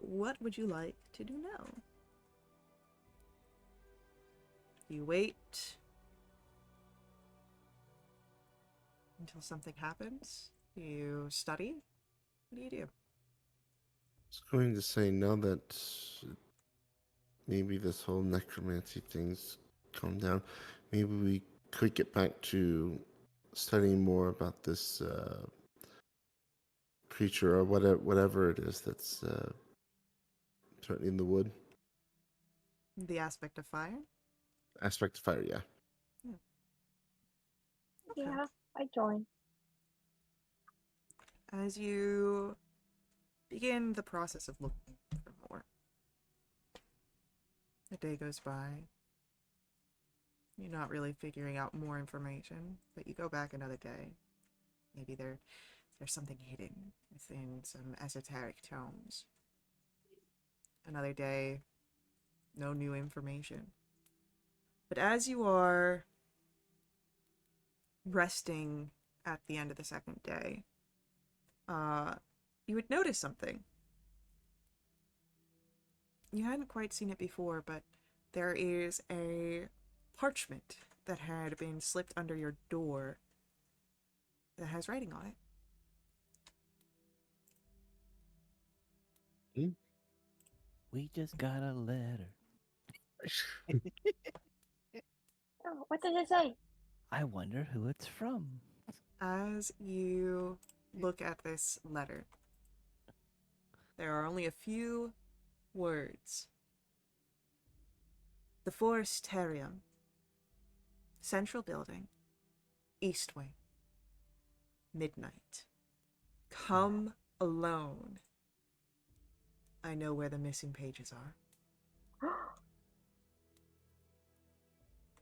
what would you like to do now? Do you wait until something happens? Do you study? What do you do? I was going to say, now that maybe this whole necromancy thing's calmed down, maybe we could get back to studying more about this creature or whatever it is that's threatening the wood. The aspect of fire? Aspect of fire, yeah. Okay. Yeah, I join. As you begin the process of looking for more, a day goes by. You're not really figuring out more information, but you go back another day. Maybe there's something hidden within some esoteric tomes. Another day, no new information. But as you are resting at the end of the second day, you would notice something. You hadn't quite seen it before, but there is a parchment that had been slipped under your door that has writing on it. We just got a letter. Oh, what does it say? I wonder who it's from. As you look at this letter, there are only a few words. The Forestarium, Central Building, East Wing, midnight. Come alone. I know where the missing pages are.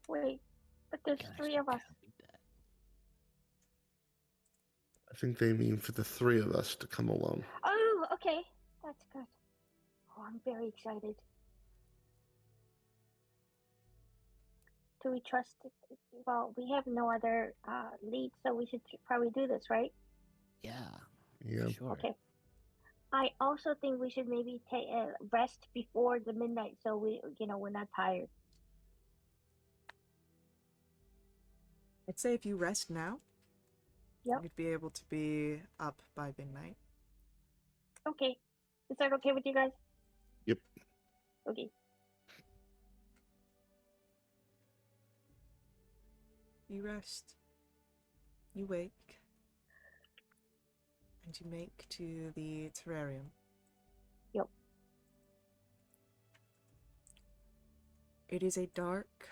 Wait, but there's Can I three start of us. counting that? I think they mean for the three of us to come along. Oh, okay. That's good. Oh, I'm very excited. Do we trust it? Well, we have no other leads, so we should probably do this, right? Yeah. Yeah. For sure. Okay. I also think we should maybe take a rest before the midnight, so we're not tired. I'd say if you rest now, Yep. you'd be able to be up by midnight. Okay. Is that okay with you guys? Yep. Okay. You rest. You wake. And you make to the terrarium. Yep. It is a dark,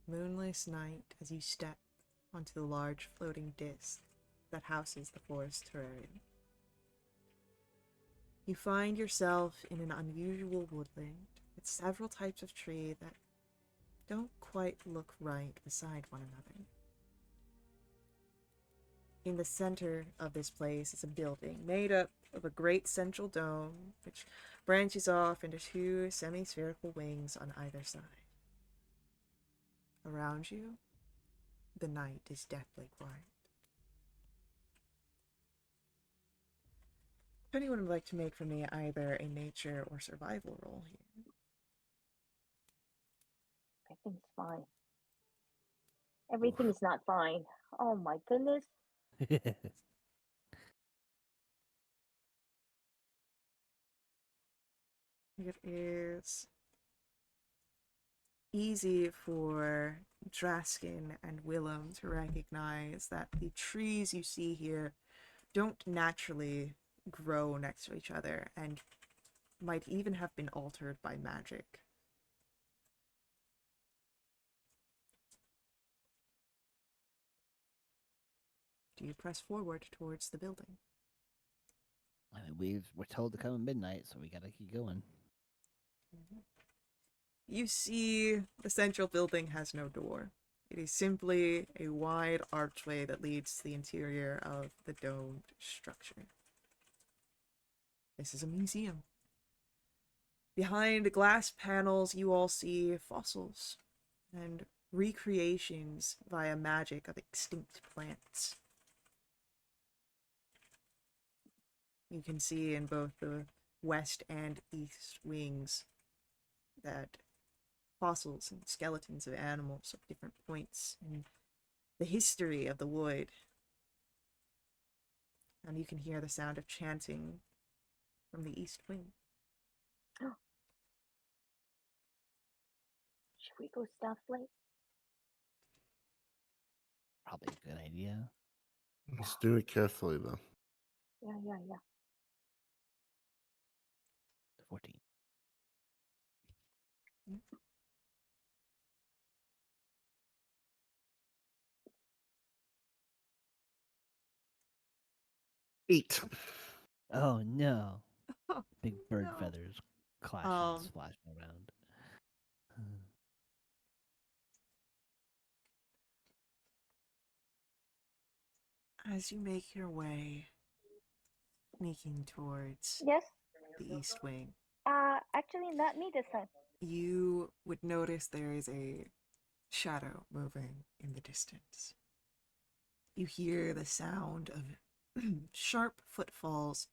moonless night as you step onto the large floating disc that houses the forest terrarium. You find yourself in an unusual woodland with several types of tree that don't quite look right beside one another. In the center of this place is a building made up of a great central dome, which branches off into two semi-spherical wings on either side. Around you, the night is deathly quiet. If anyone would like to make for me either a nature or survival roll here. Everything's fine. Everything's not fine. Oh my goodness. It is easy for Draskin and Willem to recognize that the trees you see here don't naturally grow next to each other and might even have been altered by magic. Do you press forward towards the building? I mean, we're told to come at midnight, so we gotta keep going. You see the central building has no door. It is simply a wide archway that leads to the interior of the domed structure. This is a museum. Behind glass panels, you all see fossils and recreations via magic of extinct plants. You can see in both the west and east wings that fossils and skeletons of animals of different points in the history of the wood. And you can hear the sound of chanting from the east wing. Should we go stealthily? Probably a good idea. Let's do it carefully, though. Yeah. 14. Eight. Oh no! Oh, Big bird no. feathers clashing, Um, splashing around. As you make your way, sneaking towards Yes. the east wing, Actually, not me this time. you would notice there is a shadow moving in the distance. You hear the sound of sharp footfalls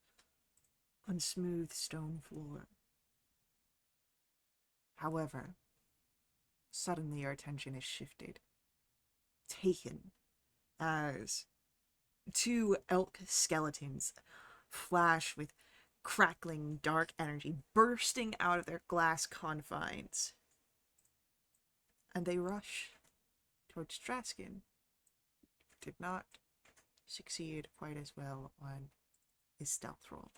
on smooth stone floor. However, suddenly your attention is shifted, taken as two elk skeletons flash with crackling dark energy bursting out of their glass confines. And they rush towards Straskin. Did not succeed quite as well on his stealth roll.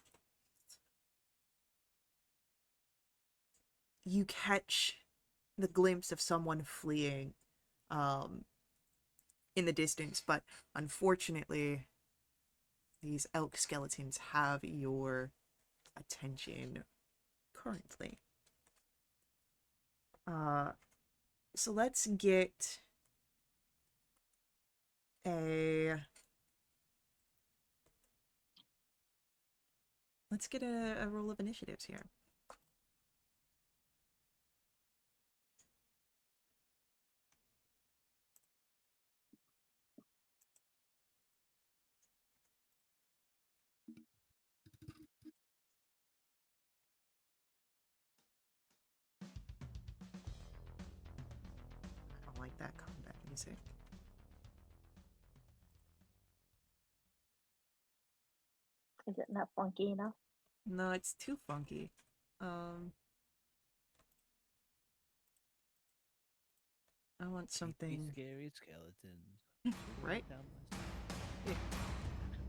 You catch the glimpse of someone fleeing in the distance, but unfortunately, these elk skeletons have your attention currently. So let's get a roll of initiatives here. I don't like that combat music. Is it not funky enough? No, it's too funky. I want something Scary skeletons. right. Down my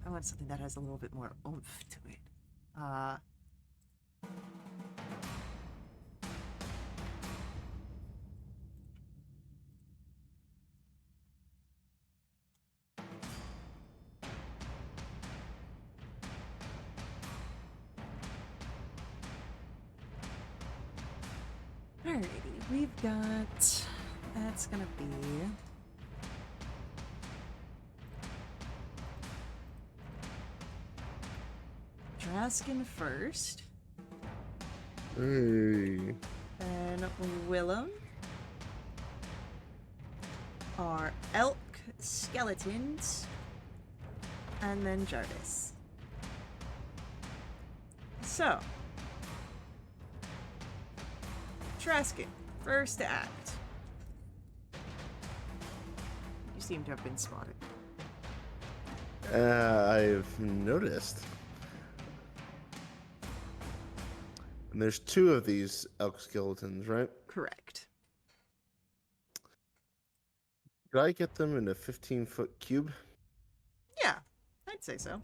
I want something that has a little bit more oomph to it. Alrighty, we've got. That's gonna be. Draskin first, Hey. then Willem. Our elk skeletons, and then Jarvis. So, Draskin, first act. You seem to have been spotted. I've noticed. And there's 2 of these elk skeletons, right? Correct. Could I get them in a 15-foot cube? Yeah, I'd say so.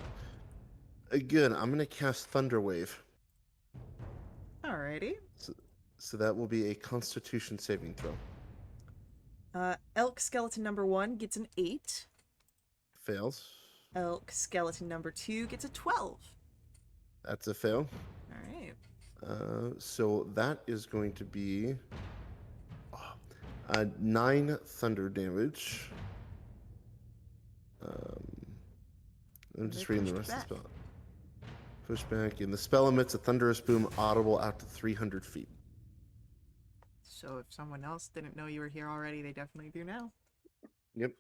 Good. I'm gonna cast Thunder Wave. Alrighty. So that will be a Constitution saving throw. Elk skeleton number 1 gets an 8. Fails. Elk skeleton number 2 gets a 12. That's a fail. Alright. So that is going to be 9 thunder damage. I'm just reading the rest of the spell. Push back, and the spell emits a thunderous boom audible out to 300 feet. So if someone else didn't know you were here already, they definitely do now. Yep.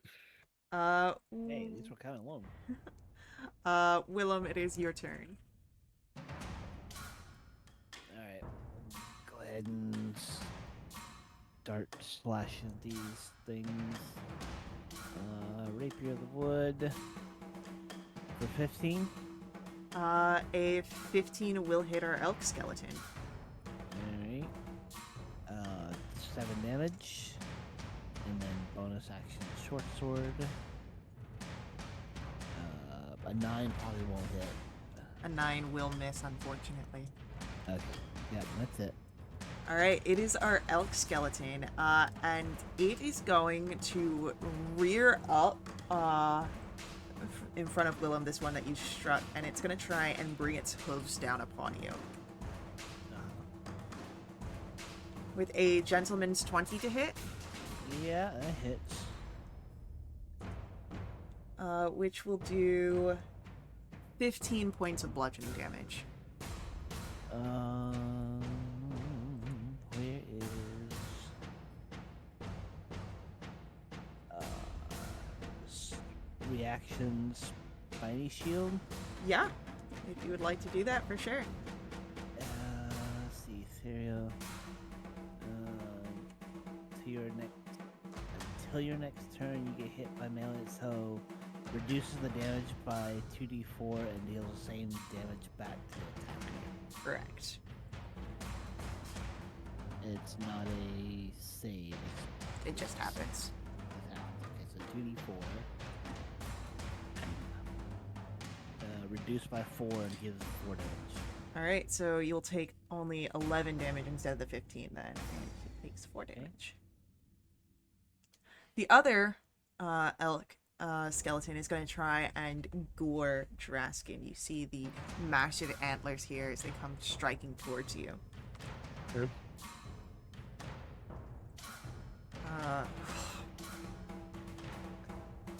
Hey, at least we're kind of alone. Willem, it is your turn. Alright. Go ahead and start slashing these things. Rapier of the Wood. For 15. A 15 will hit our elk skeleton. Alright. 7 damage. And then bonus action short sword. A 9 probably won't hit. A 9 will miss, unfortunately. Okay. Yep, that's it. Alright, it is our elk skeleton, and it is going to rear up in front of Willem, this one that you struck, and it's going to try and bring its hooves down upon you. With a gentleman's 20 to hit, Yeah, that hits. which will do 15 points of bludgeoning damage. Where is reactions spiny shield? Yeah, if you would like to do that, for sure. Let's see, Ethereal. Until your next turn, you get hit by melee, so reduces the damage by 2d4 and deals the same damage back to the attacker. Correct. It's not a save. It just happens. Okay, so 2d4. Reduced by 4 and gives 4 damage. Alright, so you'll take only 11 damage instead of the 15 then, and it takes 4 damage. The other elk skeleton is going to try and gore Draskin. You see the massive antlers here as they come striking towards you. Okay.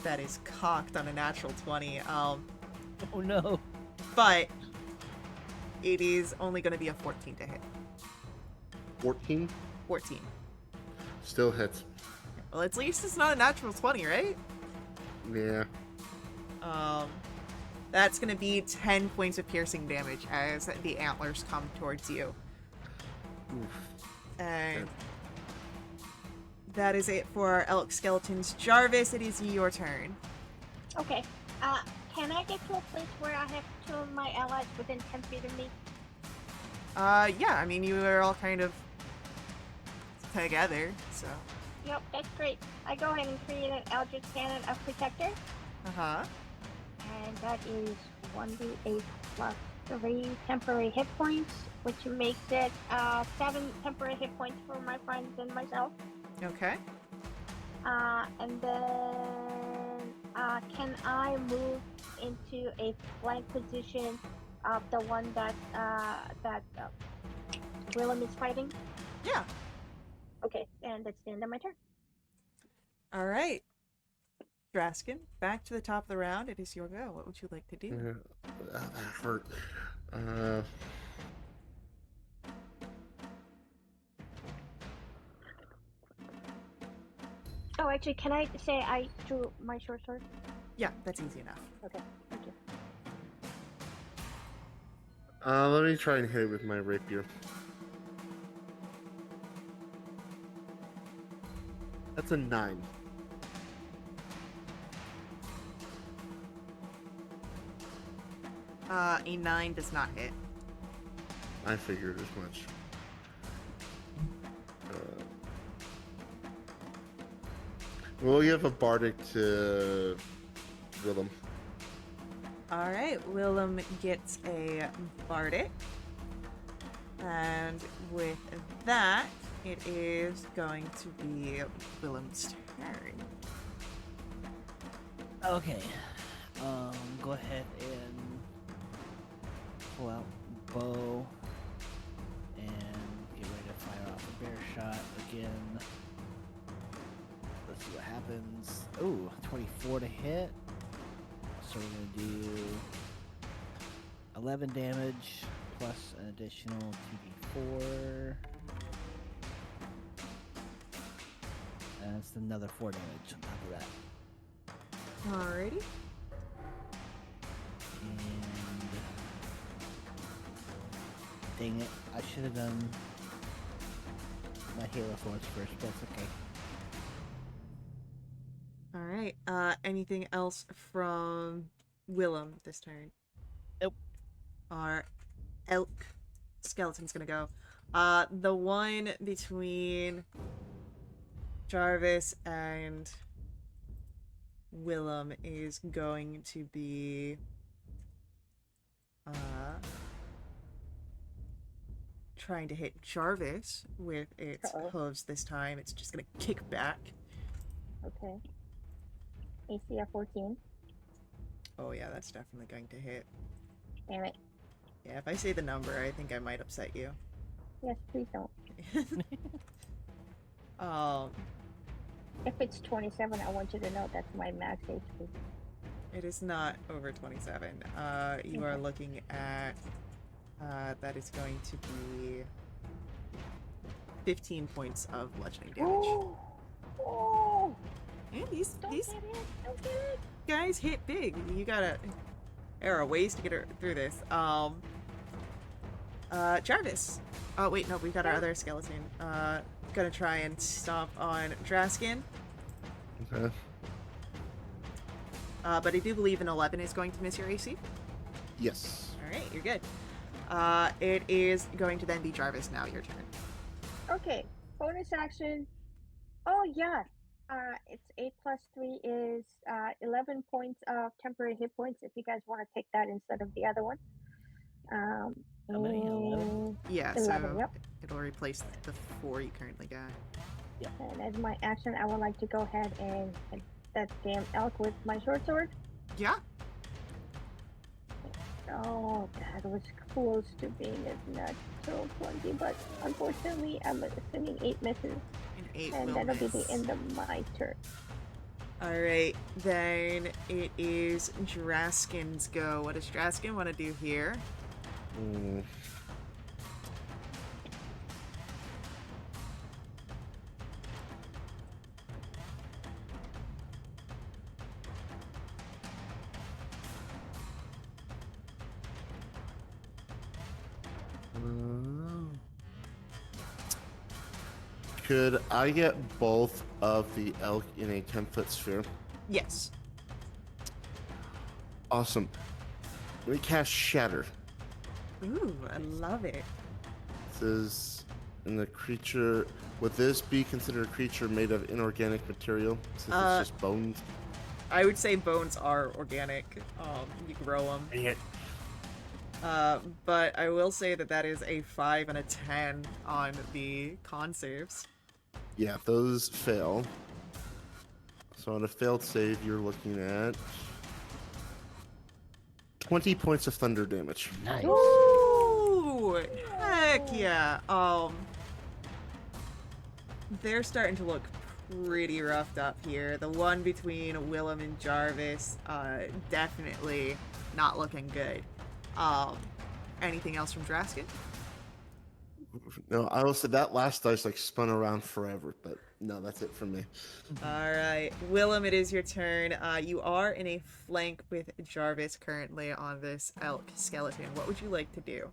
That is cocked on a natural 20. Oh no! But it is only going to be a 14 to hit. 14 14. still hits. Well, at least it's not a natural 20, right? Yeah. That's going to be 10 points of piercing damage as the antlers come towards you. Oof. And that is it for our elk skeletons. Jarvis, it is your turn. Okay. Can I get to a place where I have 2 of my allies within 10 feet of me? Yeah, I mean, you are all kind of together, so. Yep, that's great. I go ahead and create an Eldritch Cannon of Protector, Uh-huh. and that is 1d8 plus 3 temporary hit points, which makes it 7 temporary hit points for my friends and myself. Okay. And then can I move into a flank position of the one that Willem is fighting? Yeah. Okay, and that's the end of my turn. All right. Draskin, back to the top of the round. It is your go. What would you like to do? Yeah, that hurt. Oh, actually, can I say I drew my short sword? Yeah, that's easy enough. Okay, thank you. Let me try and hit it with my rapier. That's a 9. A 9 does not hit. I figured as much. We'll give a bardic to Willem. All right, Willem gets a bardic. And with that, it is going to be Willem's turn. Okay. Go ahead and pull out bow and get ready to fire off a bear shot again. Let's see what happens. Ooh, 24 to hit. So we're gonna do 11 damage plus an additional 2d4. And it's another 4 damage on top of that. Alrighty. And dang it, I should have done my Halo Force first, but that's okay. Alright. Anything else from Willem this turn? Nope. Our elk skeleton's gonna go. The one between Jarvis and Willem is going to be trying to hit Jarvis with its hooves this time. It's just gonna kick back. Okay. ACF 14. Oh yeah, that's definitely going to hit. Damn it. Yeah, if I say the number, I think I might upset you. Yes, please don't. If it's 27, I want you to know that's my max HP. It is not over 27. You are looking at that is going to be 15 points of bludgeoning damage. Oh! And these Don't get it! Don't get it! guys hit big. You gotta. There are ways to get through this. Jarvis. Oh wait, no, we got our other skeleton. Gonna try and stomp on Draskin. Okay. But I do believe an 11 is going to miss your AC. Yes. All right, you're good. It is going to then be Jarvis now. Your turn. Okay, bonus action. Oh yeah, it's 8 plus 3 is 11 points of temporary hit points. If you guys want to take that instead of the other one. How many? 11? Yeah, 11, so yep. it'll replace the 4 you currently got. And as my action, I would like to go ahead and hit that damn elk with my short sword. Yeah. Oh, that was close to being a natural 20, but unfortunately, I'm assuming 8 misses. An 8 And will that'll miss. be the end of my turn. Alright, then it is Draskin's go. What does Draskin want to do here? Mm. Could I get both of the elk in a 10-foot sphere? Yes. Awesome. Let me cast Shatter. Ooh, I love it. This is, and the creature Would this be considered a creature made of inorganic material since it's just bones? I would say bones are organic. You grow them. Dang it. But I will say that that is a 5 and a 10 on the con saves. Yeah, those fail. So on a failed save, you're looking at 20 points of thunder damage. Nice. Ooh, heck yeah. They're starting to look pretty roughed up here. The one between Willem and Jarvis, definitely not looking good. Anything else from Draskin? No, I will say that last dice like spun around forever, but no, that's it from me. All right, Willem, it is your turn. You are in a flank with Jarvis currently on this elk skeleton. What would you like to do?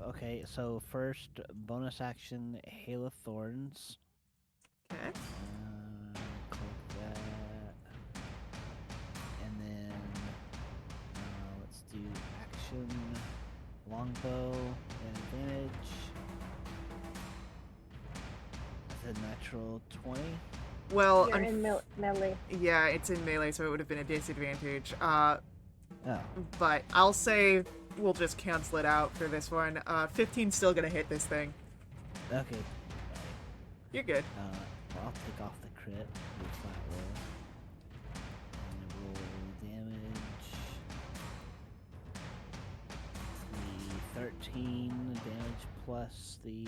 Okay, so first, bonus action, Hail of Thorns. Okay. Click that. And then, let's do action, longbow, and advantage. That's a natural 20. Well, You're in melee. yeah, it's in melee, so it would have been a disadvantage. Oh, But I'll say we'll just cancel it out for this one. 15's still gonna hit this thing. okay. You're good. I'll take off the crit, do a flat roll. And roll damage. The 13 damage plus the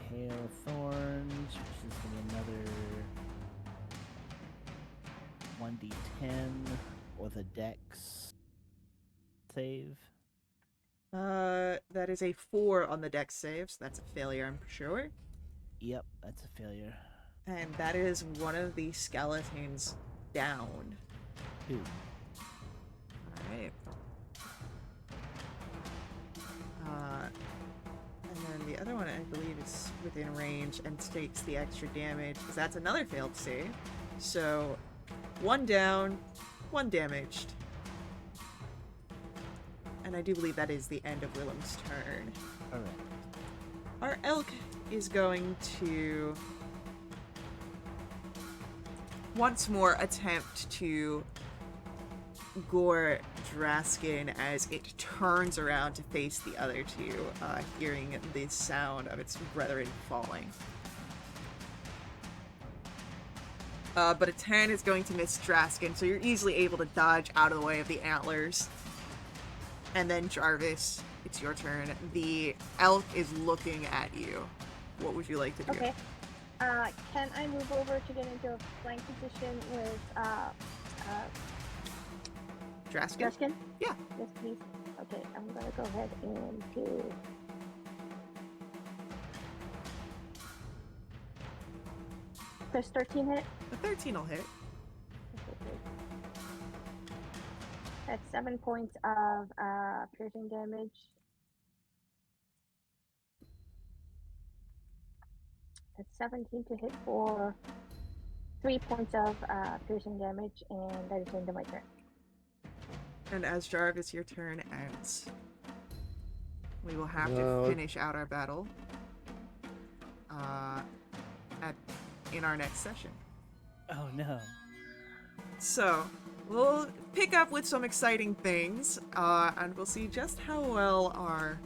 Hail Thorns, which is going to be another 1d10 with a dex save. That is a 4 on the dex save, so that's a failure, I'm sure. Yep, that's a failure. And that is one of the skeletons down. Ooh. Alright. And then the other one, I believe, is within range and takes the extra damage, because that's another failed save. So, 1 down, 1 damaged. And I do believe that is the end of Willem's turn. Alright. Our elk is going to once more attempt to gore Draskin as it turns around to face the other two, hearing the sound of its brethren falling. But a 10 is going to miss Draskin, so you're easily able to dodge out of the way of the antlers. And then Jarvis, it's your turn. The elk is looking at you. What would you like to do? Okay. Can I move over to get into a flank position with Draskin? Justin? Yeah. Yes, please. Okay, I'm gonna go ahead and do. Does 13 hit? The 13 will hit. Okay, good. That's 7 points of piercing damage. That's 17 to hit for 3 points of piercing damage, and that is the end of my turn. And as Jarvis, your turn ends. We will have to No. finish out our battle in our next session. Oh no. So, we'll pick up with some exciting things, and we'll see just how well our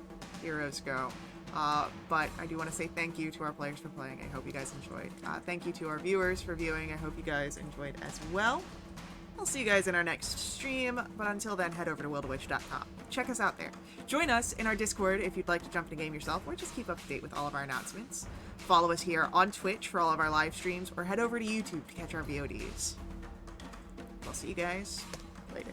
heroes go. But I do want to say thank you to our players for playing. I hope you guys enjoyed. Thank you to our viewers for viewing. I hope you guys enjoyed as well. I'll see you guys in our next stream, but until then, head over to wildwitch.com. Check us out there. Join us in our Discord if you'd like to jump in a game yourself, or just keep up to date with all of our announcements. Follow us here on Twitch for all of our live streams, or head over to YouTube to catch our VODs. I'll see you guys later.